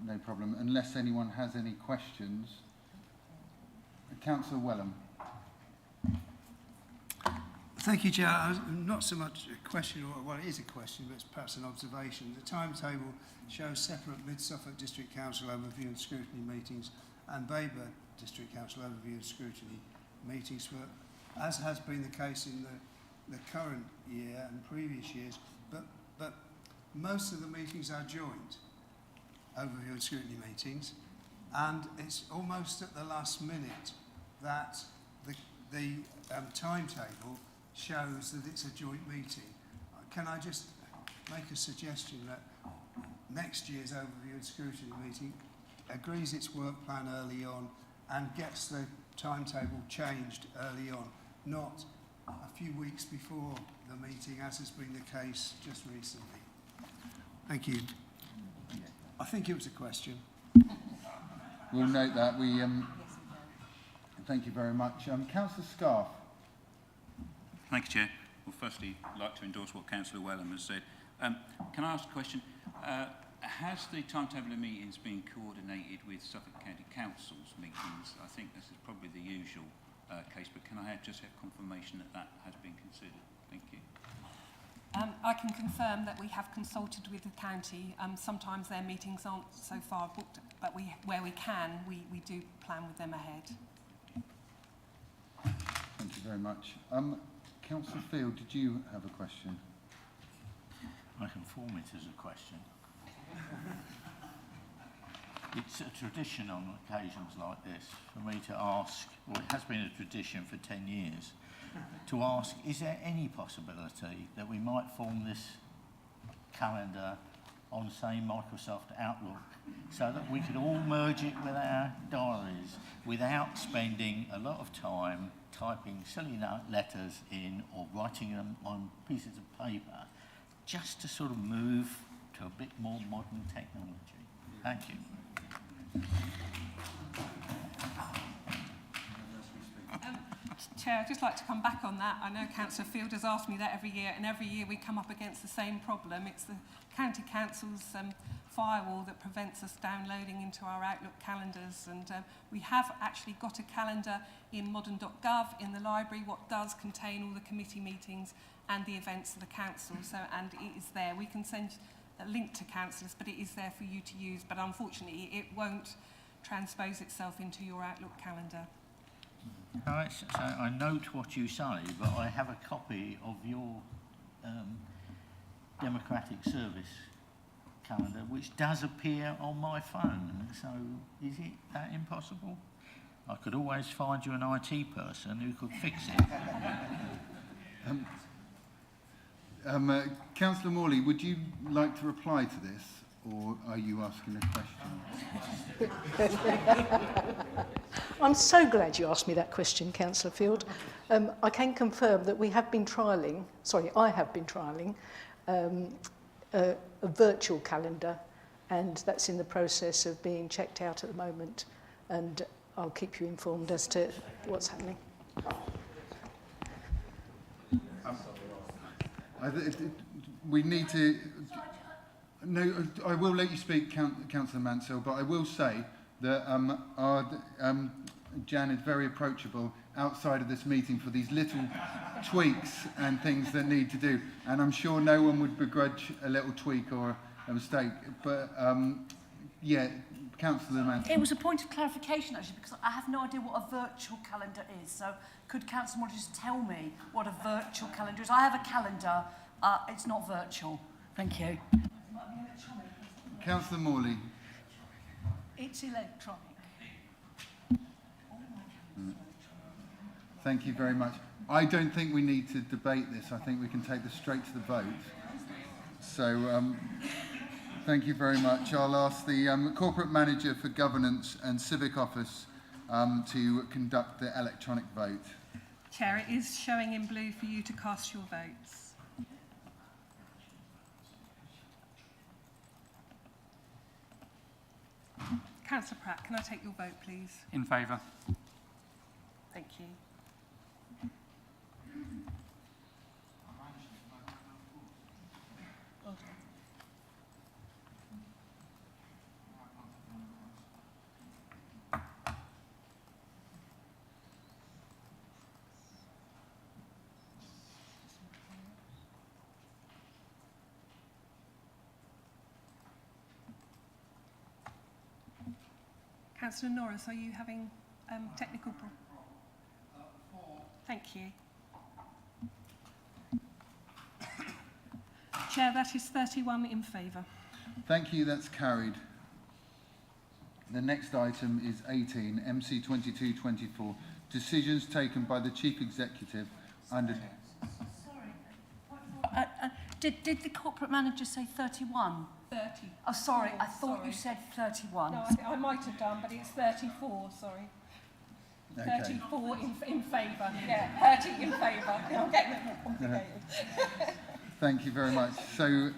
No problem. Unless anyone has any questions. Councillor Wellham. Thank you, Chair. Not so much a question, or well, it is a question, but it's perhaps an observation. The timetable shows separate Mid-Suffolk District Council overview and scrutiny meetings and Baber District Council overview and scrutiny meetings, for, as has been the case in the current year and previous years, but most of the meetings are joint overview and scrutiny meetings, and it's almost at the last minute that the timetable shows that it's a joint meeting. Can I just make a suggestion that next year's overview and scrutiny meeting agrees its work plan early on and gets the timetable changed early on, not a few weeks before the meeting, as has been the case just recently? Thank you. I think it was a question. We'll note that. Thank you very much. Councillor Scarf. Thank you, Chair. Well, firstly, I'd like to endorse what Councillor Wellham has said. Can I ask a question? Has the timetable of meetings been coordinated with Suffolk County Council's meetings? I think this is probably the usual case, but can I just have confirmation that that has been considered? Thank you. I can confirm that we have consulted with the county. Sometimes their meetings aren't so far booked, but where we can, we do plan with them ahead. Thank you very much. Councillor Field, did you have a question? I can form it as a question. It's a tradition on occasions like this for me to ask, or it has been a tradition for 10 years, to ask, is there any possibility that we might form this calendar on, say, Microsoft Outlook, so that we could all merge it with our diaries without spending a lot of time typing silly letters in or writing them on pieces of paper, just to sort of move to a bit more modern technology? Thank you. Chair, I'd just like to come back on that. I know Councillor Field has asked me that every year, and every year we come up against the same problem. It's the County Council's firewall that prevents us downloading into our Outlook calendars, and we have actually got a calendar in modern.gov in the library, what does contain all the committee meetings and the events of the council. So, and it is there. We can send a link to councillors, but it is there for you to use. But unfortunately, it won't transpose itself into your Outlook calendar. Right, so I note what you say, but I have a copy of your democratic service calendar, which does appear on my phone. So is it that impossible? I could always find you an IT person who could fix it. Councillor Morley, would you like to reply to this, or are you asking a question? I'm so glad you asked me that question, Councillor Field. I can confirm that we have been trialling, I have been trialling a virtual calendar, and that's in the process of being checked out at the moment, and I'll keep you informed as to what's happening. We need to... No, I will let you speak, Councillor Mansell, but I will say that Jan is very approachable outside of this meeting for these little tweaks and things that need to do. And I'm sure no one would begrudge a little tweak or a mistake. But, yeah, Councillor Mann. It was a point of clarification, actually, because I have no idea what a virtual calendar is. So could Councillor Morley just tell me what a virtual calendar is? I have a calendar. It's not virtual. Thank you. Councillor Morley. It's electronic. Thank you very much. I don't think we need to debate this. I think we can take this straight to the vote. So thank you very much. I'll ask the Corporate Manager for Governance and Civic Office to conduct the electronic vote. Chair, it is showing in blue for you to cast your votes. Councillor Pratt, can I take your vote, please? In favour. Thank you. Councillor Norris, are you having technical problems? Thank you. Chair, that is 31 in favour. Thank you, that's carried. The next item is 18, MC 2224, decisions taken by the Chief Executive under... Did the corporate manager say 31? 30. Oh, sorry, I thought you said 31. No, I might have done, but it's 34, sorry. Okay. 34 in favour. Yeah, 30 in favour. I'm getting it more complicated. Thank you very much. So,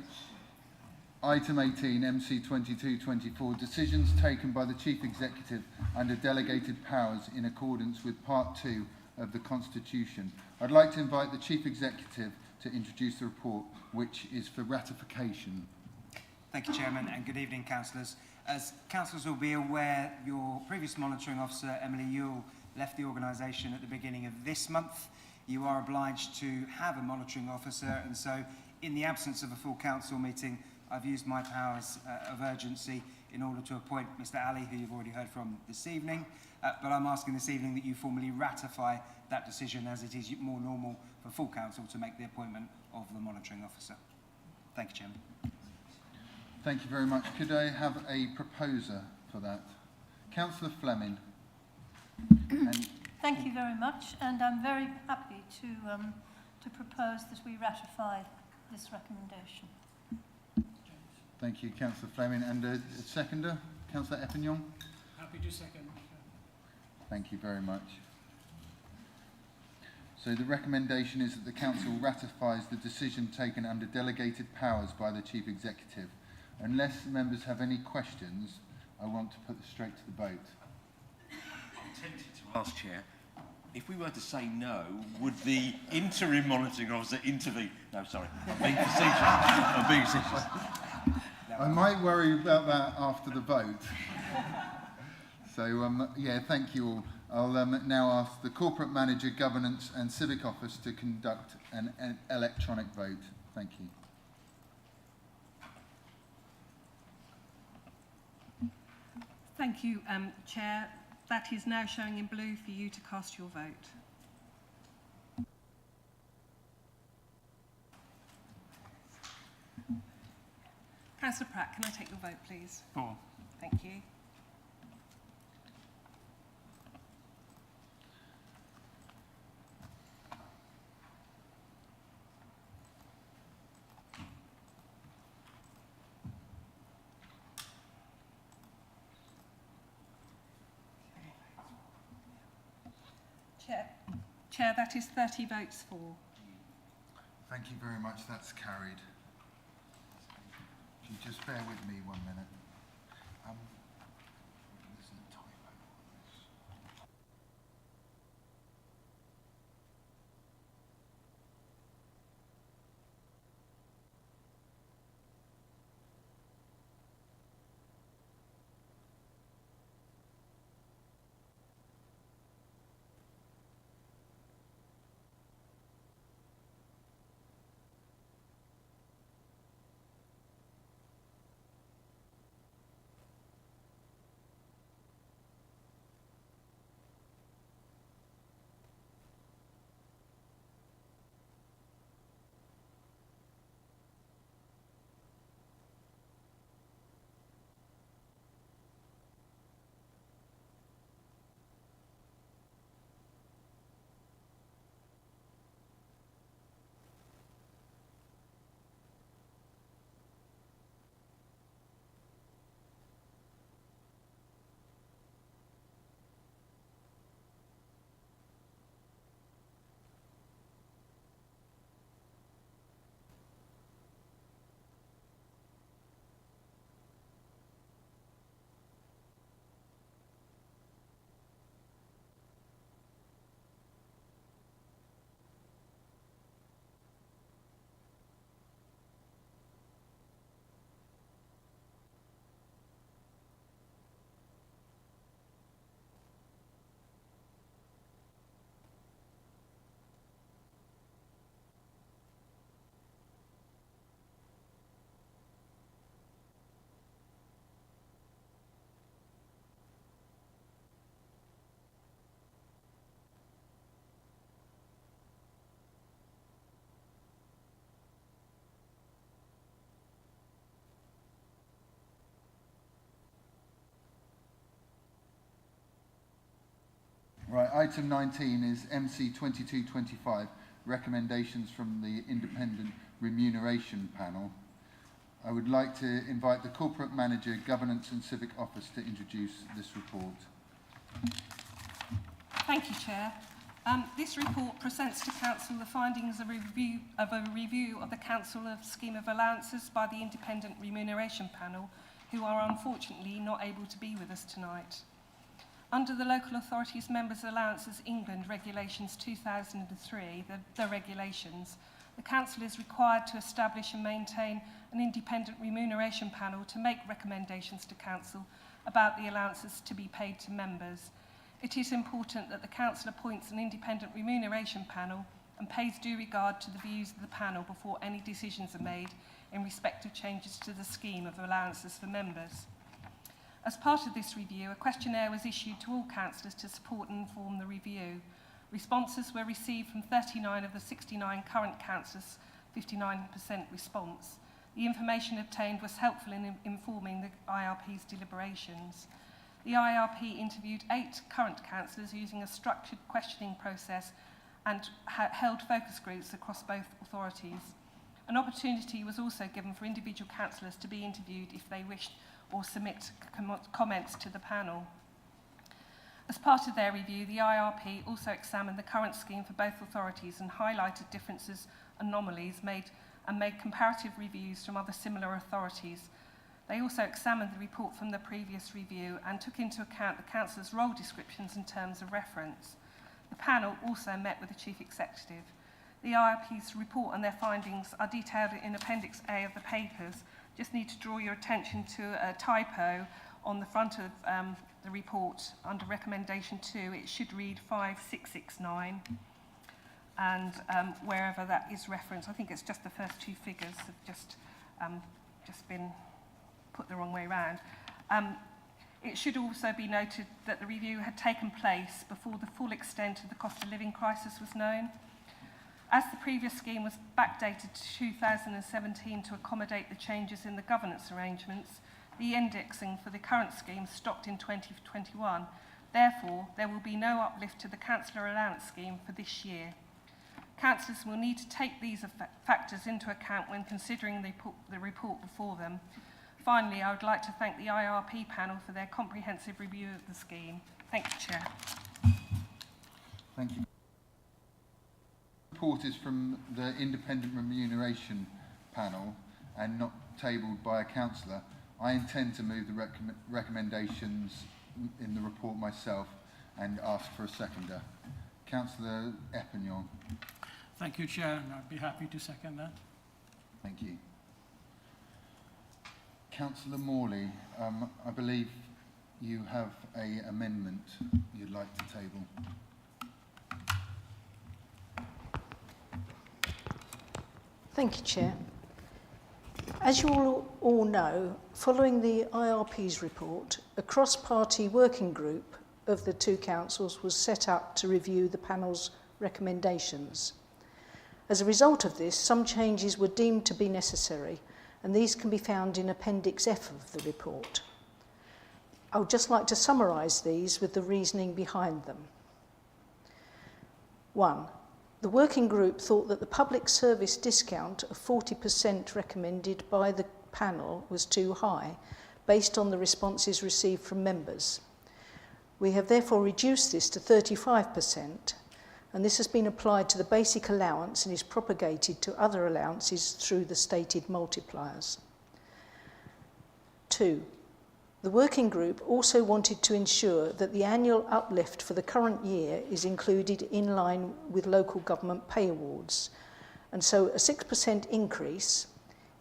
item 18, MC 2224, decisions taken by the Chief Executive under delegated powers in accordance with Part 2 of the Constitution. I'd like to invite the Chief Executive to introduce the report, which is for ratification. Thank you, Chairman, and good evening, councillors. As councillors will be aware, your previous monitoring officer, Emily Ewell, left the organisation at the beginning of this month. You are obliged to have a monitoring officer, and so in the absence of a full council meeting, I've used my powers of urgency in order to appoint Mr. Ali, who you've already heard from this evening. But I'm asking this evening that you formally ratify that decision, as it is more normal for full council to make the appointment of the monitoring officer. Thank you, Chairman. Thank you very much. Could I have a proposer for that? Councillor Fleming. Thank you very much, and I'm very happy to propose that we ratify this recommendation. Thank you, Councillor Fleming. And a seconder, Councillor Eppignon. Happy to second. Thank you very much. So the recommendation is that the Council ratifies the decision taken under delegated powers by the Chief Executive. Unless members have any questions, I want to put this straight to the vote. I'm tempted to ask, Chair, if we were to say no, would the interim monitoring officer intervene? No, sorry, I'm being facetious. I'm being facetious. I might worry about that after the vote. So, yeah, thank you all. I'll now ask the Corporate Manager, Governance and Civic Office to conduct an electronic vote. Thank you. Thank you, Chair. That is now showing in blue for you to cast your vote. Councillor Pratt, can I take your vote, please? For. Thank you. Chair, that is 30 votes for. Thank you very much. That's carried. If you just bear with me 1 minute. There's a typo on this. Right, item 19 is MC 2225, recommendations from the Independent Remuneration Panel. I would like to invite the Corporate Manager, Governance and Civic Office to introduce this report. Thank you, Chair. This report presents to Council the findings of a review of the Council of Scheme of Allowances by the Independent Remuneration Panel, who are unfortunately not able to be with us tonight. Under the Local Authorities Members Allowances England Regulations 2003, the regulations, the Council is required to establish and maintain an independent remuneration panel to make recommendations to Council about the allowances to be paid to members. It is important that the Council appoints an independent remuneration panel and pays due regard to the views of the panel before any decisions are made in respect of changes to the scheme of allowances for members. As part of this review, a questionnaire was issued to all councillors to support and inform the review. Responses were received from 39 of the 69 current councillors, 59% response. The information obtained was helpful in informing the IRP's deliberations. The IRP interviewed 8 current councillors using a structured questioning process and held focus groups across both authorities. An opportunity was also given for individual councillors to be interviewed if they wished or submit comments to the panel. As part of their review, the IRP also examined the current scheme for both authorities and highlighted differences and anomalies made comparative reviews from other similar authorities. They also examined the report from the previous review and took into account the councillors' role descriptions and terms of reference. The panel also met with the Chief Executive. The IRP's report and their findings are detailed in Appendix A of the papers. Just need to draw your attention to a typo on the front of the report under recommendation 2. It should read 5669, and wherever that is referenced, I think it's just the first 2 figures have just been put the wrong way around. It should also be noted that the review had taken place before the full extent of the cost of living crisis was known. As the previous scheme was backdated to 2017 to accommodate the changes in the governance arrangements, the indexing for the current scheme stopped in 2021. Therefore, there will be no uplift to the councillor allowance scheme for this year. Councillors will need to take these factors into account when considering the report before them. Finally, I would like to thank the IRP panel for their comprehensive review of the scheme. Thank you, Chair. Thank you. The report is from the Independent Remuneration Panel and not tabled by a councillor. I intend to move the recommendations in the report myself and ask for a seconder. Councillor Epignon. Thank you, Chair, and I'd be happy to second that. Thank you. Councillor Morley, I believe you have an amendment you'd like to table. Thank you, Chair. As you all know, following the IRP's report, a cross-party working group of the 2 councils was set up to review the panel's recommendations. As a result of this, some changes were deemed to be necessary, and these can be found in Appendix F of the report. I would just like to summarise these with the reasoning behind them. 1. The working group thought that the public service discount of 40% recommended by the panel was too high, based on the responses received from members. We have therefore reduced this to 35%, and this has been applied to the basic allowance and is propagated to other allowances through the stated multipliers. 2. The working group also wanted to ensure that the annual uplift for the current year is included in line with local government pay awards, and so a 6% increase,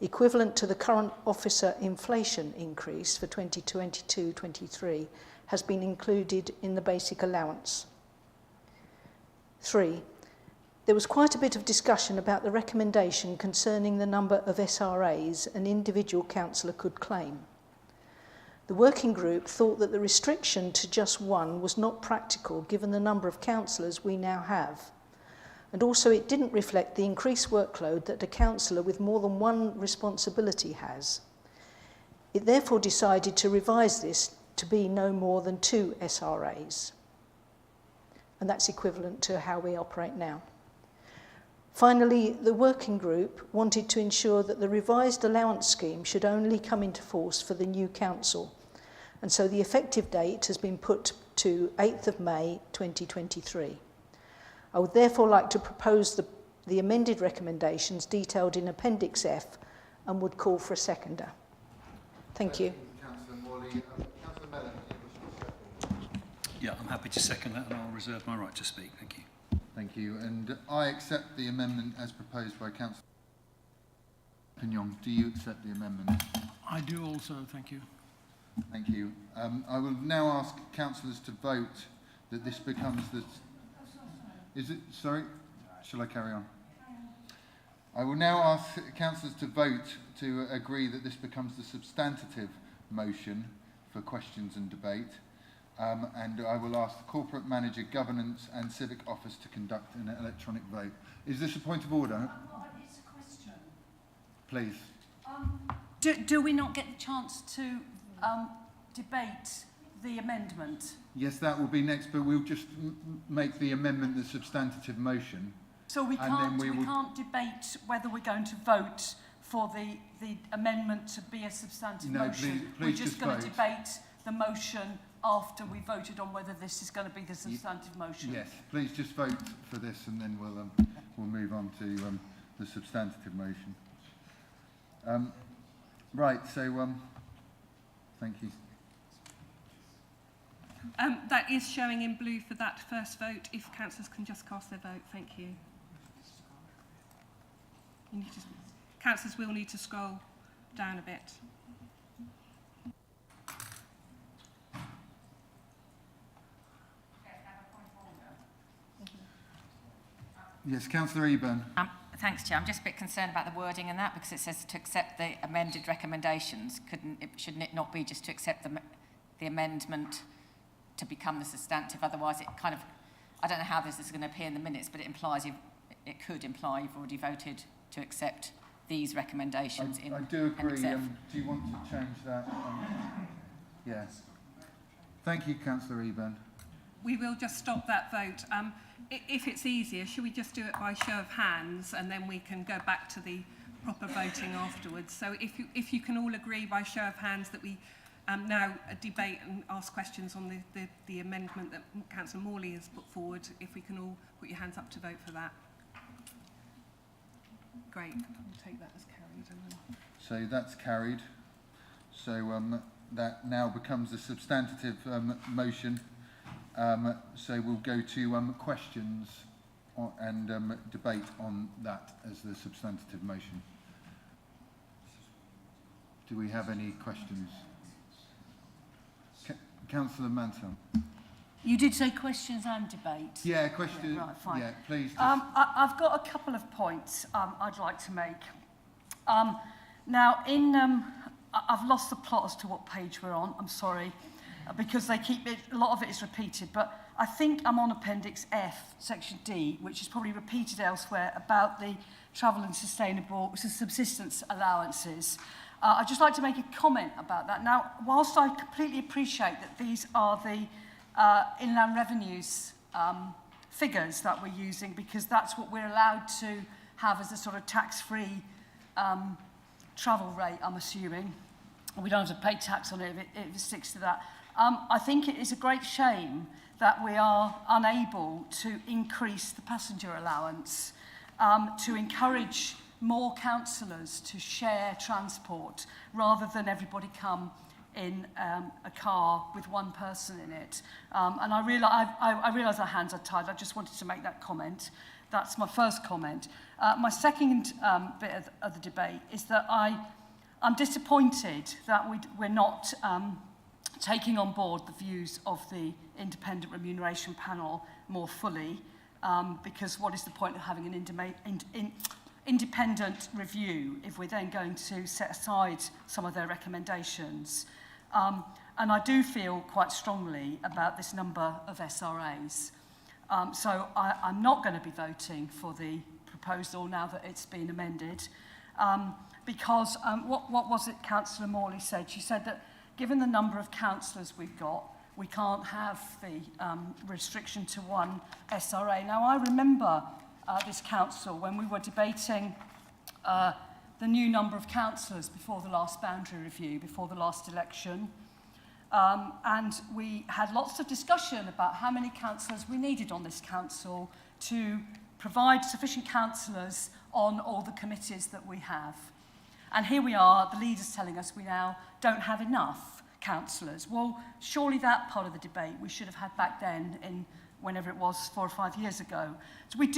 equivalent to the current officer inflation increase for 2022-23, has been included in the basic allowance. 3. There was quite a bit of discussion about the recommendation concerning the number of SRAs an individual councillor could claim. The working group thought that the restriction to just 1 was not practical given the number of councillors we now have, and also it didn't reflect the increased workload that a councillor with more than 1 responsibility has. It therefore decided to revise this to be no more than 2 SRAs. and that's equivalent to how we operate now. Finally, the working group wanted to ensure that the revised allowance scheme should only come into force for the new council, and so the effective date has been put to 8th of May 2023. I would therefore like to propose the amended recommendations detailed in Appendix F and would call for a seconder. Thank you. Councillor Morley. Councillor Mellon, yeah, I'm happy to second that, and I'll reserve my right to speak. Thank you. Thank you. And I accept the amendment as proposed by Councillor Pignon. Do you accept the amendment? I do also, thank you. Thank you. I will now ask councillors to vote that this becomes the... Is it? Sorry? Shall I carry on? I will now ask councillors to vote to agree that this becomes the substantive motion for questions and debate. And I will ask the Corporate Manager, Governance and Civic Office to conduct an electronic vote. Is this a point of order? It's a question. Please. Do we not get the chance to debate the amendment? Yes, that will be next, but we'll just make the amendment the substantive motion. So we can't debate whether we're going to vote for the amendment to be a substantive motion. Please we're just going to debate the motion after we voted on whether this is going to be the substantive motion. Yes, please just vote for this, and then we'll move on to the substantive motion. Right. So thank you. That is showing in blue for that first vote. If councillors can just cast their vote, thank you. Councillors will need to scroll down a bit. Yes, Councillor Eburn. Thanks, Chair. I'm just a bit concerned about the wording in that because it says to accept the amended recommendations. Shouldn't it not be just to accept the amendment to become the substantive? Otherwise, it kind of, I don't know how this is going to appear in the minutes, but it could imply you've already voted to accept these recommendations. I do agree. Do you want to change that? Yes. Thank you, Councillor Eburn. We will just stop that vote. If it's easier, should we just do it by show of hands and then we can go back to the proper voting afterwards? So if you can all agree by show of hands that we now debate and ask questions on the amendment that Councillor Morley has put forward, if we can all put your hands up to vote for that. Great. We'll take that as carried. So that's carried. So that now becomes a substantive motion. So we'll go to questions and debate on that as the substantive motion. Do we have any questions? Councillor Manson. You did say questions and debate. Yeah, questions. Yeah, right, fine. Yeah, please. I've got a couple of points I'd like to make. Now, I've lost the plot as to what page we're on. I'm sorry, because they keep it. A lot of it is repeated, but I think I'm on Appendix F, Section D, which is probably repeated elsewhere about the travel and sustainable subsistence allowances. I'd just like to make a comment about that. Now, whilst I completely appreciate that these are the inland revenues figures that we're using, because that's what we're allowed to have as a sort of tax-free travel rate, I'm assuming. We don't have to pay tax on it if it sticks to that. I think it is a great shame that we are unable to increase the passenger allowance to encourage more councillors to share transport rather than everybody come in a car with one person in it. And I realise our hands are tied. I just wanted to make that comment. That's my first comment. My second bit of the debate is that I'm disappointed that we're not taking on board the views of the Independent Remuneration Panel more fully, because what is the point of having an independent review if we're then going to set aside some of their recommendations? And I do feel quite strongly about this number of SRAs. So I'm not going to be voting for the proposal now that it's been amended, because what was it Councillor Morley said? She said that given the number of councillors we've got, we can't have the restriction to one SRA. Now, I remember this council when we were debating the new number of councillors before the last boundary review, before the last election. And we had lots of discussion about how many councillors we needed on this council to provide sufficient councillors on all the committees that we have. And here we are, the leaders telling us we now don't have enough councillors. Well, surely that part of the debate we should have had back then in whenever it was 4 or 5 years ago. So we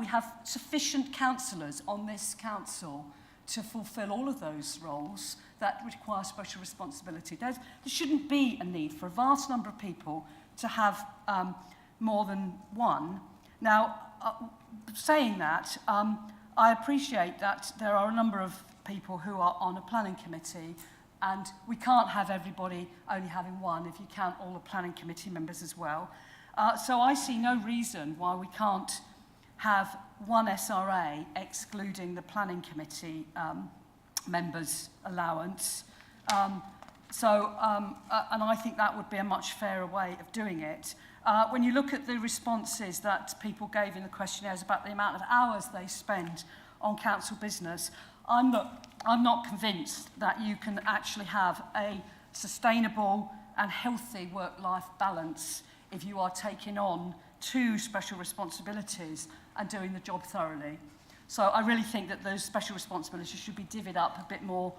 have sufficient councillors on this council to fulfil all of those roles that require special responsibility. There shouldn't be a need for a vast number of people to have more than one. Now, saying that, I appreciate that there are a number of people who are on a planning committee, and we can't have everybody only having one if you count all the planning committee members as well. So I see no reason why we can't have one SRA excluding the planning committee members' allowance. And I think that would be a much fairer way of doing it. When you look at the responses that people gave in the questionnaires about the amount of hours they spend on council business, I'm not convinced that you can actually have a sustainable and healthy work-life balance if you are taking on 2 special responsibilities and doing the job thoroughly. So I really think that those special responsibilities should be divvied up a bit more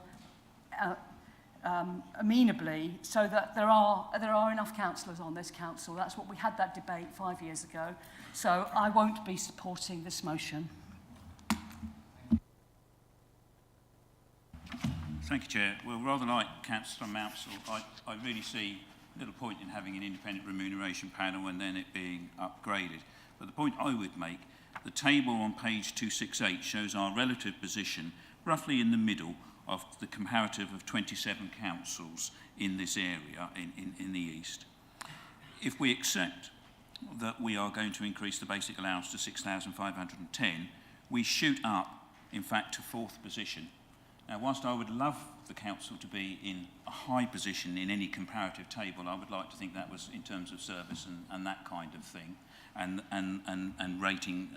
amenably, so that there are enough councillors on this council. That's what we had that debate 5 years ago. So I won't be supporting this motion. Thank you, Chair. Well, rather like Councillor Mounsell, I really see little point in having an independent remuneration panel and then it being upgraded. But the point I would make, the table on page 268 shows our relative position roughly in the middle of the comparative of 27 councils in this area in the east. If we accept that we are going to increase the basic allowance to 6,510, we shoot up, in fact, to 4th position. Now, whilst I would love the council to be in a high position in any comparative table, I would like to think that was in terms of service and that kind of thing, and rating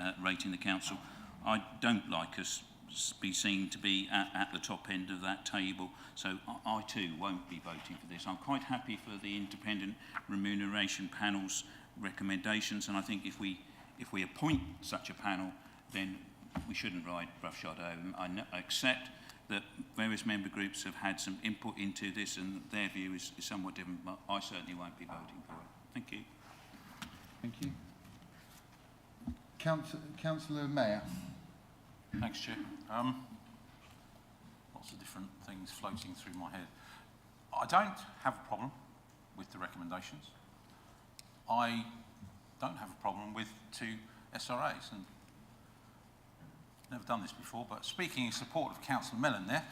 the council. I don't like us be seen to be at the top end of that table, so I too won't be voting for this. I'm quite happy for the independent remuneration panel's recommendations, and I think if we appoint such a panel, then we shouldn't ride roughshod over them. I accept that various member groups have had some input into this and their view is somewhat different, but I certainly won't be voting for it. Thank you. Thank you. Councillor Mayor. Thanks, Chair. Lots of different things floating through my head. I don't have a problem with the recommendations. I don't have a problem with 2 SRAs, and never done this before, but speaking in support of Councillor Mellon there,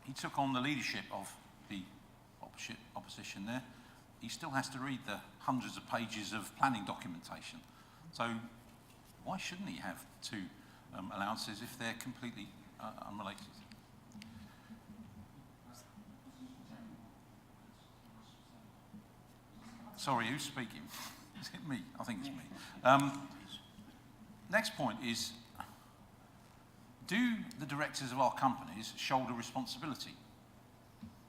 he took on the leadership of the opposition there. He still has to read the hundreds of pages of planning documentation. So why shouldn't he have 2 allowances if they're completely unrelated? Sorry, who's speaking? Is it me? I think it's me. Next point is, do the directors of our companies shoulder responsibility?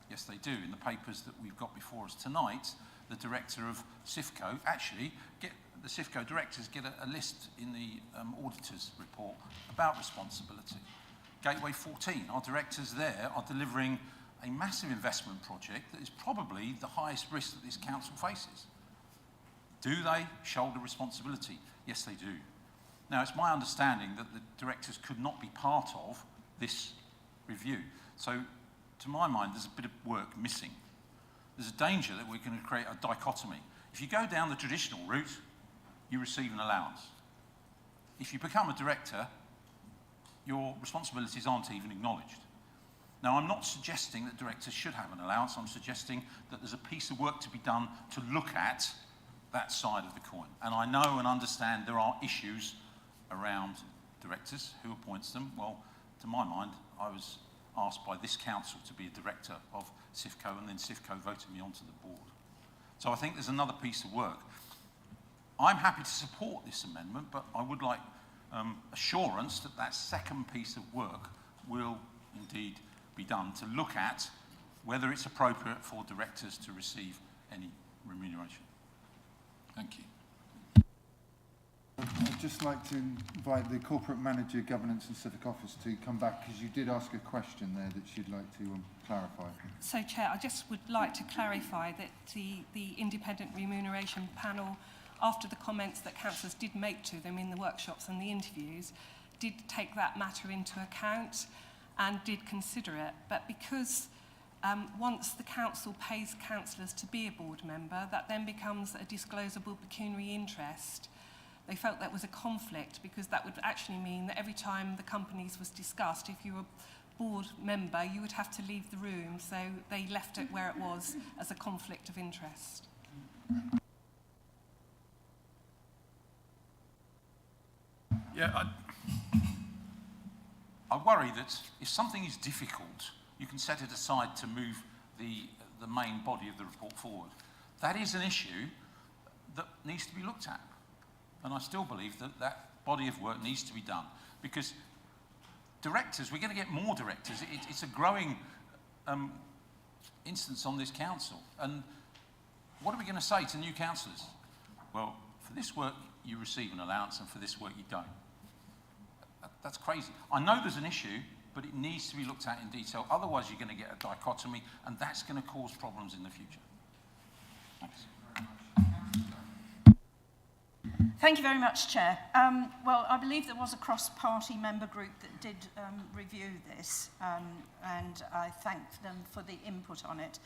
Yes, they do. In the papers that we've got before us tonight, the director of CIFCO, actually, the CIFCO directors get a list in the auditor's report about responsibility. Gateway 14, our directors there are delivering a massive investment project that is probably the highest risk that this council faces. Do they shoulder responsibility? Yes, they do. Now, it's my understanding that the directors could not be part of this review. So, to my mind, there's a bit of work missing. There's a danger that we're going to create a dichotomy. If you go down the traditional route, you receive an allowance. If you become a director, your responsibilities aren't even acknowledged. Now, I'm not suggesting that directors should have an allowance. I'm suggesting that there's a piece of work to be done to look at that side of the coin. And I know and understand there are issues around directors, who appoints them. Well, to my mind, I was asked by this council to be a director of CIFCO, and then CIFCO voted me onto the board. So I think there's another piece of work. I'm happy to support this amendment, but I would like assurance that that second piece of work will indeed be done to look at whether it's appropriate for directors to receive any remuneration. Thank you. I'd just like to invite the Corporate Manager, Governance and Civic Office to come back, because you did ask a question there that she'd like to clarify. So, Chair, I just would like to clarify that the Independent Remuneration Panel, after the comments that councillors did make to them in the workshops and the interviews, did take that matter into account and did consider it. But because once the council pays councillors to be a board member, that then becomes a disclosable pecuniary interest. They felt that was a conflict, because that would actually mean that every time the companies was discussed, if you were a board member, you would have to leave the room. So they left it where it was as a conflict of interest. Yeah, I worry that if something is difficult, you can set it aside to move the main body of the report forward. That is an issue that needs to be looked at. And I still believe that that body of work needs to be done, because directors, we're going to get more directors. It's a growing instance on this council. And what are we going to say to new councillors? Well, for this work you receive an allowance, and for this work you don't. That's crazy. I know there's an issue, but it needs to be looked at in detail. Otherwise you're going to get a dichotomy, and that's going to cause problems in the future. Thanks. Thank you very much, Chair. Well, I believe there was a cross-party member group that did review this, and I thank them for the input on it.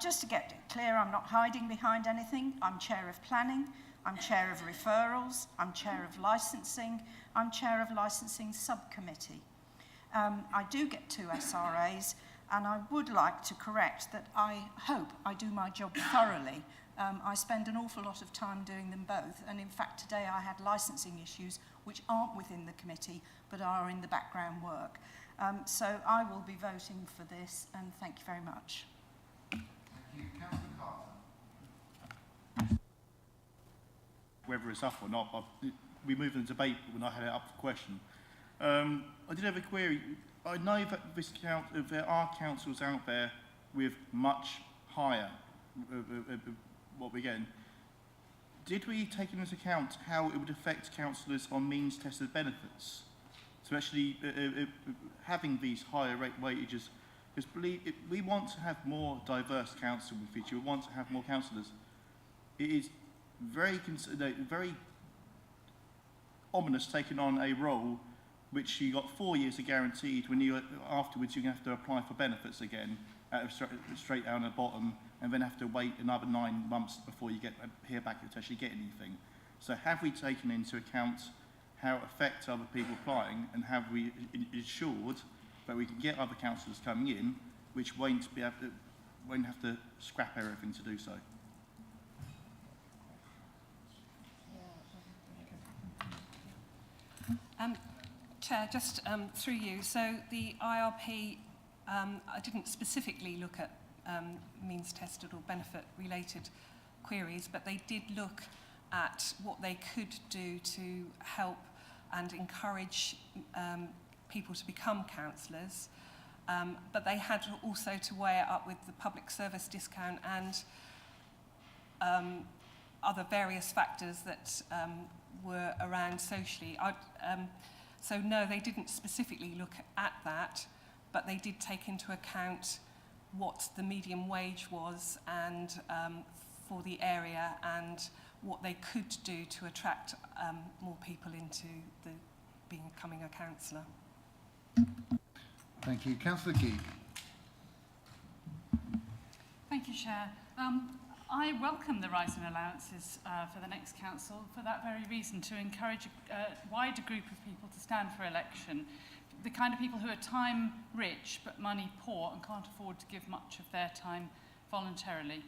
Just to get it clear, I'm not hiding behind anything. I'm Chair of Planning, I'm Chair of Referrals, I'm Chair of Licensing, I'm Chair of Licensing Subcommittee. I do get 2 SRAs, and I would like to correct that I hope I do my job thoroughly. I spend an awful lot of time doing them both, and in fact today I had licensing issues which aren't within the committee but are in the background work. So I will be voting for this, and thank you very much. Thank you. Councillor Carter. Whether it's up or not, we moved in the debate when I had it up for question. I did have a query. I know that there are councils out there with much higher what we're getting. Did we take into account how it would affect councillors on means-tested benefits? So actually having these higher rate wages, because we want to have more diverse council in the future. We want to have more councillors. It is very ominous taking on a role which you got 4 years of guaranteed, when you afterwards you have to apply for benefits again straight down the bottom, and then have to wait another 9 months before you hear back to actually get anything. So have we taken into account how it affects other people applying, and have we ensured that we can get other councillors coming in which won't have to scrap everything to do so? Chair, just through you, so the IRP, I didn't specifically look at means-tested or benefit-related queries, but they did look at what they could do to help and encourage people to become councillors. But they had also to weigh it up with the public service discount and other various factors that were around socially. So no, they didn't specifically look at that, but they did take into account what the median wage was and for the area, and what they could do to attract more people into becoming a councillor. Thank you. Councillor Gee. Thank you, Chair. I welcome the rise in allowances for the next council for that very reason, to encourage a wider group of people to stand for election, the kind of people who are time rich but money poor and can't afford to give much of their time voluntarily.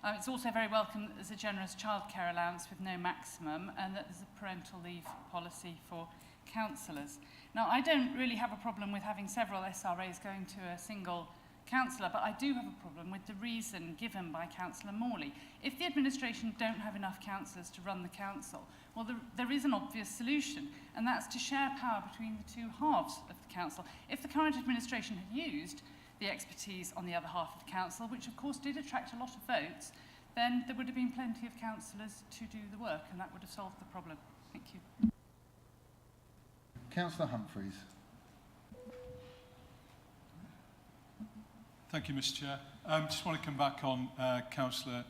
It's also very welcome that there's a generous childcare allowance with no maximum, and that there's a parental leave policy for councillors. Now, I don't really have a problem with having several SRAs going to a single councillor, but I do have a problem with the reason given by Councillor Morley. If the administration don't have enough councillors to run the council, well, there is an obvious solution, and that's to share power between the two halves of the council. If the current administration had used the expertise on the other half of the council, which of course did attract a lot of votes, then there would have been plenty of councillors to do the work, and that would have solved the problem. Thank you. Councillor Humphreys. Thank you, Mr. Chair. Just want to come back on Councillor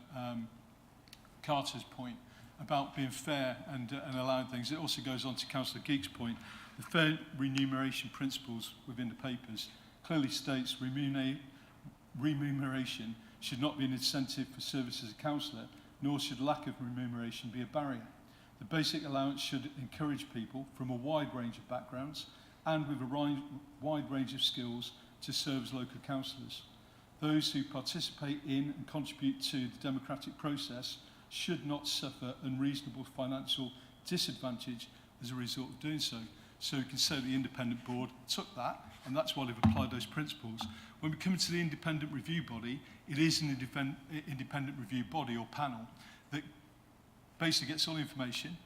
Carter's point about being fair and allowing things. It also goes on to Councillor Geek's point. The fair remuneration principles within the papers clearly states remuneration should not be an incentive for service as a councillor, nor should lack of remuneration be a barrier. The basic allowance should encourage people from a wide range of backgrounds and with a wide range of skills to serve as local councillors. Those who participate in and contribute to the democratic process should not suffer unreasonable financial disadvantage as a result of doing so. So we can say the independent board took that, and that's why they've applied those principles. When we come to the independent review body, it is an independent review body or panel that basically gets all the information,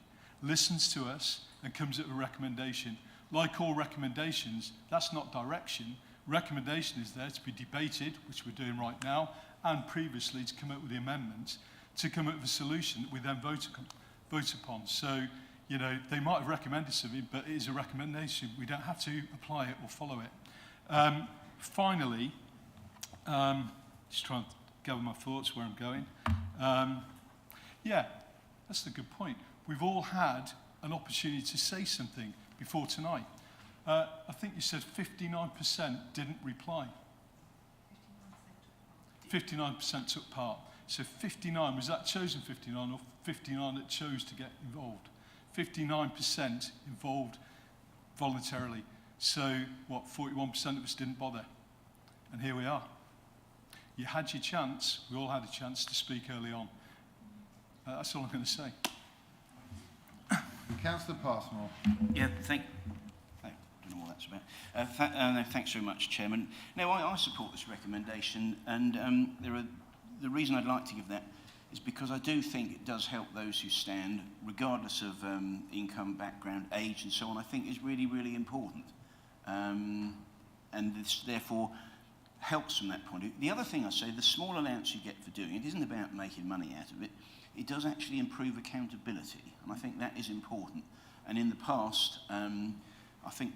listens to us, and comes up with a recommendation. Like all recommendations, that's not direction. Recommendation is there to be debated, which we're doing right now, and previously to come up with the amendments, to come up with a solution that we then vote upon. So, you know, they might have recommended something, but it is a recommendation. We don't have to apply it or follow it. Finally, just trying to gather my thoughts where I'm going. Yeah, that's a good point. We've all had an opportunity to say something before tonight. I think you said 59% didn't reply. 59% took part. So 59, was that chosen 59 or 59 that chose to get involved? 59% involved voluntarily. So, what, 41% of us didn't bother. And here we are. You had your chance, we all had a chance to speak early on. That's all I'm going to say. Councillor Passmore. Yeah, I don't know what that's about. Thanks very much, Chairman. No, I support this recommendation, and the reason I'd like to give that is because I do think it does help those who stand, regardless of income, background, age, and so on. I think is really, really important, and this therefore helps from that point of view. The other thing I say, the small allowance you get for doing it isn't about making money out of it. It does actually improve accountability, and I think that is important. And in the past, I think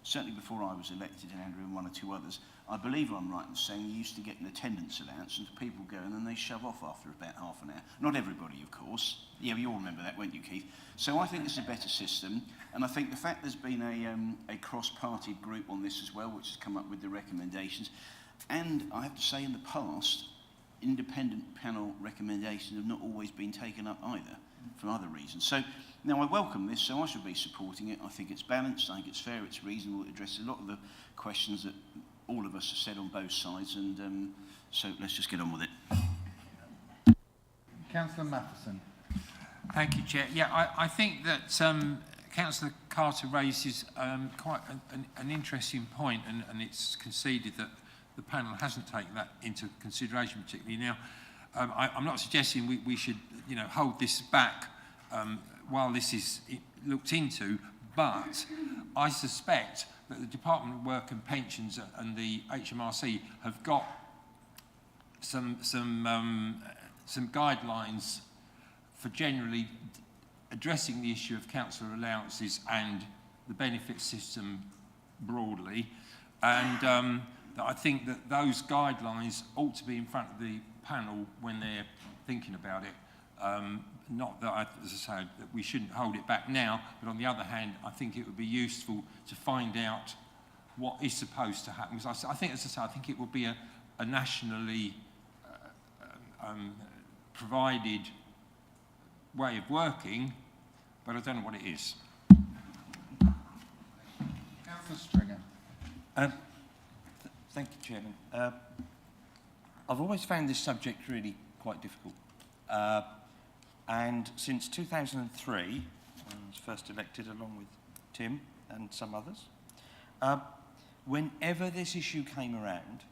certainly before I was elected, and Andrew and one or two others, I believe I'm right in saying you used to get an attendance allowance, and people go and then they shove off after about half an hour. Not everybody, of course. Yeah, we all remember that, won't you, Keith? So I think it's a better system, and I think the fact there's been a cross-party group on this as well, which has come up with the recommendations, and I have to say in the past, independent panel recommendations have not always been taken up either, for other reasons. So now I welcome this, so I should be supporting it. I think it's balanced, I think it's fair, it's reasonable, it addresses a lot of the questions that all of us have said on both sides, and so let's just get on with it. Councillor Matheson. Thank you, Chair. Yeah, I think that Councillor Carter raises quite an interesting point, and it's conceded that the panel hasn't taken that into consideration particularly. Now, I'm not suggesting we should, you know, hold this back while this is looked into, but I suspect that the Department of Work and Pensions and the HMRC have got some guidelines for generally addressing the issue of councillor allowances and the benefit system broadly, and I think that those guidelines ought to be in front of the panel when they're thinking about it. Not that, as I say, that we shouldn't hold it back now, but on the other hand, I think it would be useful to find out what is supposed to happen. Because I think, as I say, I think it will be a nationally provided way of working, but I don't know what it is. Councillor Stringer. Thank you, Chairman. I've always found this subject really quite difficult. And since 2003, I was first elected along with Tim and some others, whenever this issue came around,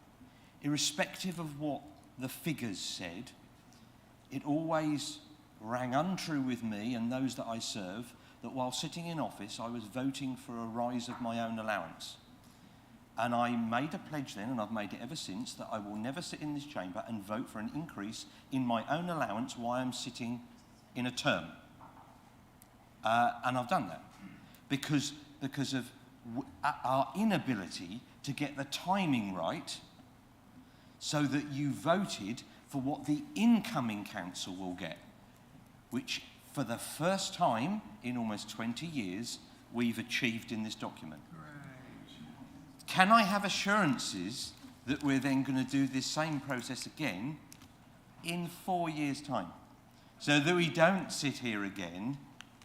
irrespective of what the figures said, it always rang untrue with me and those that I serve that while sitting in office, I was voting for a rise of my own allowance. And I made a pledge then, and I've made it ever since, that I will never sit in this chamber and vote for an increase in my own allowance while I'm sitting in a term. And I've done that because of our inability to get the timing right so that you voted for what the incoming council will get, which for the first time in almost 20 years, we've achieved in this document. Can I have assurances that we're then going to do this same process again in 4 years' time? So that we don't sit here again,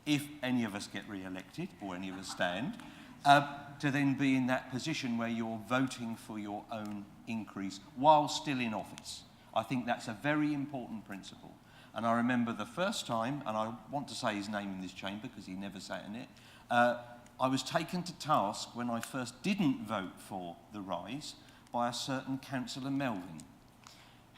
if any of us get re-elected or any of us stand, to then be in that position where you're voting for your own increase while still in office. I think that's a very important principle. And I remember the first time, and I want to say his name in this chamber because he never sat in it, I was taken to task when I first didn't vote for the rise by a certain Councillor Melvin,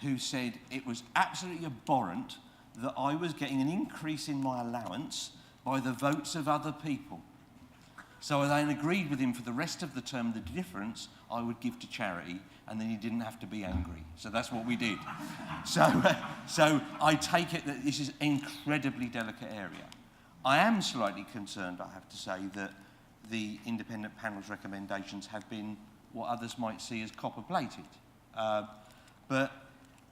who said it was absolutely abhorrent that I was getting an increase in my allowance by the votes of other people. So I then agreed with him for the rest of the term the difference I would give to charity, and then he didn't have to be angry. So that's what we did. So I take it that this is an incredibly delicate area. I am slightly concerned, I have to say, that the independent panel's recommendations have been what others might see as copper-plated. But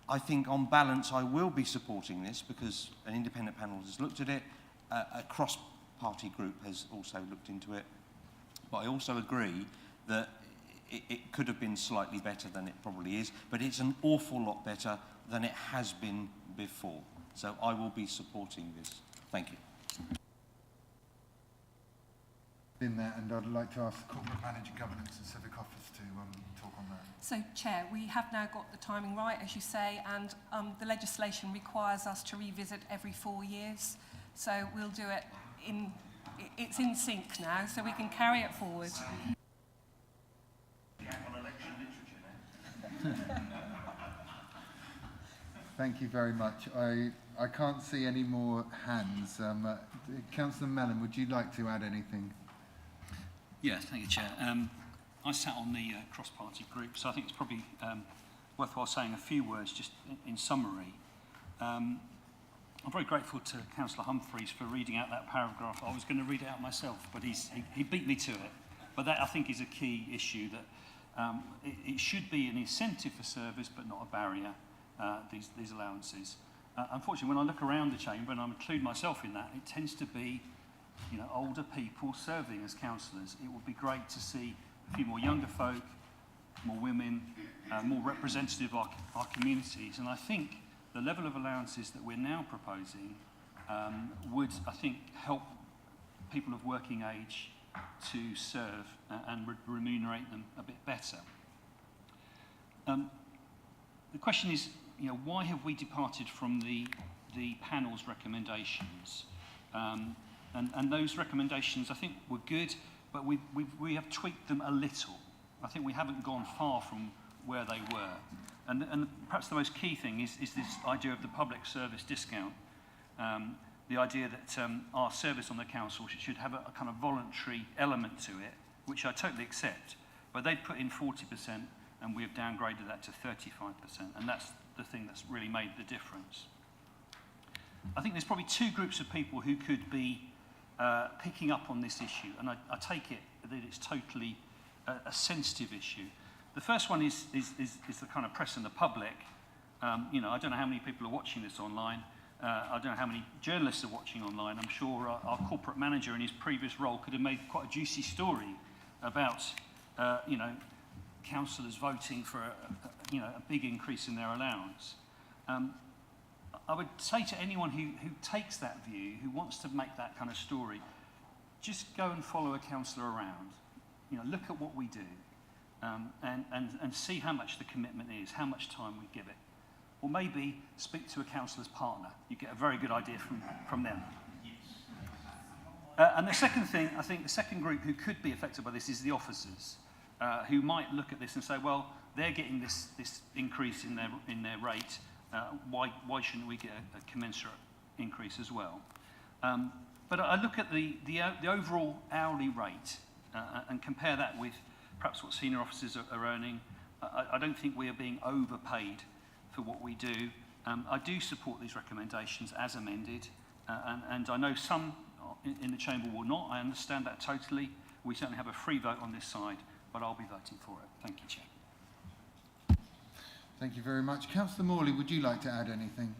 I think on balance I will be supporting this because an independent panel has looked at it, a cross-party group has also looked into it. But I also agree that it could have been slightly better than it probably is, but it's an awful lot better than it has been before. So I will be supporting this. Thank you. In there, and I'd like to ask Corporate Manager Governance and Civic Office to talk on that. So, Chair, we have now got the timing right, as you say, and the legislation requires us to revisit every 4 years. So we'll do it it's in sync now, so we can carry it forward. Thank you very much. I can't see any more hands. Councillor Mellon, would you like to add anything? Yeah, thank you, Chair. I sat on the cross-party group, so I think it's probably worthwhile saying a few words just in summary. I'm very grateful to Councillor Humphreys for reading out that paragraph. I was going to read it out myself, but he beat me to it. But that, I think, is a key issue, that it should be an incentive for service, but not a barrier, these allowances. Unfortunately, when I look around the chamber, and I include myself in that, it tends to be older people serving as councillors. It would be great to see a few more younger folk, more women, more representative of our communities. And I think the level of allowances that we're now proposing would, I think, help people of working age to serve and remunerate them a bit better. The question is, why have we departed from the panel's recommendations? And those recommendations, I think, were good, but we have tweaked them a little. I think we haven't gone far from where they were. And perhaps the most key thing is this idea of the public service discount. The idea that our service on the council should have a kind of voluntary element to it, which I totally accept. But they'd put in 40%, and we have downgraded that to 35%. And that's the thing that's really made the difference. I think there's probably two groups of people who could be picking up on this issue, and I take it that it's totally a sensitive issue. The first one is the kind of press and the public. I don't know how many people are watching this online. I don't know how many journalists are watching online. I'm sure our corporate manager in his previous role could have made quite a juicy story about, councillors voting for a big increase in their allowance. I would say to anyone who takes that view, who wants to make that kind of story, just go and follow a councillor around. Look at what we do and see how much the commitment is, how much time we give it. Or maybe speak to a councillor's partner. You get a very good idea from them. And the second thing, I think the second group who could be affected by this is the officers, who might look at this and say, well, they're getting this increase in their rate. Why shouldn't we get a commensurate increase as well? But I look at the overall hourly rate and compare that with perhaps what senior officers are earning. I don't think we are being overpaid for what we do. I do support these recommendations as amended, and I know some in the chamber will not. I understand that totally. We certainly have a free vote on this side, but I'll be voting for it. Thank you, Chair. Thank you very much. Councillor Morley, would you like to add anything?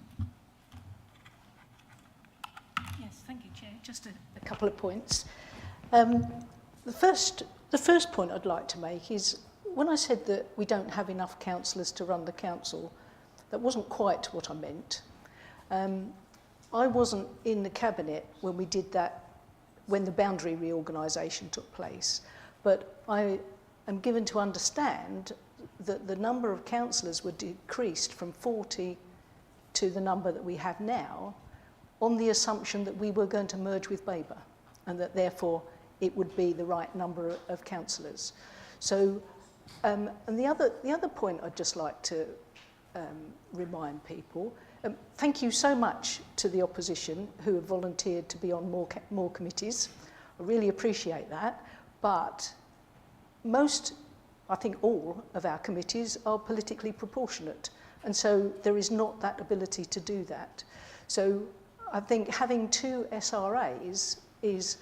Yes, thank you, Chair. Just a couple of points. The first point I'd like to make is when I said that we don't have enough councillors to run the council, that wasn't quite what I meant. I wasn't in the cabinet when we did that, when the boundary reorganisation took place, but I am given to understand that the number of councillors were decreased from 40 to the number that we have now on the assumption that we were going to merge with Baber and that therefore it would be the right number of councillors. So, and the other point I'd just like to remind people, thank you so much to the opposition who have volunteered to be on more committees. I really appreciate that, but most, I think all of our committees are politically proportionate, and so there is not that ability to do that. So I think having 2 SRAs is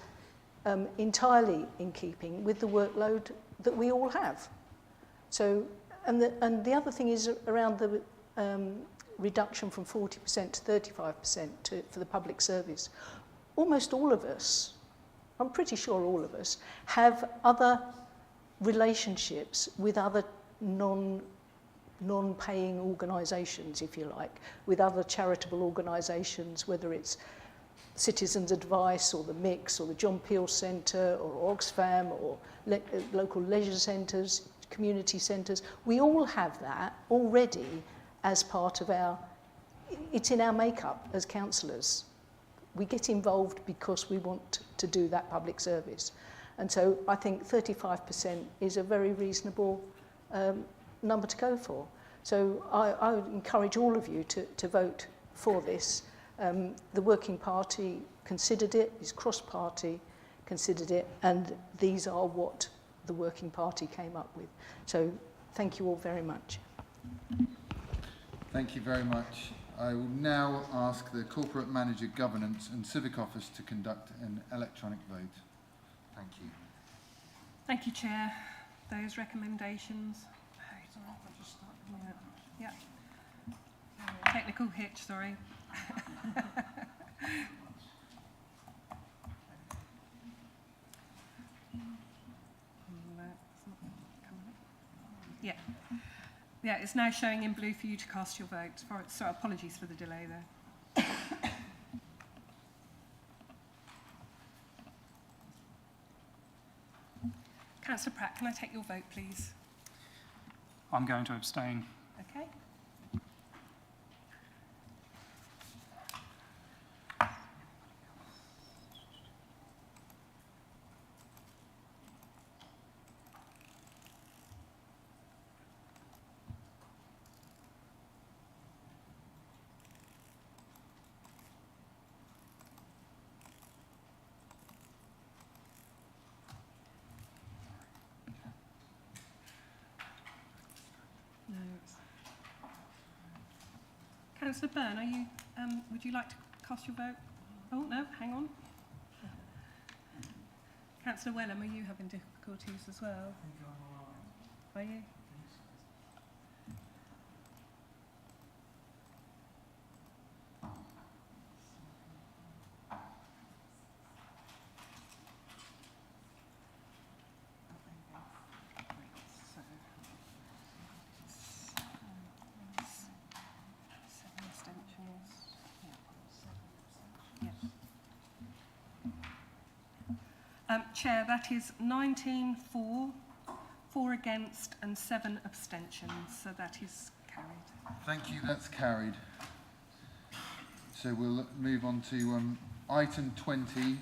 entirely in keeping with the workload that we all have. So, and the other thing is around the reduction from 40% to 35% for the public service. Almost all of us, I'm pretty sure all of us, have other relationships with other non-paying organisations, if you like, with other charitable organisations, whether it's Citizens Advice or the Mix or the John Peel Centre or Oxfam or local leisure centres, community centres. We all have that already as part of it's in our makeup as councillors. We get involved because we want to do that public service. And so I think 35% is a very reasonable number to go for. So I would encourage all of you to vote for this. The Working Party considered it, is cross-party considered it, and these are what the Working Party came up with. So thank you all very much. Thank you very much. I will now ask the Corporate Manager Governance and Civic Office to conduct an electronic vote. Thank you. Thank you, Chair. Those recommendations. Yeah. Technical hitch, sorry. Yeah. Yeah, it's now showing in blue for you to cast your vote. So apologies for the delay there. Councillor Pratt, can I take your vote, please? I'm going to abstain. Okay. Councillor Byrne, are you, would you like to cast your vote? Oh, no, hang on. Councillor Wellham, are you having difficulties as well? Are you? Chair, that is 19 for, 4 against and 7 abstentions, so that is carried. Thank you, that's carried. So we'll move on to item 20,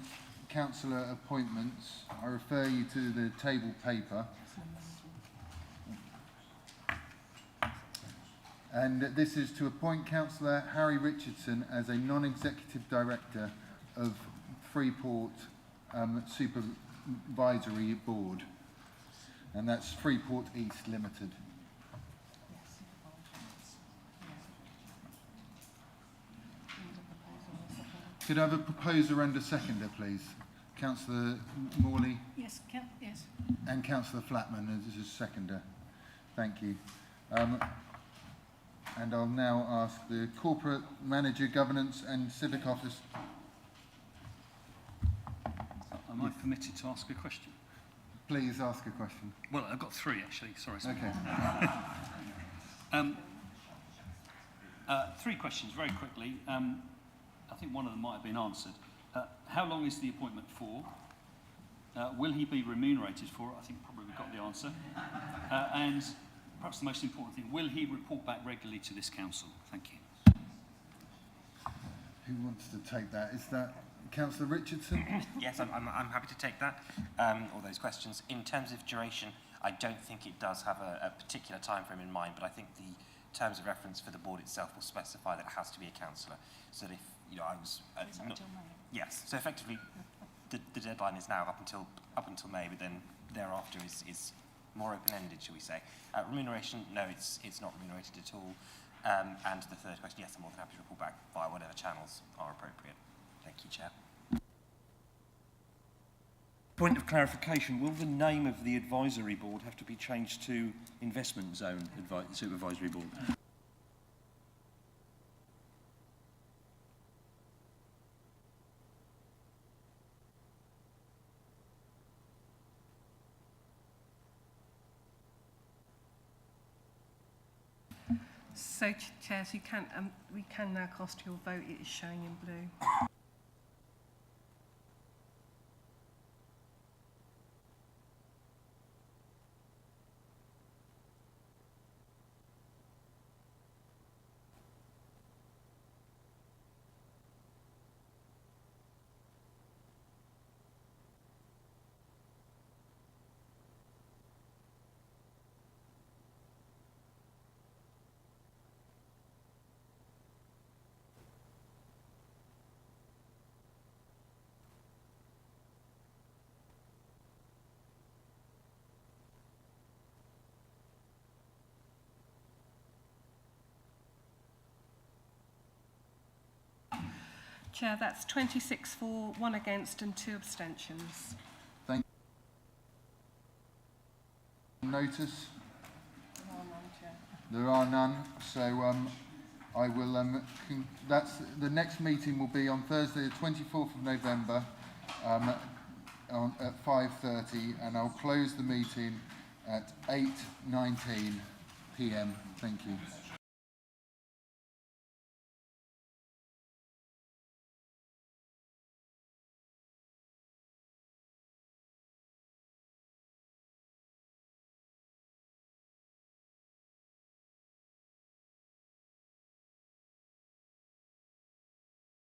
councillor appointments. I refer you to the table paper. And this is to appoint Councillor Harry Richardson as a non-executive director of Freeport Supervisory Board. And that's Freeport East Limited. Could I have a proposer and a seconder, please? Councillor Morley Yes, yes. and Councillor Flatman as a seconder. Thank you. And I'll now ask the Corporate Manager, Governance and Civic Office. Am I permitted to ask a question? Please ask a question. Well, I've got three actually. Sorry. Okay. Three questions very quickly. I think one of them might have been answered. How long is the appointment for? Will he be remunerated for it? I think probably we've got the answer. And perhaps the most important thing, will he report back regularly to this council? Thank you. Who wants to take that? Is that Councillor Richardson? Yes, I'm happy to take that, all those questions. In terms of duration, I don't think it does have a particular time frame in mind, but I think the terms of reference for the board itself will specify that it has to be a councillor. So that if, I was... yes, so effectively the deadline is now up until May, but then thereafter is more open-ended, shall we say. Remuneration, no, it's not remunerated at all. And the third question, yes, I'm more than happy to report back via whatever channels are appropriate. Thank you, Chair. Point of clarification, will the name of the advisory board have to be changed to Investment Zone Supervisory Board? So, Chairs, you can, we can now cast your vote. It is showing in blue. Chair, that's 26 for, 1 against and 2 abstentions. Thank you. Notice? There are none, so I will, that's, the next meeting will be on Thursday the 24th of November at 5:30, and I'll close the meeting at 8:19 p.m. Thank you.